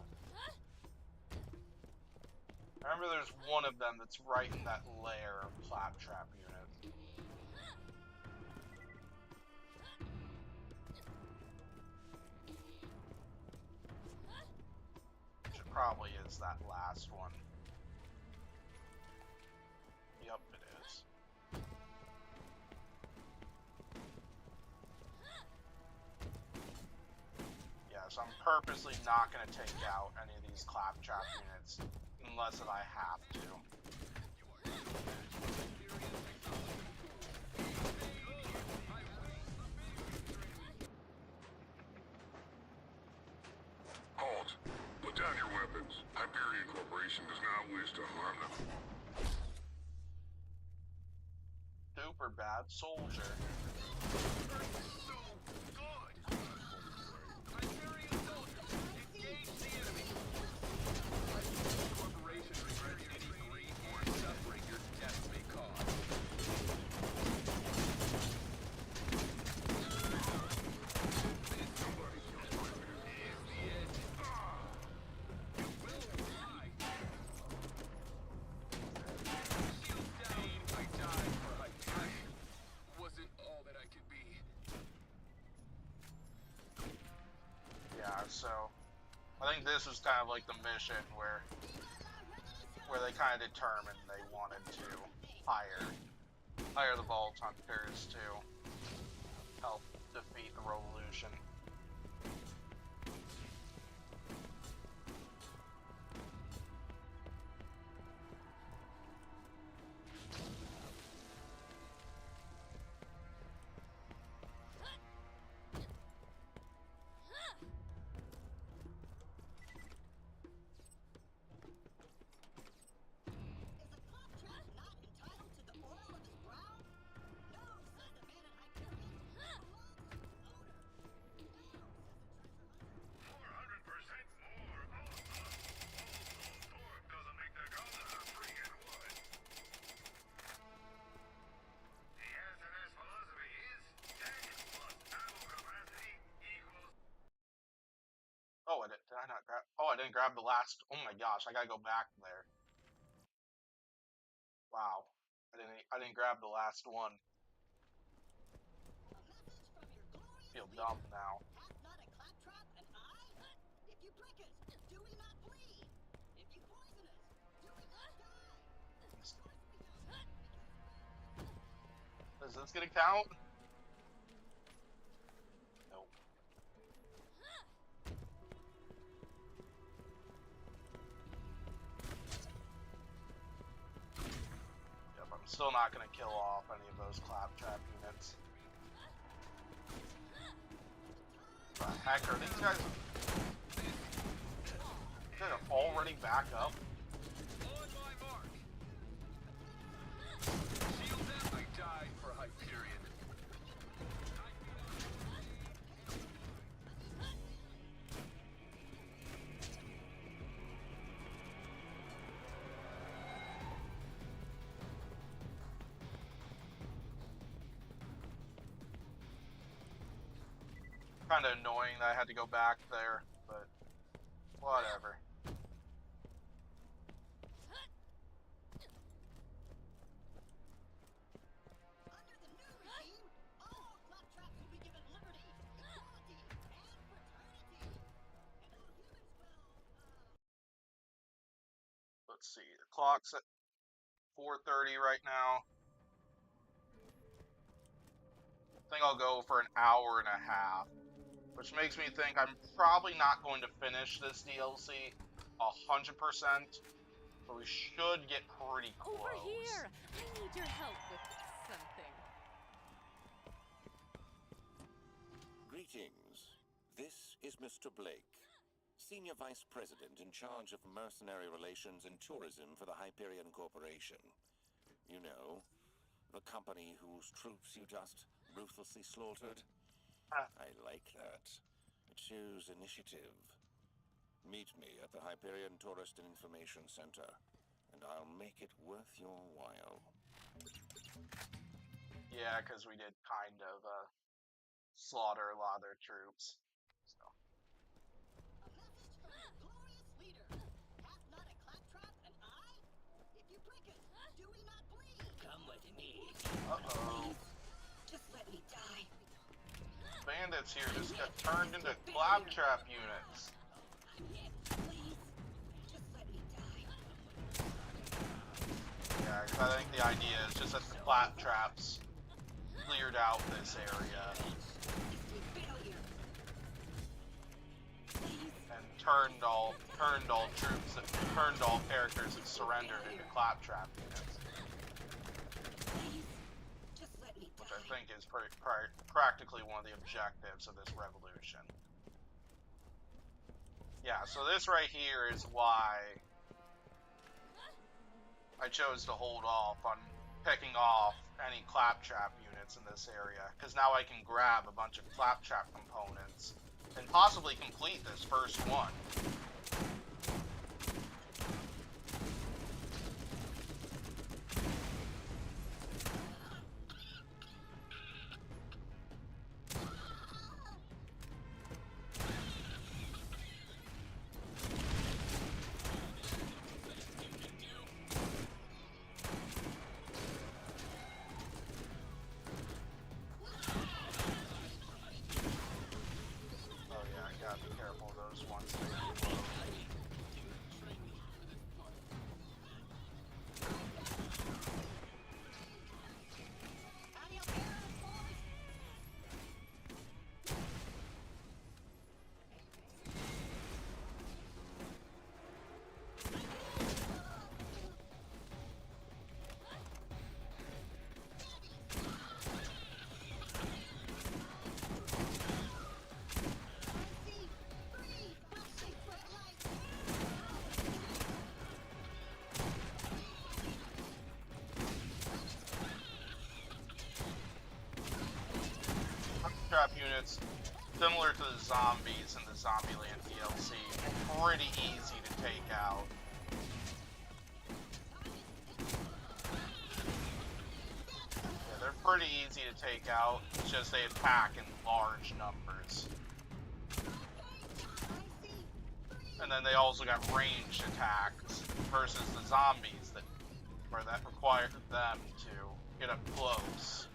I remember there's one of them that's right in that layer of Claptrap unit. Which it probably is that last one. Yep, it is. Yeah, so I'm purposely not going to take out any of these Claptrap units unless that I have to. Halt. Put down your weapons. Hyperion Corporation does not wish to harm them. Super bad soldier. this was kind of like the mission where they kind of determined they wanted to hire the Vault Hunters to help defeat the Robolution. Oh, did I not grab? Oh, I didn't grab the last. Oh my gosh, I gotta go back there. Wow, I didn't grab the last one. Feel dumb now. Not a Claptrap and I? If you prick us, do we not bleed? If you poison us, do we not die? Is this gonna count? Nope. Yep, I'm still not gonna kill off any of those Claptrap units. What the heck are these guys? These guys are already back up? On my mark. Shield them, I die for Hyperion. Kind of annoying that I had to go back there, but whatever. Under the new regime, all Claptraps will be given liberty, equality, and fraternity. And all humans will, Let's see, the clock's at 4:30 right now. I think I'll go for an hour and a half, which makes me think I'm probably not going to finish this DLC 100%, but we should get pretty close. Over here! I need your help with something. Greetings. This is Mr. Blake, Senior Vice President in charge of mercenary relations and tourism for the Hyperion Corporation. You know, the company whose troops you just ruthlessly slaughtered. I like that. It shows initiative. Meet me at the Hyperion Tourist and Information Center, and I'll make it worth your while. Yeah, because we did kind of slaughter a lot of their troops. So. a message from your glorious leader. Hath not a Claptrap and I? If you prick us, do we not bleed? Come with me. Uh-oh. Just let me die. Bandits here just got turned into Claptrap units. Please, just let me die. Yeah, because I think the idea is just that the Claptraps cleared out this area and turned all troops that turned all characters that surrendered into Claptrap units, which I think is practically one of the objectives of this revolution. Yeah, so this right here is why I chose to hold off on picking off any Claptrap units in this area, because now I can grab a bunch of Claptrap components and possibly complete this first one. Claptrap units, similar to the zombies in the Zombieland DLC, pretty easy to take out. Yeah, they're pretty easy to take out, it's just they attack in large numbers. And then they also got ranged attacks versus the zombies that require them to get up close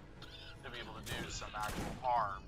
to be able to do some actual harm.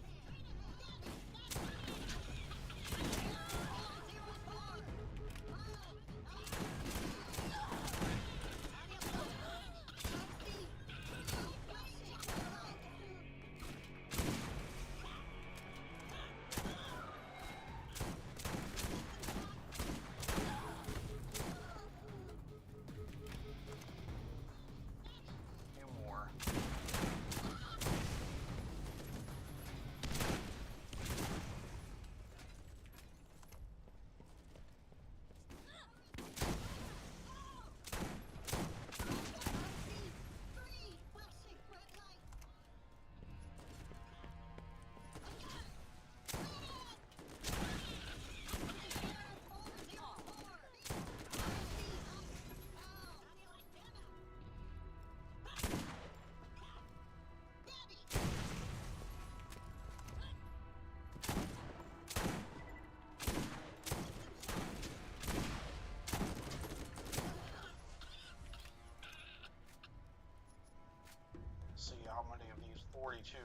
See how many of these 42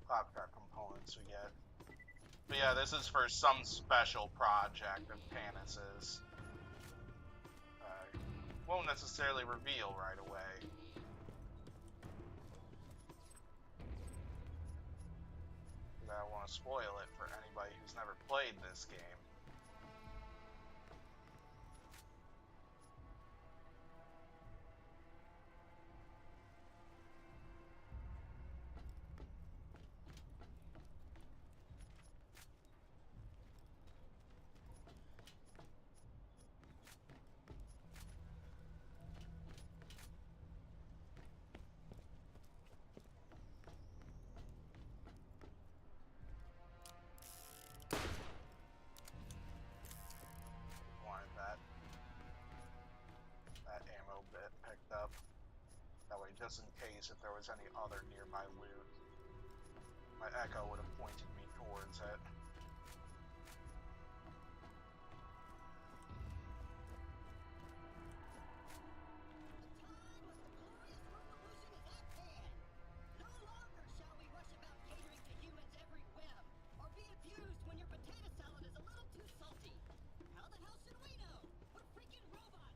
Claptrap components we get. But yeah, this is for some special project of Canis's. Won't necessarily reveal right away. I don't want to spoil it for anybody who's never played this game. Up that way, just in case if there was any other nearby loot, my echo would have pointed me towards it. No longer shall we rush about catering to humans' every whim, or be abused when your potato salad is a little too salty. How the hell should we know? We're freaking robots.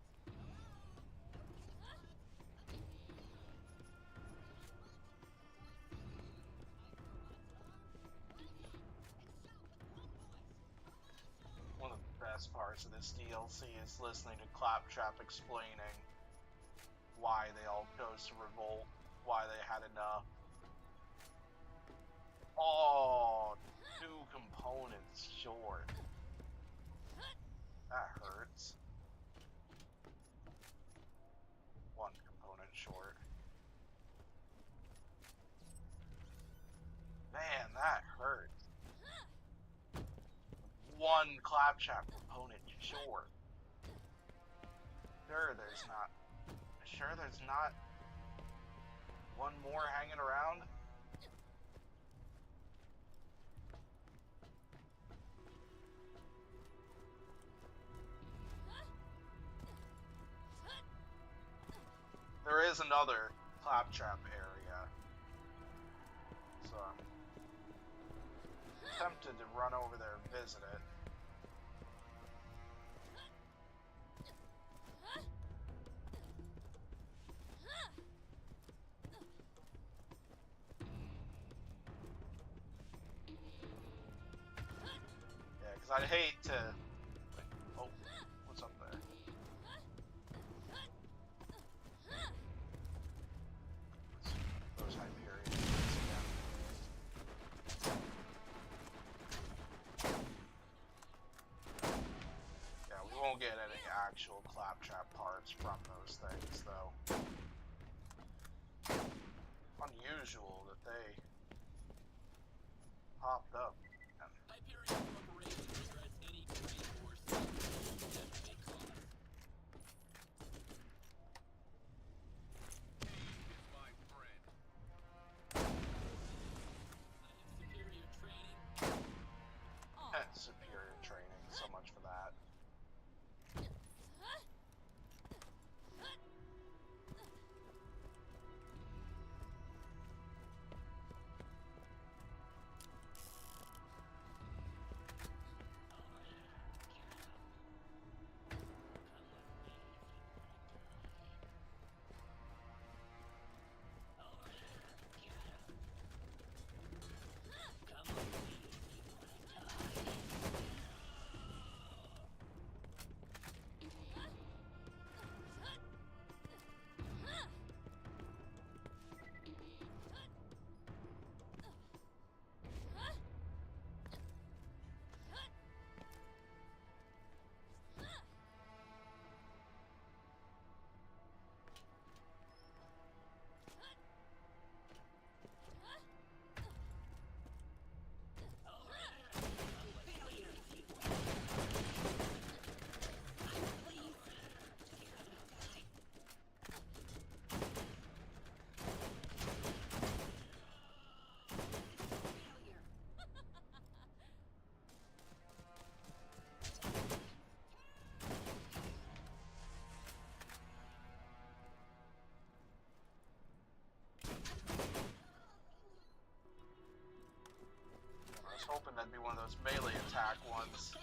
One of the best parts of this DLC is listening to Claptrap explaining why they all chose to revolt, why they had enough. Oh, 2 components short. That hurts. 1 component short. Man, that hurts. 1 Claptrap component short. Sure there's not 1 more hanging around? There is another Claptrap area, so I'm tempted to run over there and visit it. Yeah, because I'd hate to... Oh, what's up there? Those Hyperion units again. Yeah, we won't get any actual Claptrap parts from those things, though. Unusual that they popped up. Hyperion Corporation regrets any great or simple that may cause. Pain is my friend. Superior training. Superior training, so much for that. Hoping that'd be one of those melee attack ones.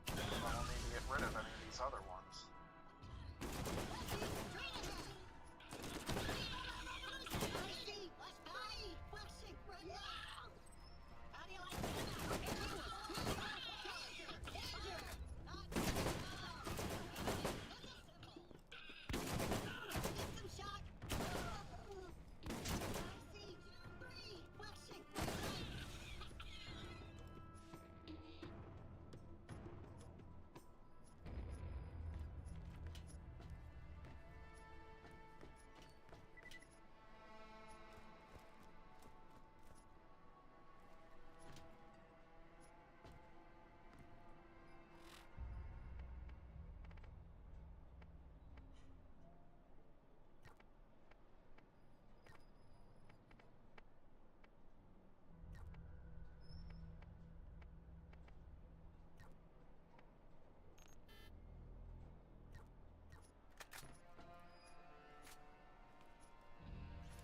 I don't need to get rid of any of these other ones.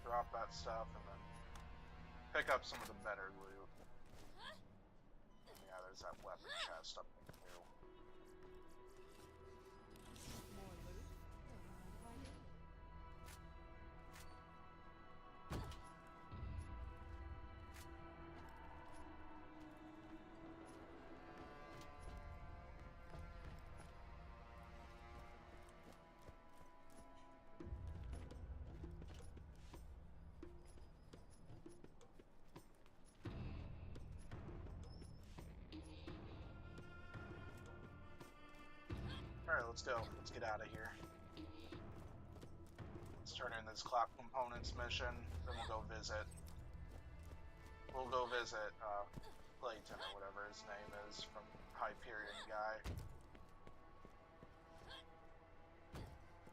Drop that stuff and then pick up some of the better loot. Yeah, there's that weapon chest up there too. More loot? Don't mind if I do. Alright, let's go. Let's get out of here. Let's turn in this Clap Components mission, then we'll go visit. Clayton or whatever his name is from Hyperion guy.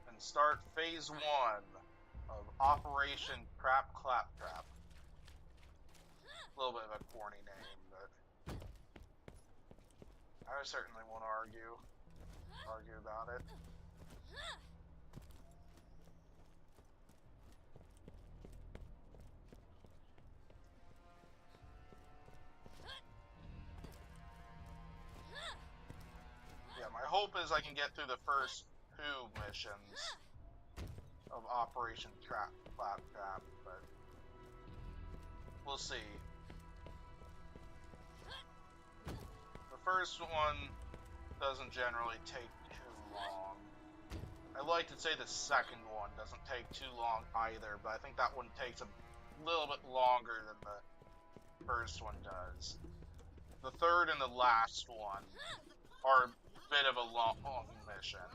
And start phase 1 of Operation Claptrap. A little bit of a corny name, but I certainly won't argue about it. Yeah, my hope is I can get through the first 2 missions of Operation Claptrap, but we'll see. The first one doesn't generally take too long. I'd like to say the second one doesn't take too long either, but I think that one takes a little bit longer than the first one does. The third and the last one are a bit of a long mission.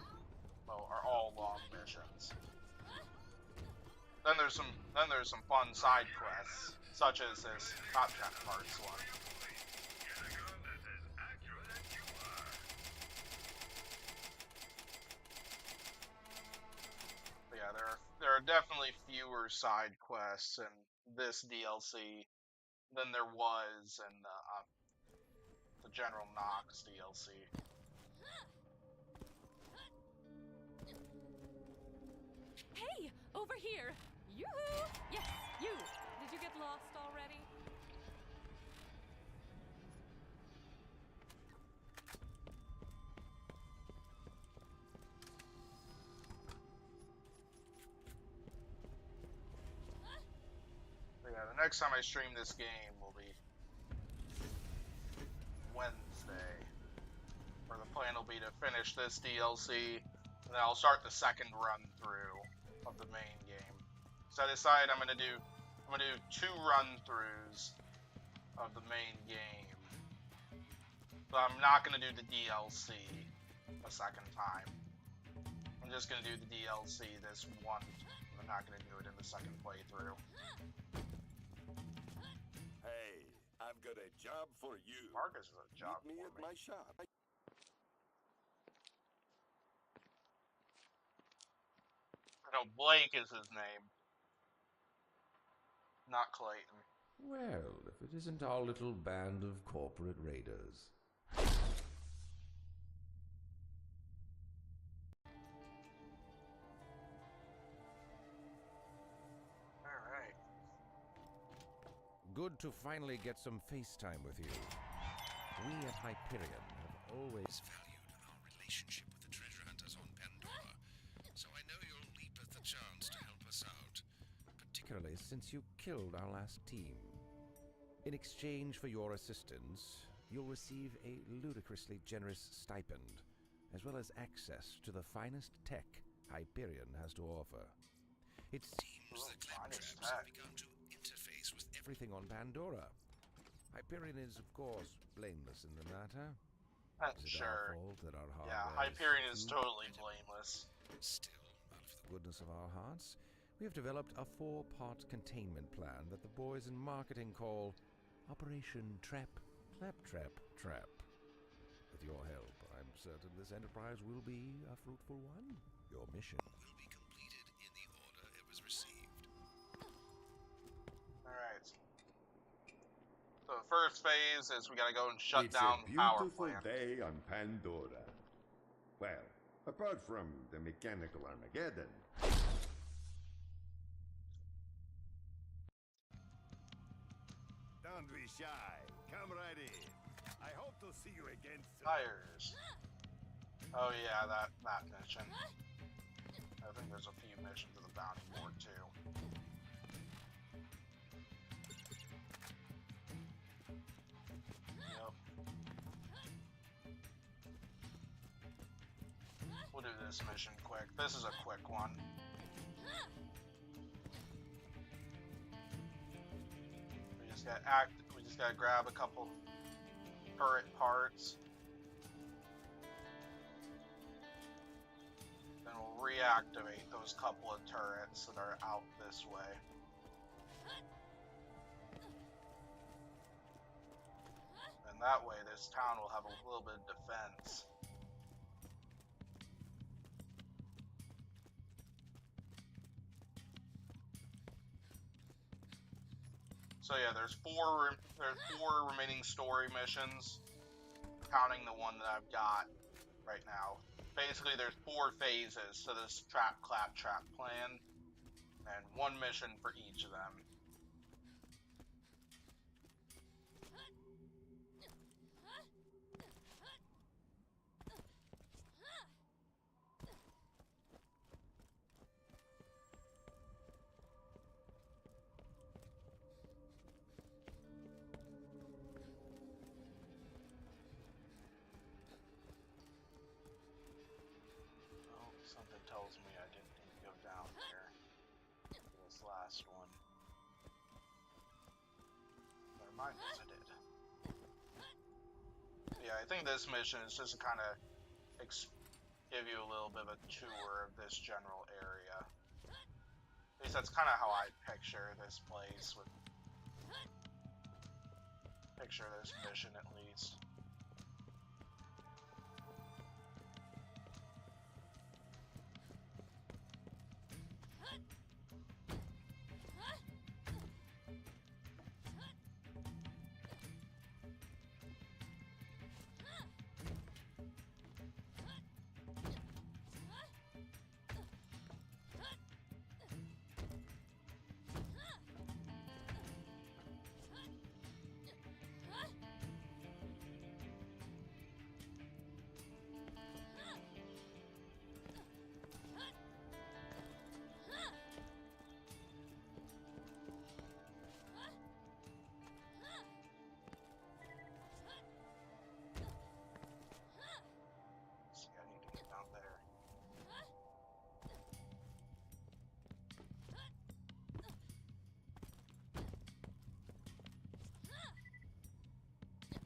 Well, are all long missions. then there's some fun side quests, such as this Claptrap parts one. Get a gun that's as accurate as you are. But yeah, there are definitely fewer side quests in this DLC than there was in the General Knoxx DLC. Hey, over here! Yoo-hoo! Yes, you! Did you get lost already? But yeah, the next time I stream this game will be Wednesday, where the plan will be to finish this DLC, and then I'll start the second run through of the main game. So I decided I'm gonna do 2 run throughs of the main game, but I'm not gonna do the DLC a second time. I'm just gonna do the DLC this one. I'm not gonna do it in the second playthrough. Hey, I've got a job for you. Marcus is a job Meet me for at me. my shop. No, Blake is his name, not Clayton. Well, if it isn't our little band of corporate raiders. Alright. Good to finally get some FaceTime with you. We at Hyperion have always valued our relationship with the treasure hunters on Pandora, so I know you'll leap at the chance to help us out, particularly since you killed our last team. In exchange for your assistance, you'll receive a ludicrously generous stipend, as well as access to the finest tech Hyperion has to offer. It seems the Claptraps have begun to interface with everything on Pandora. Hyperion is, of course, blameless in the matter. Is it our Sure. fault that our Yeah, hardware Hyperion is few? totally blameless. Still, out of the goodness of our hearts, we have developed a 4-part containment plan that the boys in marketing call Operation Claptrap Trap. With your help, I'm certain this enterprise will be a fruitful one. Your mission will be completed in the order it was received. Alright. So the first phase is we gotta go and shut It's down a the power beautiful plant. day on Pandora. Well, apart from the mechanical Armageddon. Don't be shy. Come right in. I hope to see you again soon. Tires. Oh yeah, that mission. I think there's a few missions in the bounty board too. Yep. We'll do this mission quick. This is a quick one. We just gotta grab a couple turret parts. Then we'll reactivate those couple of turrets that are out this way. And that way this town will have a little bit of defense. So yeah, there's four remaining story missions, counting the one that I've got right now. Basically, there's 4 phases to this Claptrap plan, and 1 mission for each of them. Something tells me I didn't need to go down here for this last one. Never mind, yes I did. Yeah, I think this mission is just to kind of give you a little bit of a tour of this general area. At least that's kind of how I picture this place. Picture this mission, at least.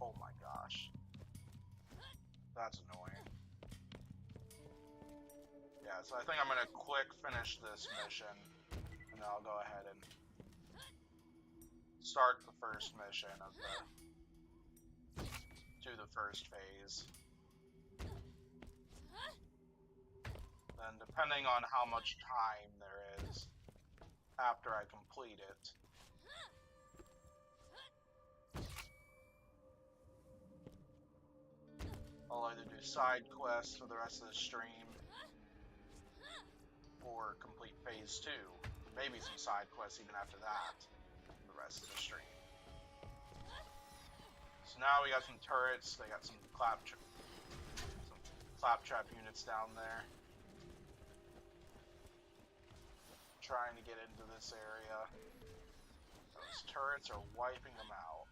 Oh my gosh. That's annoying. Yeah, so I think I'm gonna quick finish this mission, and then I'll go ahead and start the first mission of do the first phase. Then depending on how much time there is after I complete it, I'll either do side quests for the rest of the stream, or complete phase 2. Maybe some side quests even after that, for the rest of the stream. So now we got some turrets, they got some claptrap units down there. Trying to get into this area. Those turrets are wiping them out.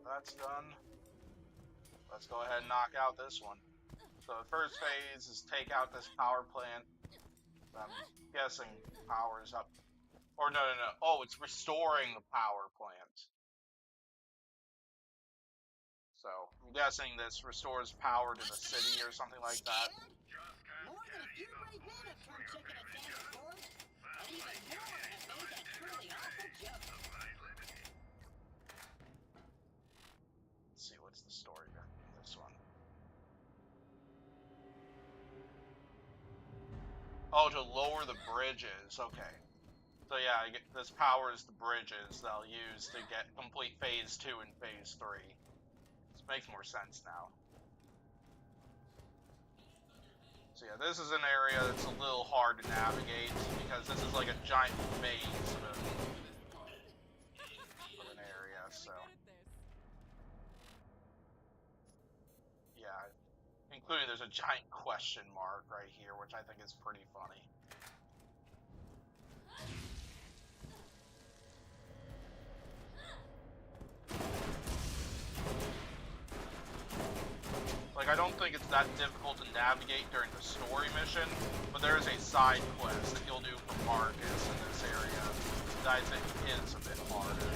That's done. Let's go ahead and knock out this one. So the first phase is take out this power plant. I'm guessing power's up. Or no. Oh, it's restoring the power plant. So I'm guessing this restores power to the city or something like that. More than a few brave men have turned chicken at Santa's board, and even more have made that truly awful joke. Let's see, what's the story in this one? Oh, to lower the bridges. Okay. So yeah, this powers the bridges they'll use to get complete phase 2 and phase 3. This makes more sense now. So yeah, this is an area that's a little hard to navigate because this is like a giant maze of an area, so. Yeah, including there's a giant question mark right here, which I think is pretty funny. Like, I don't think it's that difficult to navigate during the story mission, but there is a side quest that you'll do for Marcus in this area that I think is a bit harder.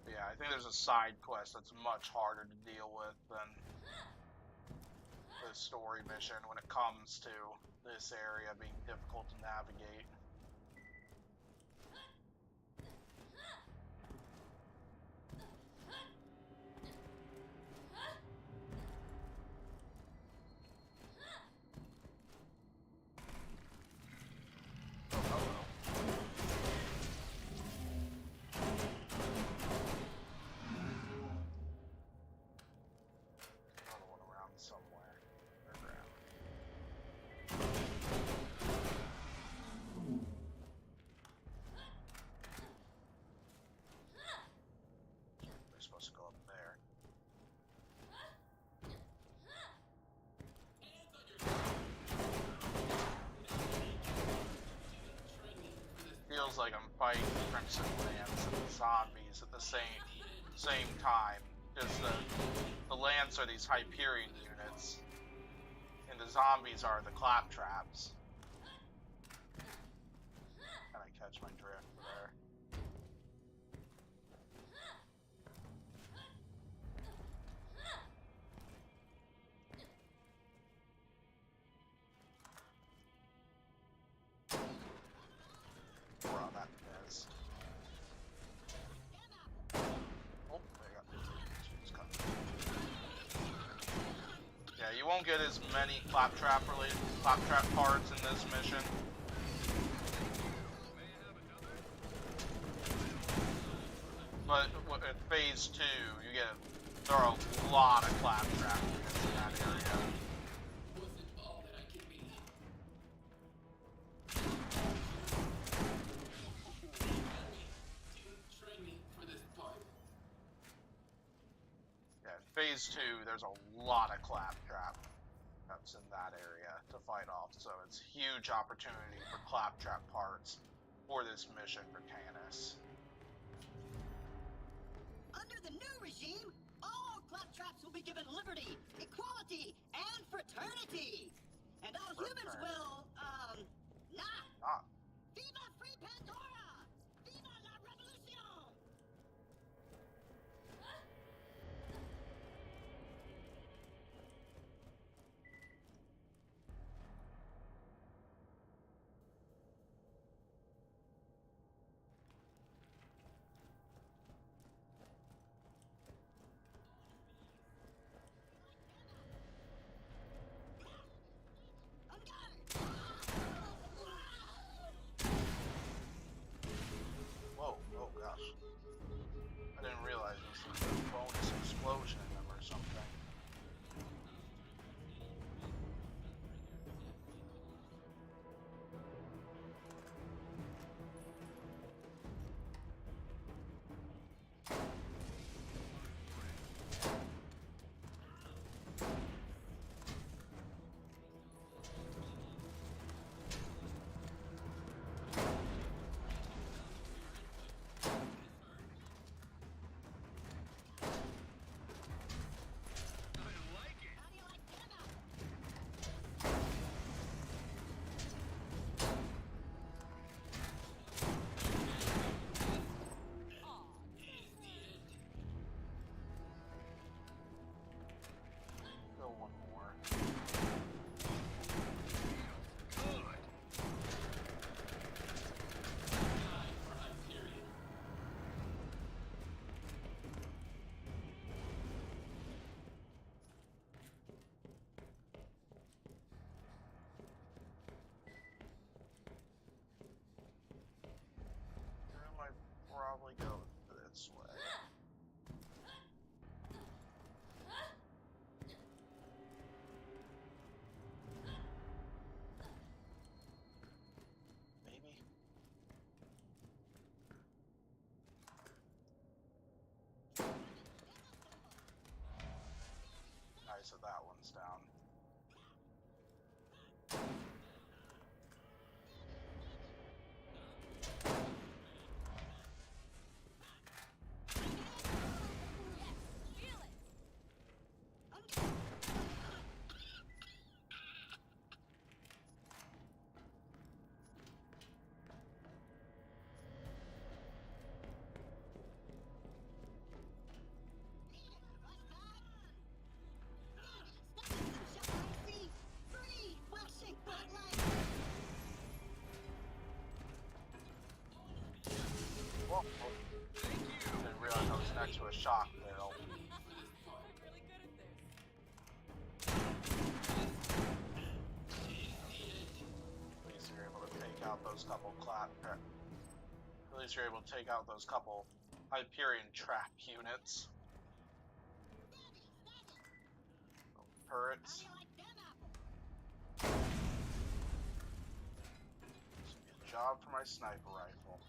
But yeah, I think there's a side quest that's much harder to deal with than the story mission when it comes to this area being difficult to navigate. Feels like I'm fighting Crimson Lands and the zombies at the same time. Because the Lands are these Hyperion units, and the zombies are the Claptraps. Can I catch my drift there? Wow, that is. Oh, there you go. Yeah, you won't get as many Claptrap parts in this mission. But in phase 2, there are a lot of Claptrap units in that area. Phase 2, there's a lot of Claptrap that's in that area to fight off, so it's a huge opportunity for Claptrap parts for this mission for Canis. Under the new regime, all Claptraps will be given liberty, equality, and fraternity. And all humans will, not. Viva Free Pandora! Viva la Revolution! Whoa, oh gosh. I didn't realize there was a bonus explosion in them or something. Probably go this way. Maybe. Nice that that one's down. Oh, oh. Didn't realize I was next to a shock barrel. At least you're able to take out those couple Claptrap. At least you're able to take out those couple Hyperion trap units. Turrets. Good job for my sniper rifle.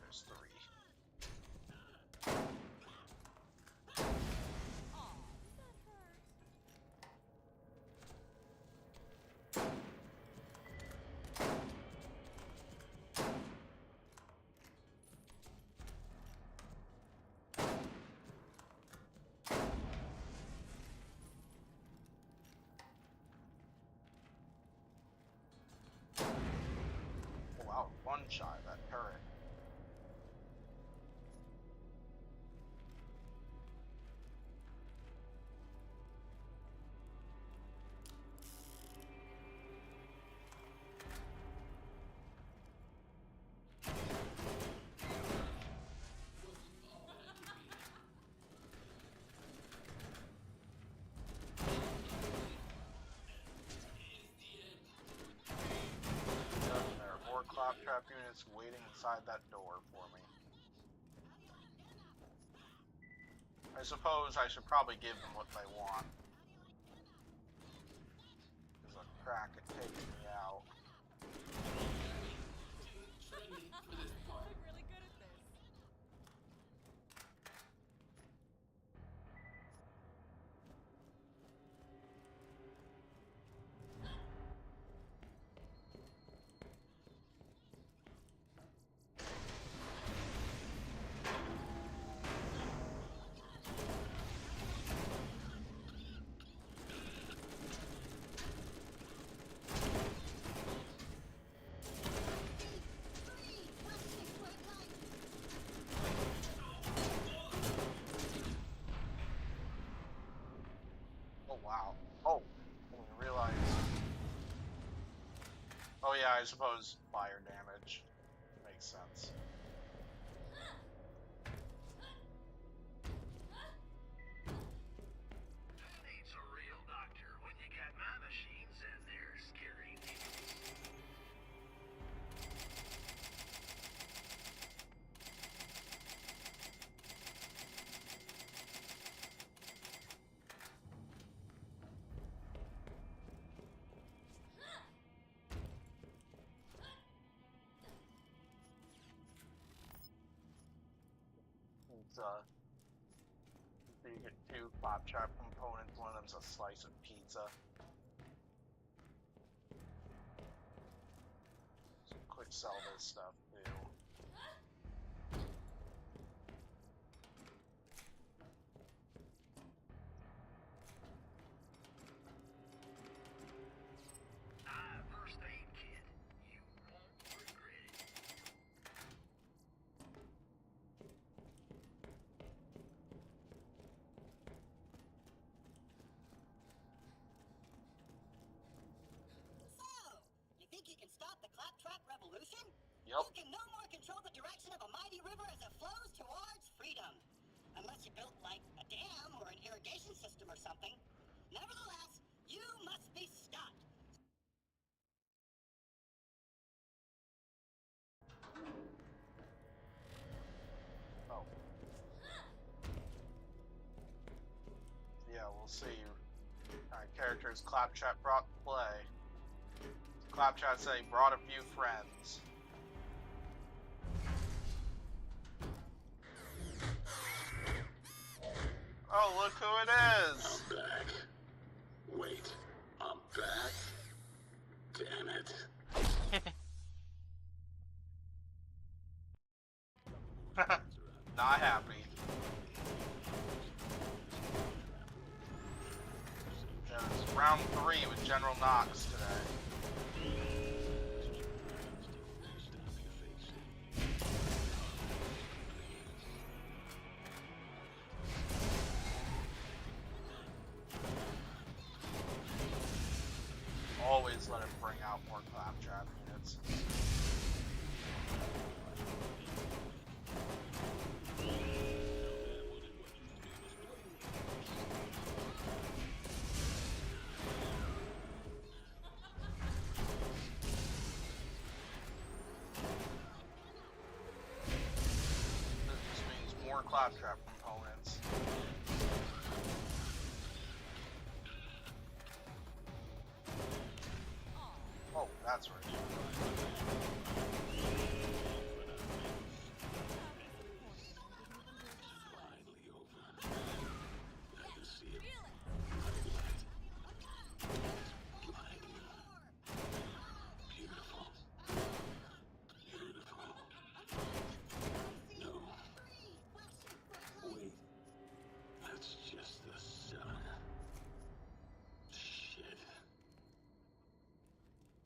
There's three. Oh wow, one shot at that turret. There are more Claptrap units waiting inside that door for me. I suppose I should probably give them what they want. There's a crack at taking me out. Oh wow. Oh, I didn't realize. Oh yeah, I suppose fire damage makes sense. Who needs a real doctor when you got my machines and they're scary things? It's so you get two Claptrap components, one of them's a slice of pizza. So quick sell this stuff too. First aid kit. You won't regret it. So, you think you can stop the Claptrap revolution? Yep. You can no more control the direction of a mighty river as it flows towards freedom. Unless you built, like, a dam or an irrigation system or something. Nevertheless, you must be stopped. Oh. Yeah, we'll see. Alright, characters Claptrap brought to play. Claptrap said he brought a few friends. Oh, look who it is! I'm back. Wait, I'm back? Damn it. Not happy. It's round 3 with General Knoxx today. Please let it bring out more Claptrap units. This just means more Claptrap components. Oh, that's right. Wait, that's just the sun. Shit.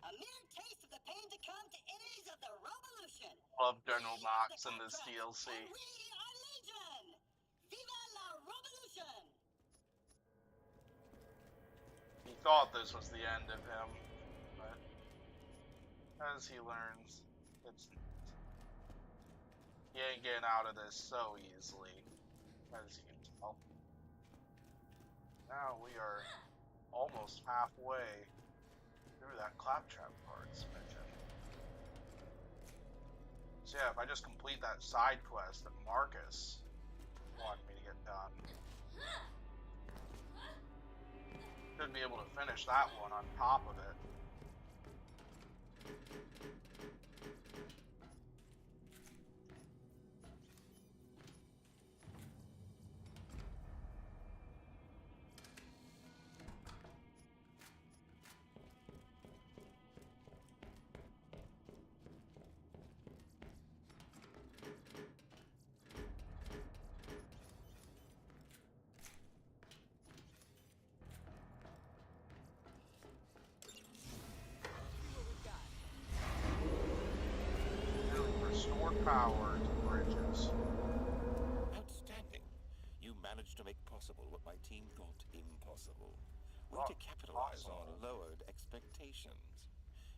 A mere taste of the pain to come to enemies of the Robolution. Love General Knoxx in this DLC. And we are Legion. Viva la Robolution! He thought this was the end of him, but as he learns, he ain't getting out of this so easily, as you can tell. Now we are almost halfway through that Claptrap parts mission. So yeah, if I just complete that side quest that Marcus wanted me to get done, should be able to finish that one on top of it. Restore power to bridges. Outstanding. You managed to make possible what my team thought impossible. Way to capitalize on lowered expectations.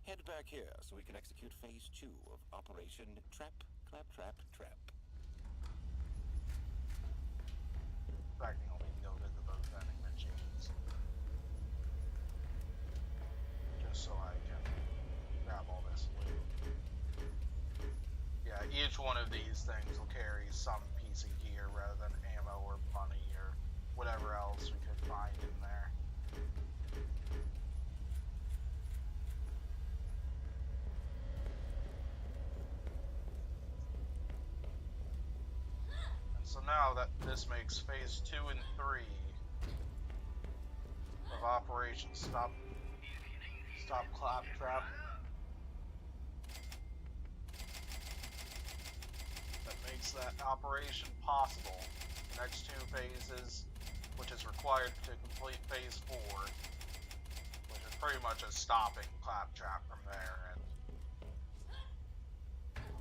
Head back here so we can execute phase 2 of Operation Trap, Claptrap, Trap. Tracking only noted the both vending machines. Just so I can grab all this loot. Yeah, each one of these things will carry some piece of gear rather than ammo or money or whatever else we could find in there. And so now that this makes phase 2 and 3 of Operation Stop Claptrap. Makes that operation possible. The next 2 phases, which is required to complete phase 4, which is pretty much a stopping Claptrap from there and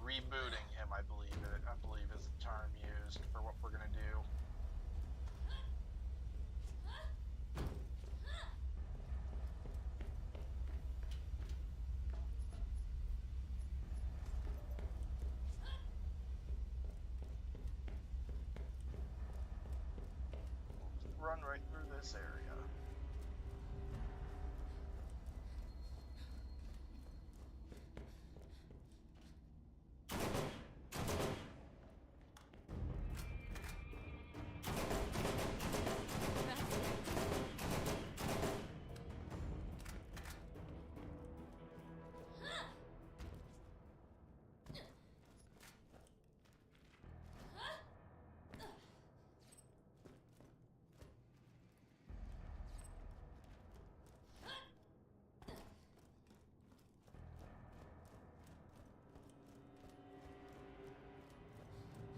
rebooting him, I believe is the term used for what we're gonna do. Run right through this area.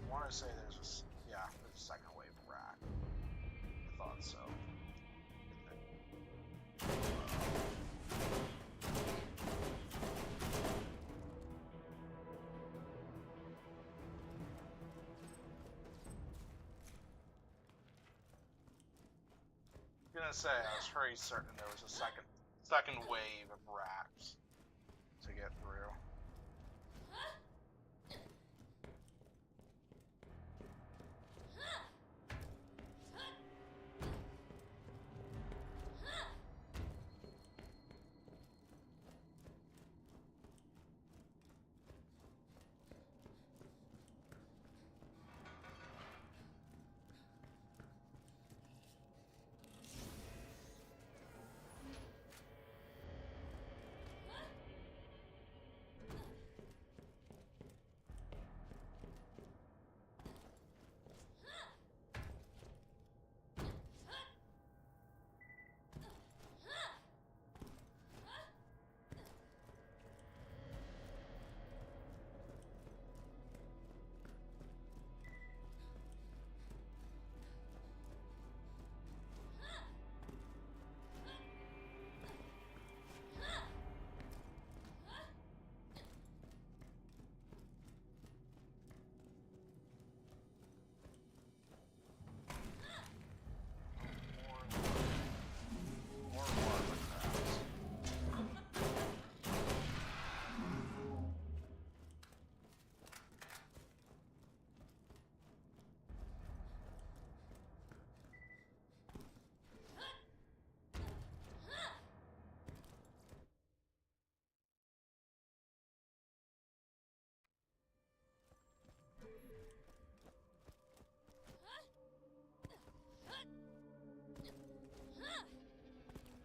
I want to say there's a second wave of rack. I thought so. I'm gonna say I was pretty certain there was a second second wave of rats to get through.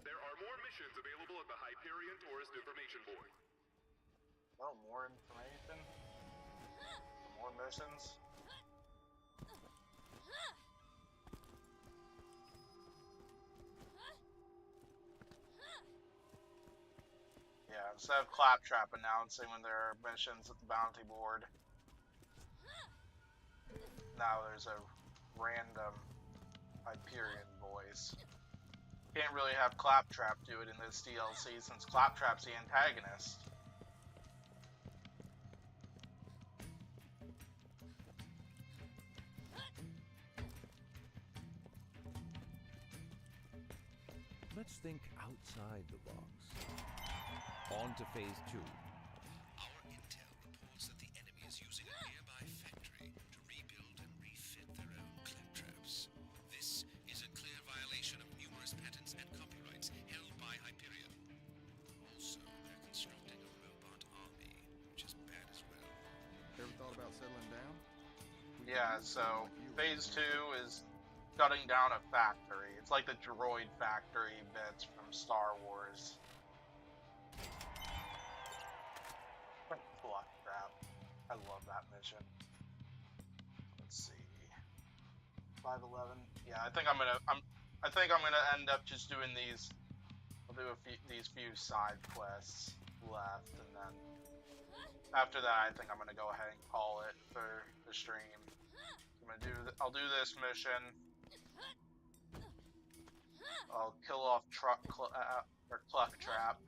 There are more missions available at the Hyperion Tourist Information Board. Oh, more information? More missions? Yeah, instead of Claptrap announcing when there are missions at the bounty board, now there's a random Hyperion voice. Can't really have Claptrap do it in this DLC since Claptrap's the antagonist. Let's think outside the box. On to phase 2. Our intel reports that the enemy is using a nearby factory to rebuild and refit their own Claptraps. This is a clear violation of numerous patents and copyrights held by Hyperion. Also, they're constructing a robot army, which is bad as well. Ever thought about settling down? Yeah, so phase 2 is shutting down a factory. It's like the droid factory bits from Star Wars. Claptrap. I love that mission. Let's see. 511. Yeah, I think I'm gonna end up just doing these. I'll do these few side quests left, and then after that, I think I'm gonna go ahead and call it for the stream. I'll do this mission. I'll kill off Claptrap,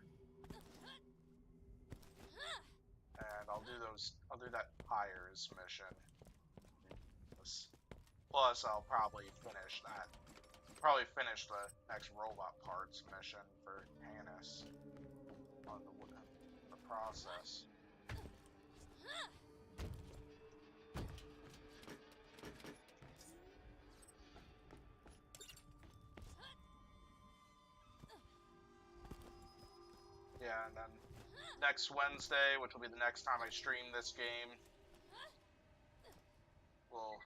and I'll do that tires mission. Plus, I'll probably finish that. Probably finish the next robot parts mission for Hannes on the process. Yeah, and then next Wednesday, which will be the next time I stream this game, we'll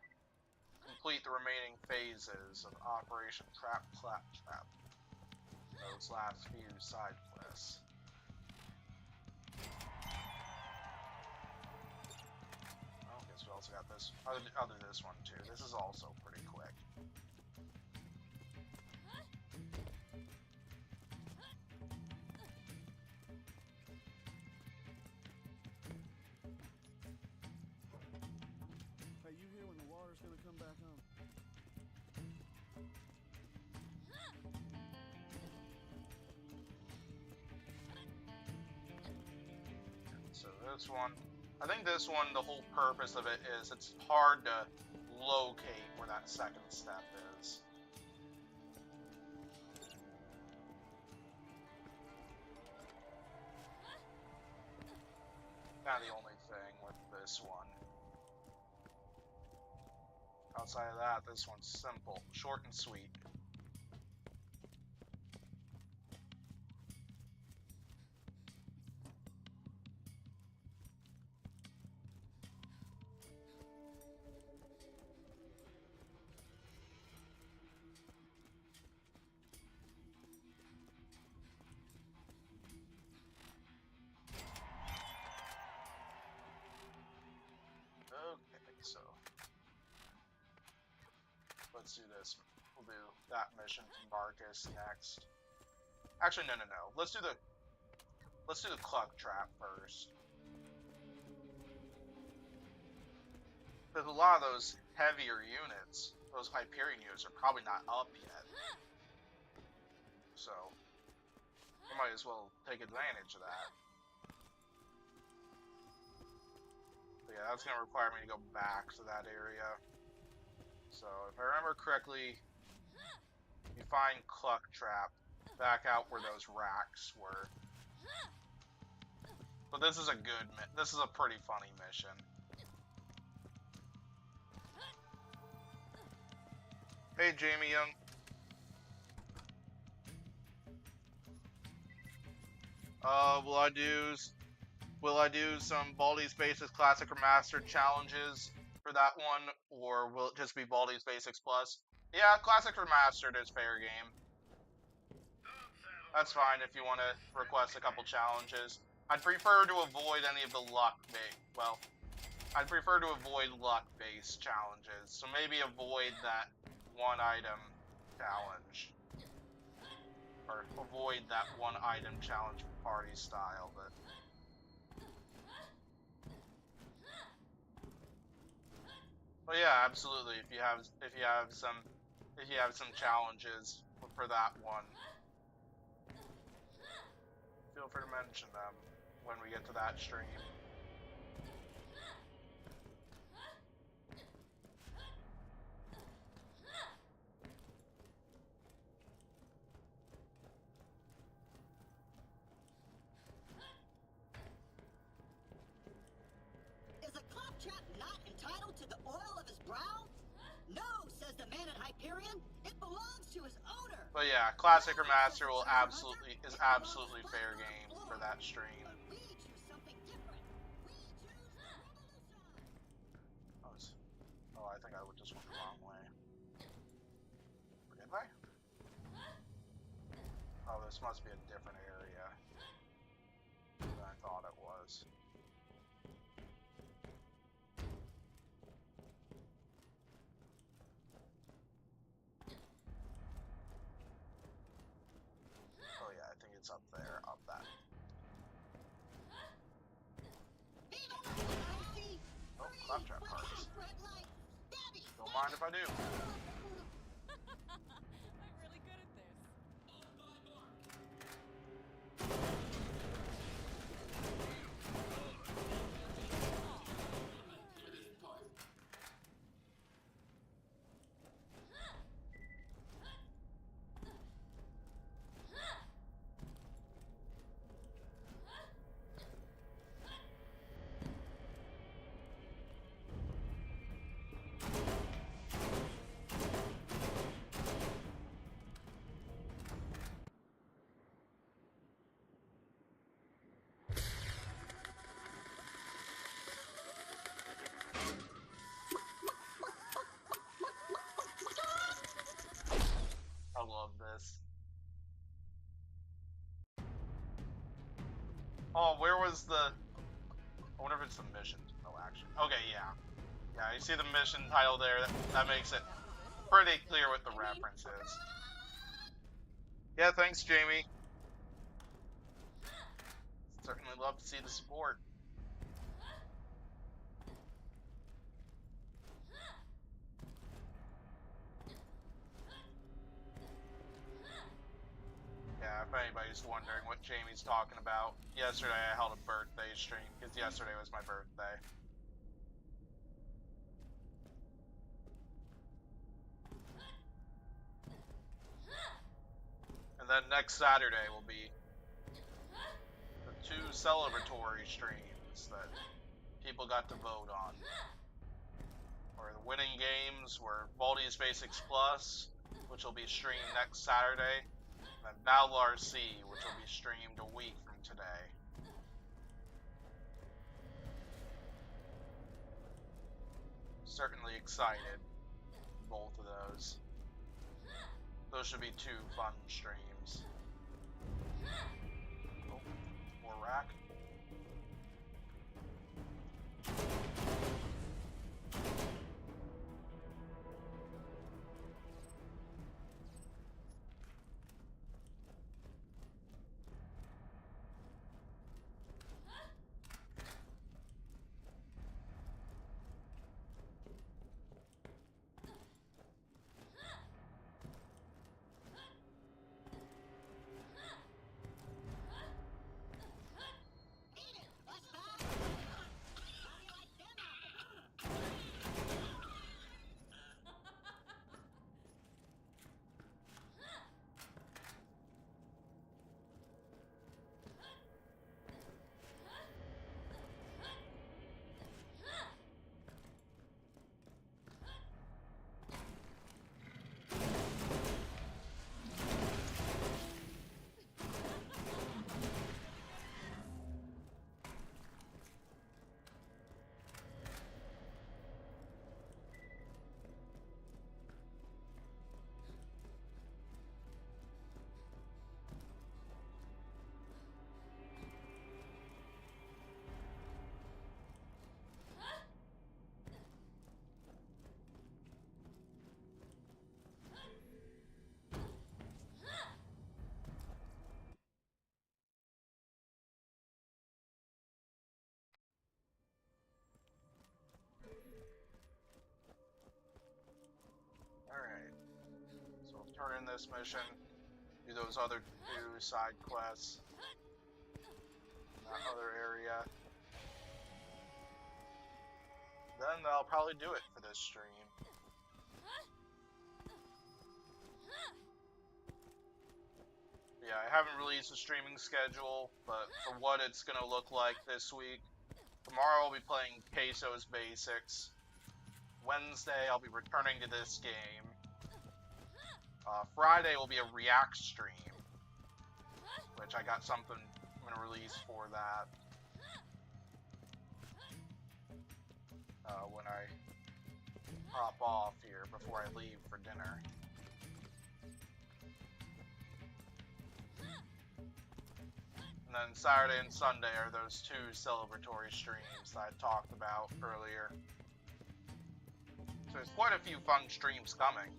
complete the remaining phases of Operation Claptrap. Those last few side quests. Oh, guess we also got this. I'll do this one too. This is also pretty quick. Hey, you hear when the water's gonna come back on? So this one, I think this one, the whole purpose of it is it's hard to locate where that second step is. kind of the only thing with this one. Outside of that, this one's simple, short and sweet. Okay, so let's do this. We'll do that mission from Marcus next. Actually, no. Let's do the Claptrap first. Because a lot of those heavier units, those Hyperion units, are probably not up yet. So we might as well take advantage of that. But yeah, that's gonna require me to go back to that area. So if I remember correctly, you find Claptrap back out where those racks were. But this is this is a pretty funny mission. Hey, Jamie Young. Will I do some Baldi's Basics Classic Remastered challenges for that one, or will it just be Baldi's Basics Plus? Yeah, Classic Remastered is fair game. That's fine if you want to request a couple challenges. I'd prefer to avoid any of the I'd prefer to avoid luck-based challenges, so maybe avoid that one item challenge. Or avoid that one item challenge party style, but yeah, absolutely. If you have some challenges for that one, feel free to mention them when we get to that stream. Is a Claptrap not entitled to the oil of his brow? No, says the man at Hyperion. It belongs to his owner. But yeah, Classic Remaster is absolutely fair game for that stream. We choose something different. We choose Robolution. Oh, I think I just went the wrong way. Did I? Oh, this must be a different area than I thought it was. Oh yeah, I think it's up there, up that. Oh, Claptrap parts. Don't mind if I do. I'm really good at this. I love this. Oh, where was the... I wonder if it's the mission. No, action. Okay, yeah. Yeah, you see the mission title there. That makes it pretty clear what the reference is. Yeah, thanks, Jamie. Certainly love to see the support. Yeah, if anybody's wondering what Jamie's talking about, yesterday I held a birthday stream, because yesterday was my birthday. And then next Saturday will be the 2 celebratory streams. games that people got to vote on. Or the winning games were Baldi's Basics Plus, which will be streamed next Saturday, and then Battle RC, which will be streamed a week from today. Certainly excited. Both of those. Those should be 2 fun streams. Oh, more rack. Alright, so we'll turn in this mission, do those other 2 side quests in that other area. Then that'll probably do it for this stream. Yeah, I haven't released a streaming schedule, but for what it's gonna look like this week, tomorrow I'll be playing Queso's Basics. Wednesday, I'll be returning to this game. Friday will be a React stream, which I got something I'm going to release for that when I hop off here before I leave for dinner. And then Saturday and Sunday are those 2 celebratory streams that I talked about earlier. So there's quite a few fun streams coming.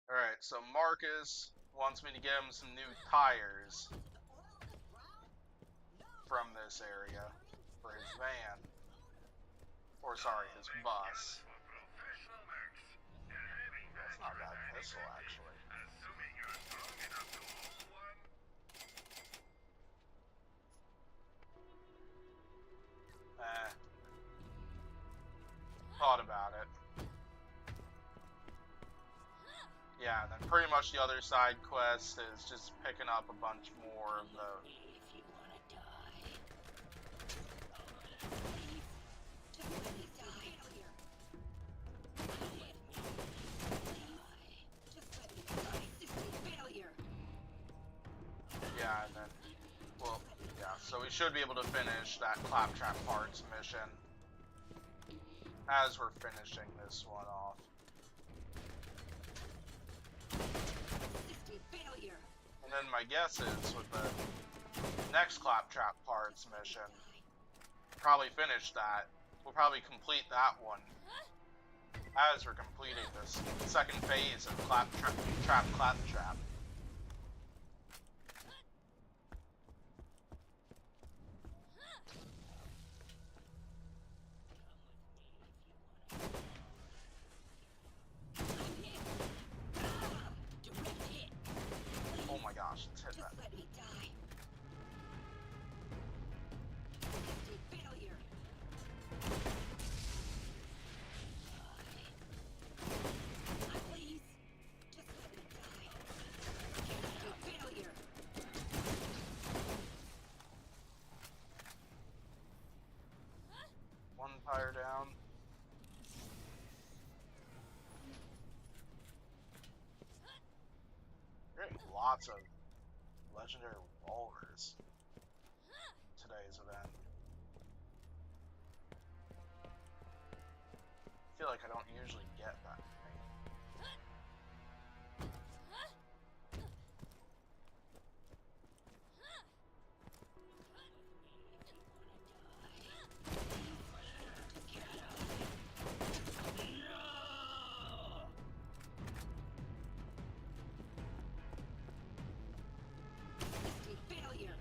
Alright, so Marcus wants me to get him some new tires from this area for his van. Or sorry, his bus. That's not a bad pistol, actually. Thought about it. Yeah, and then pretty much the other side quest is just picking up a bunch more of the... Yeah, and then, well, yeah, so we should be able to finish that Claptrap parts mission. as we're finishing this one off. Failure. And then my guess is with the next Claptrap parts mission, probably finish that. We'll probably complete that one as we're completing this second phase of Claptrap. Oh my gosh, let's hit that. Let me die. Failure. Please, just let me die. Failure. One tire down. Getting lots of legendary revolvers today's event. I feel like I don't usually get that many. Failure.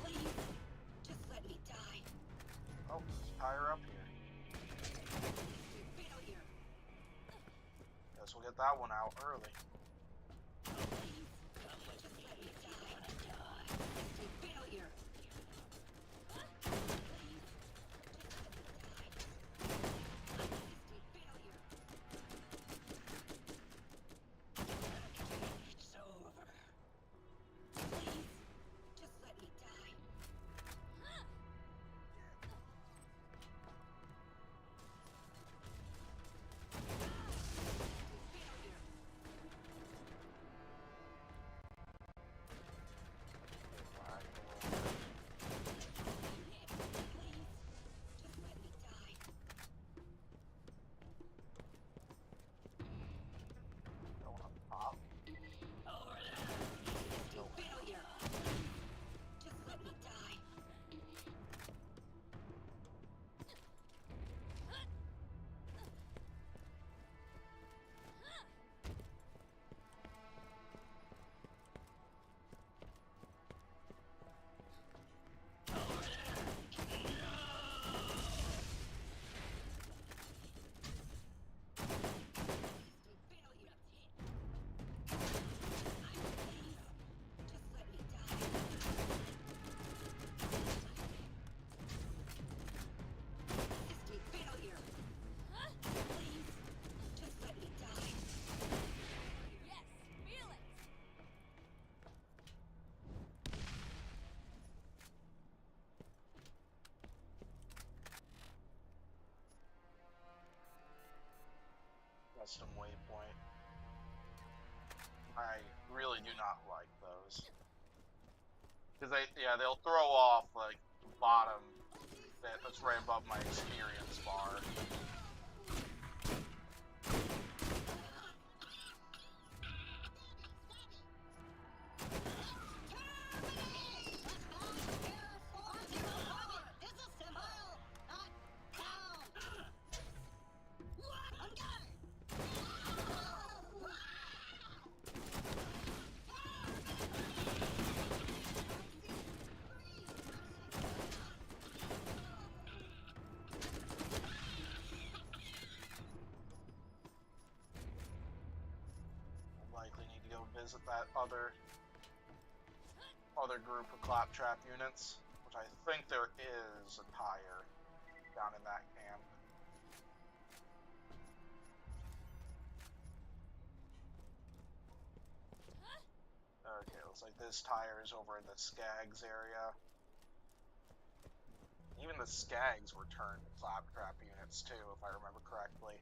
Please, just let me die. Oh, there's a tire up here. Failure. Guess we'll get that one out early. Just let me die. Failure. It's over. Please, just let me die. Don't wanna pop. Failure. Just let me die. Just let me die. Failure. Please, just let me die. Yes, feel it. Custom waypoint. I really do not like those. Because they'll throw off like the bottom bit that's right above my experience bar. Likely need to go visit that other group of Claptrap units, which I think there is a tire down in that camp. Okay, looks like this tire is over in the Skags area. Even the Skags were turned to Claptrap units too, if I remember correctly.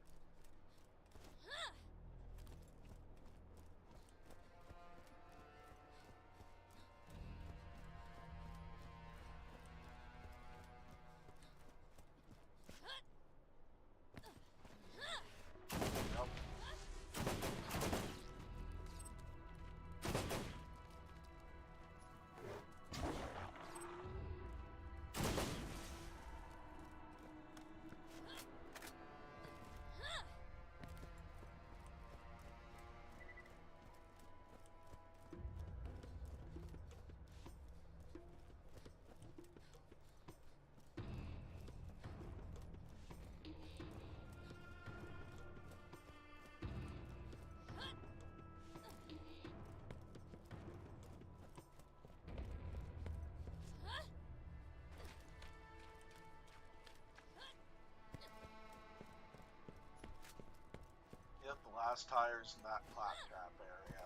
Last tire's in that Claptrap area.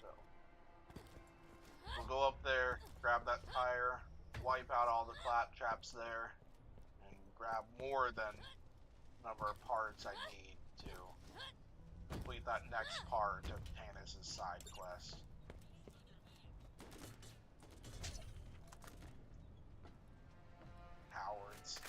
So we'll go up there, grab that tire, wipe out all the Claptraps there, and grab more than the number of parts I need to complete that next part of Tannis' side quest. Cowards.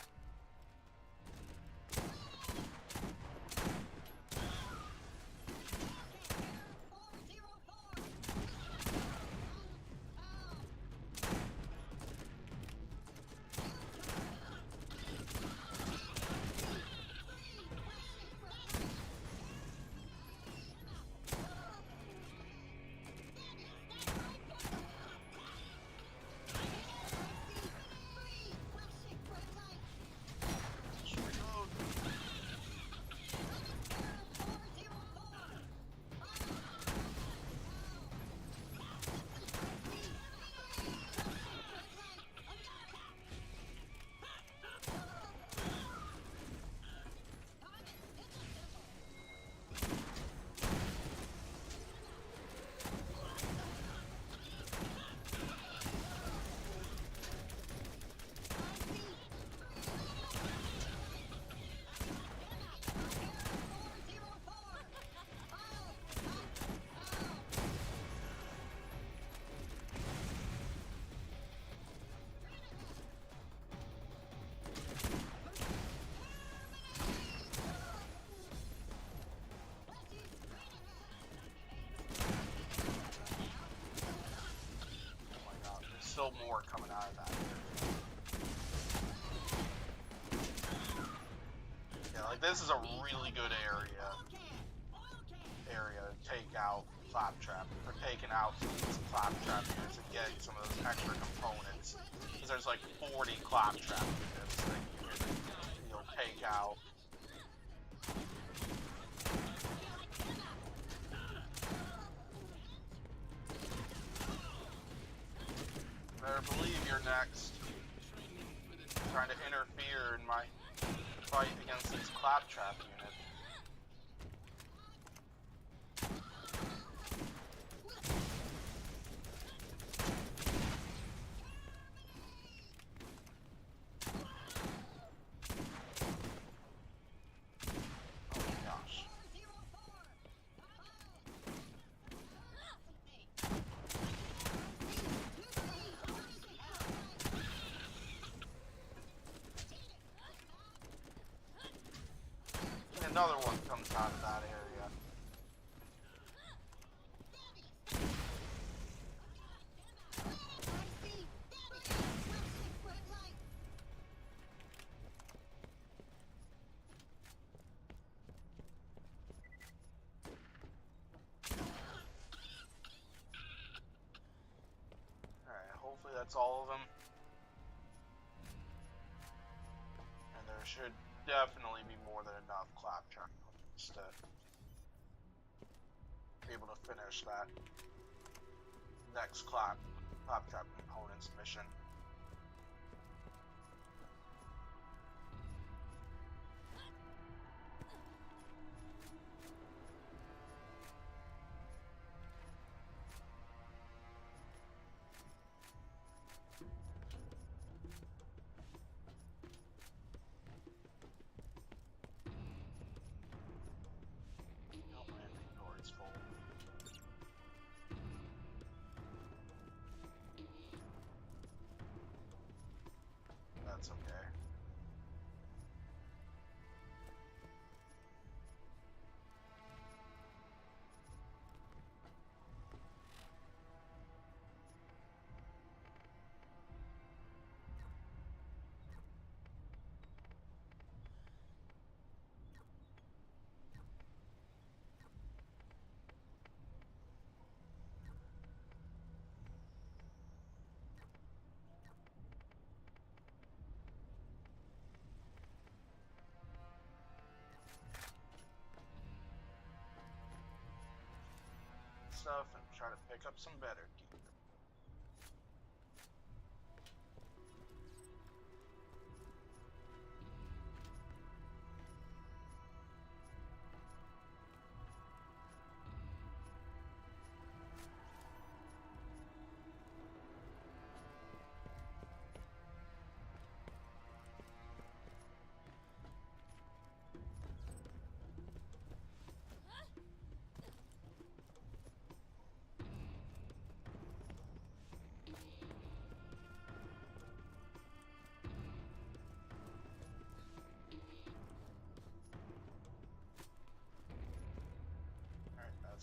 Still more coming out of that area. Yeah, like this is a really good area to take out Claptrap, or taking out some Claptrap units and getting some of those extra components. Because there's like 40 Claptrap units that you'll take out. Better believe you're next. Trying to interfere in my fight against these Claptrap units. Another one comes out of that area. Alright, hopefully that's all of them. And there should definitely be more than enough Claptrap to be able to finish that next Claptrap components mission. That's okay. Stuff and try to pick up some better gear.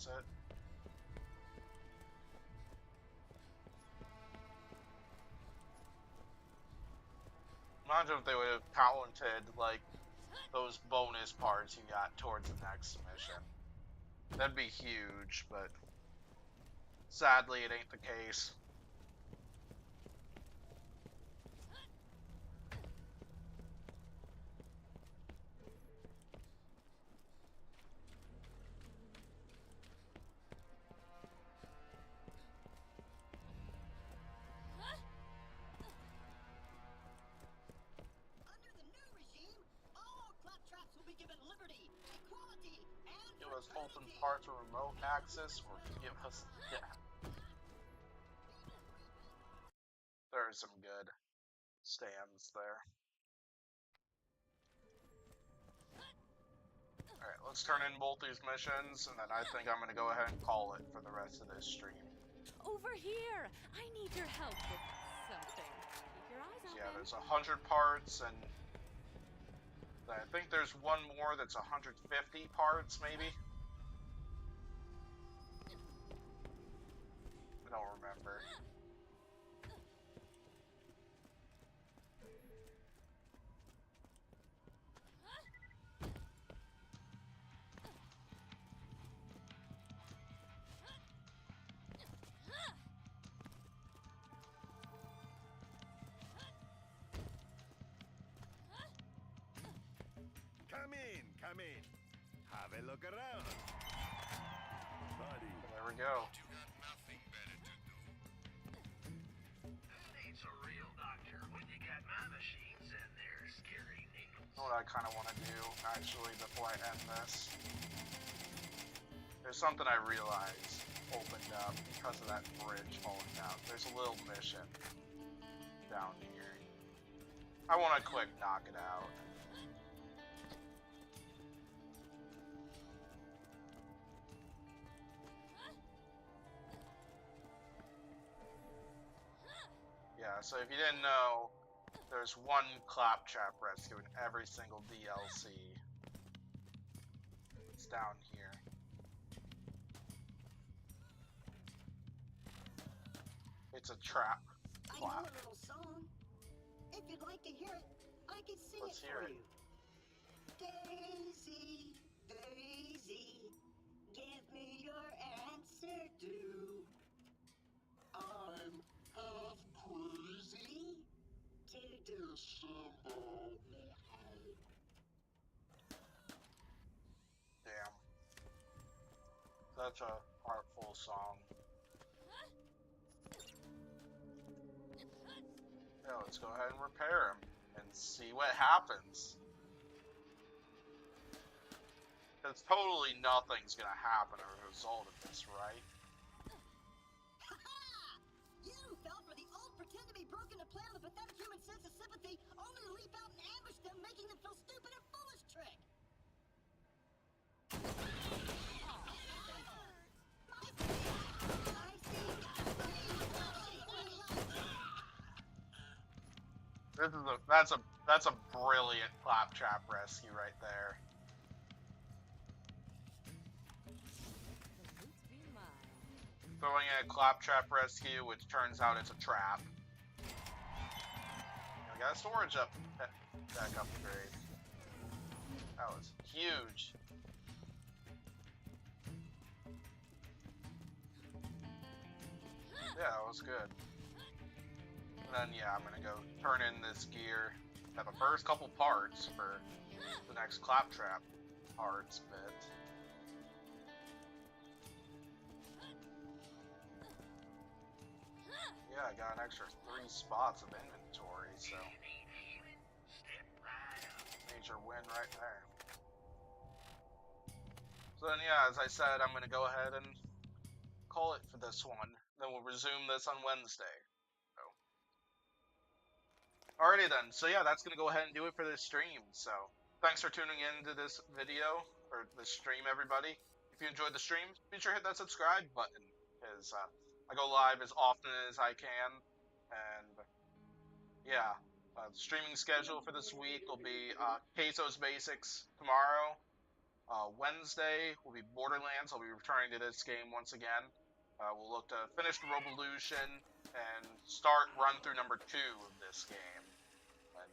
that's it. Imagine if they would have counted, like, those bonus parts you got towards the next mission. That'd be huge, but sadly it ain't the case. Under the new regime, all Claptraps will be given liberty, equality, and Give us open parts or remote access, or give us death. There are some good stands there. Alright, let's turn in both these missions, and then I think I'm gonna go ahead and call it for the rest of this stream. Over here! I need your help with something. Keep your eyes open. Yeah, there's 100 parts, and I think there's one more that's 150 parts, maybe? I don't remember. Come in. Have a look around. Buddy. There we go. You got nothing better to do. Who needs a real doctor when you got my machines and their scary needles? You know what I kind of want to do, actually, before I end this? There's something I realized opened up because of that bridge falling down. There's a little mission down here. I want to quick knock it out. Yeah, so if you didn't know, there's one Claptrap rescue in every single DLC. It's down here. It's a trap. I know a little song. If you'd like to hear it, I can sing Let's it hear for it. you. Daisy, Daisy, give me your answer due. I'm half crazy to dissemble. Damn. Such a artful song. Yeah, let's go ahead and repair him and see what happens. Because totally nothing's gonna happen as a result of this, right? You fell for the old pretend to be broken to play on the pathetic human sense of sympathy, only to leap out and ambush them, making them feel stupid and foolish trick. That's a brilliant Claptrap rescue right there. Throwing in a Claptrap rescue, which turns out it's a trap. We got a storage deck upgrade. That was huge. Yeah, that was good. And then yeah, I'm gonna go turn in this gear. Have a first couple parts for the next Claptrap parts bit. Yeah, I got an extra 3 spots of inventory, so major win right there. So then yeah, as I said, I'm gonna go ahead and call it for this one. Then we'll resume this on Wednesday. So. Alrighty then, so yeah, that's gonna go ahead and do it for this stream. So thanks for tuning in to this video, or this stream, everybody. If you enjoyed the stream, be sure to hit that subscribe button, because I go live as often as I can. And yeah, the streaming schedule for this week will be Queso's Basics tomorrow, Wednesday will be Borderlands. I'll be returning to this game once again. We'll look to finish the Robolution and start run through number 2 of this game. And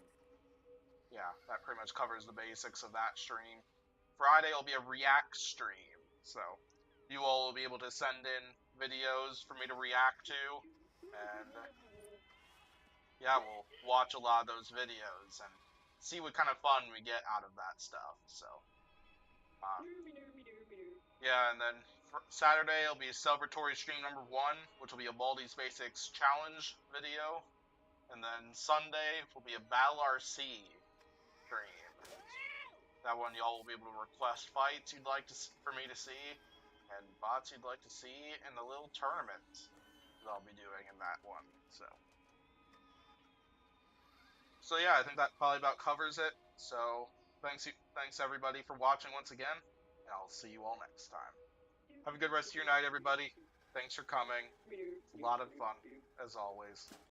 yeah, that pretty much covers the basics of that stream. Friday will be a React stream, so you all will be able to send in videos for me to react to, and yeah, we'll watch a lot of those videos and see what kind of fun we get out of that stuff. So yeah, and then Saturday will be celebratory stream number 1, which will be a Baldi's Basics challenge video, and then Sunday will be a Battle RC stream. That one y'all will be able to request fights you'd like for me to see, and bots you'd like to see in the little tournament that I'll be doing in that one. So yeah, I think that probably about covers it. So thanks everybody for watching once again, and I'll see you all next time. Have a good rest of your night, everybody. Thanks for coming. It's a lot of fun, as always.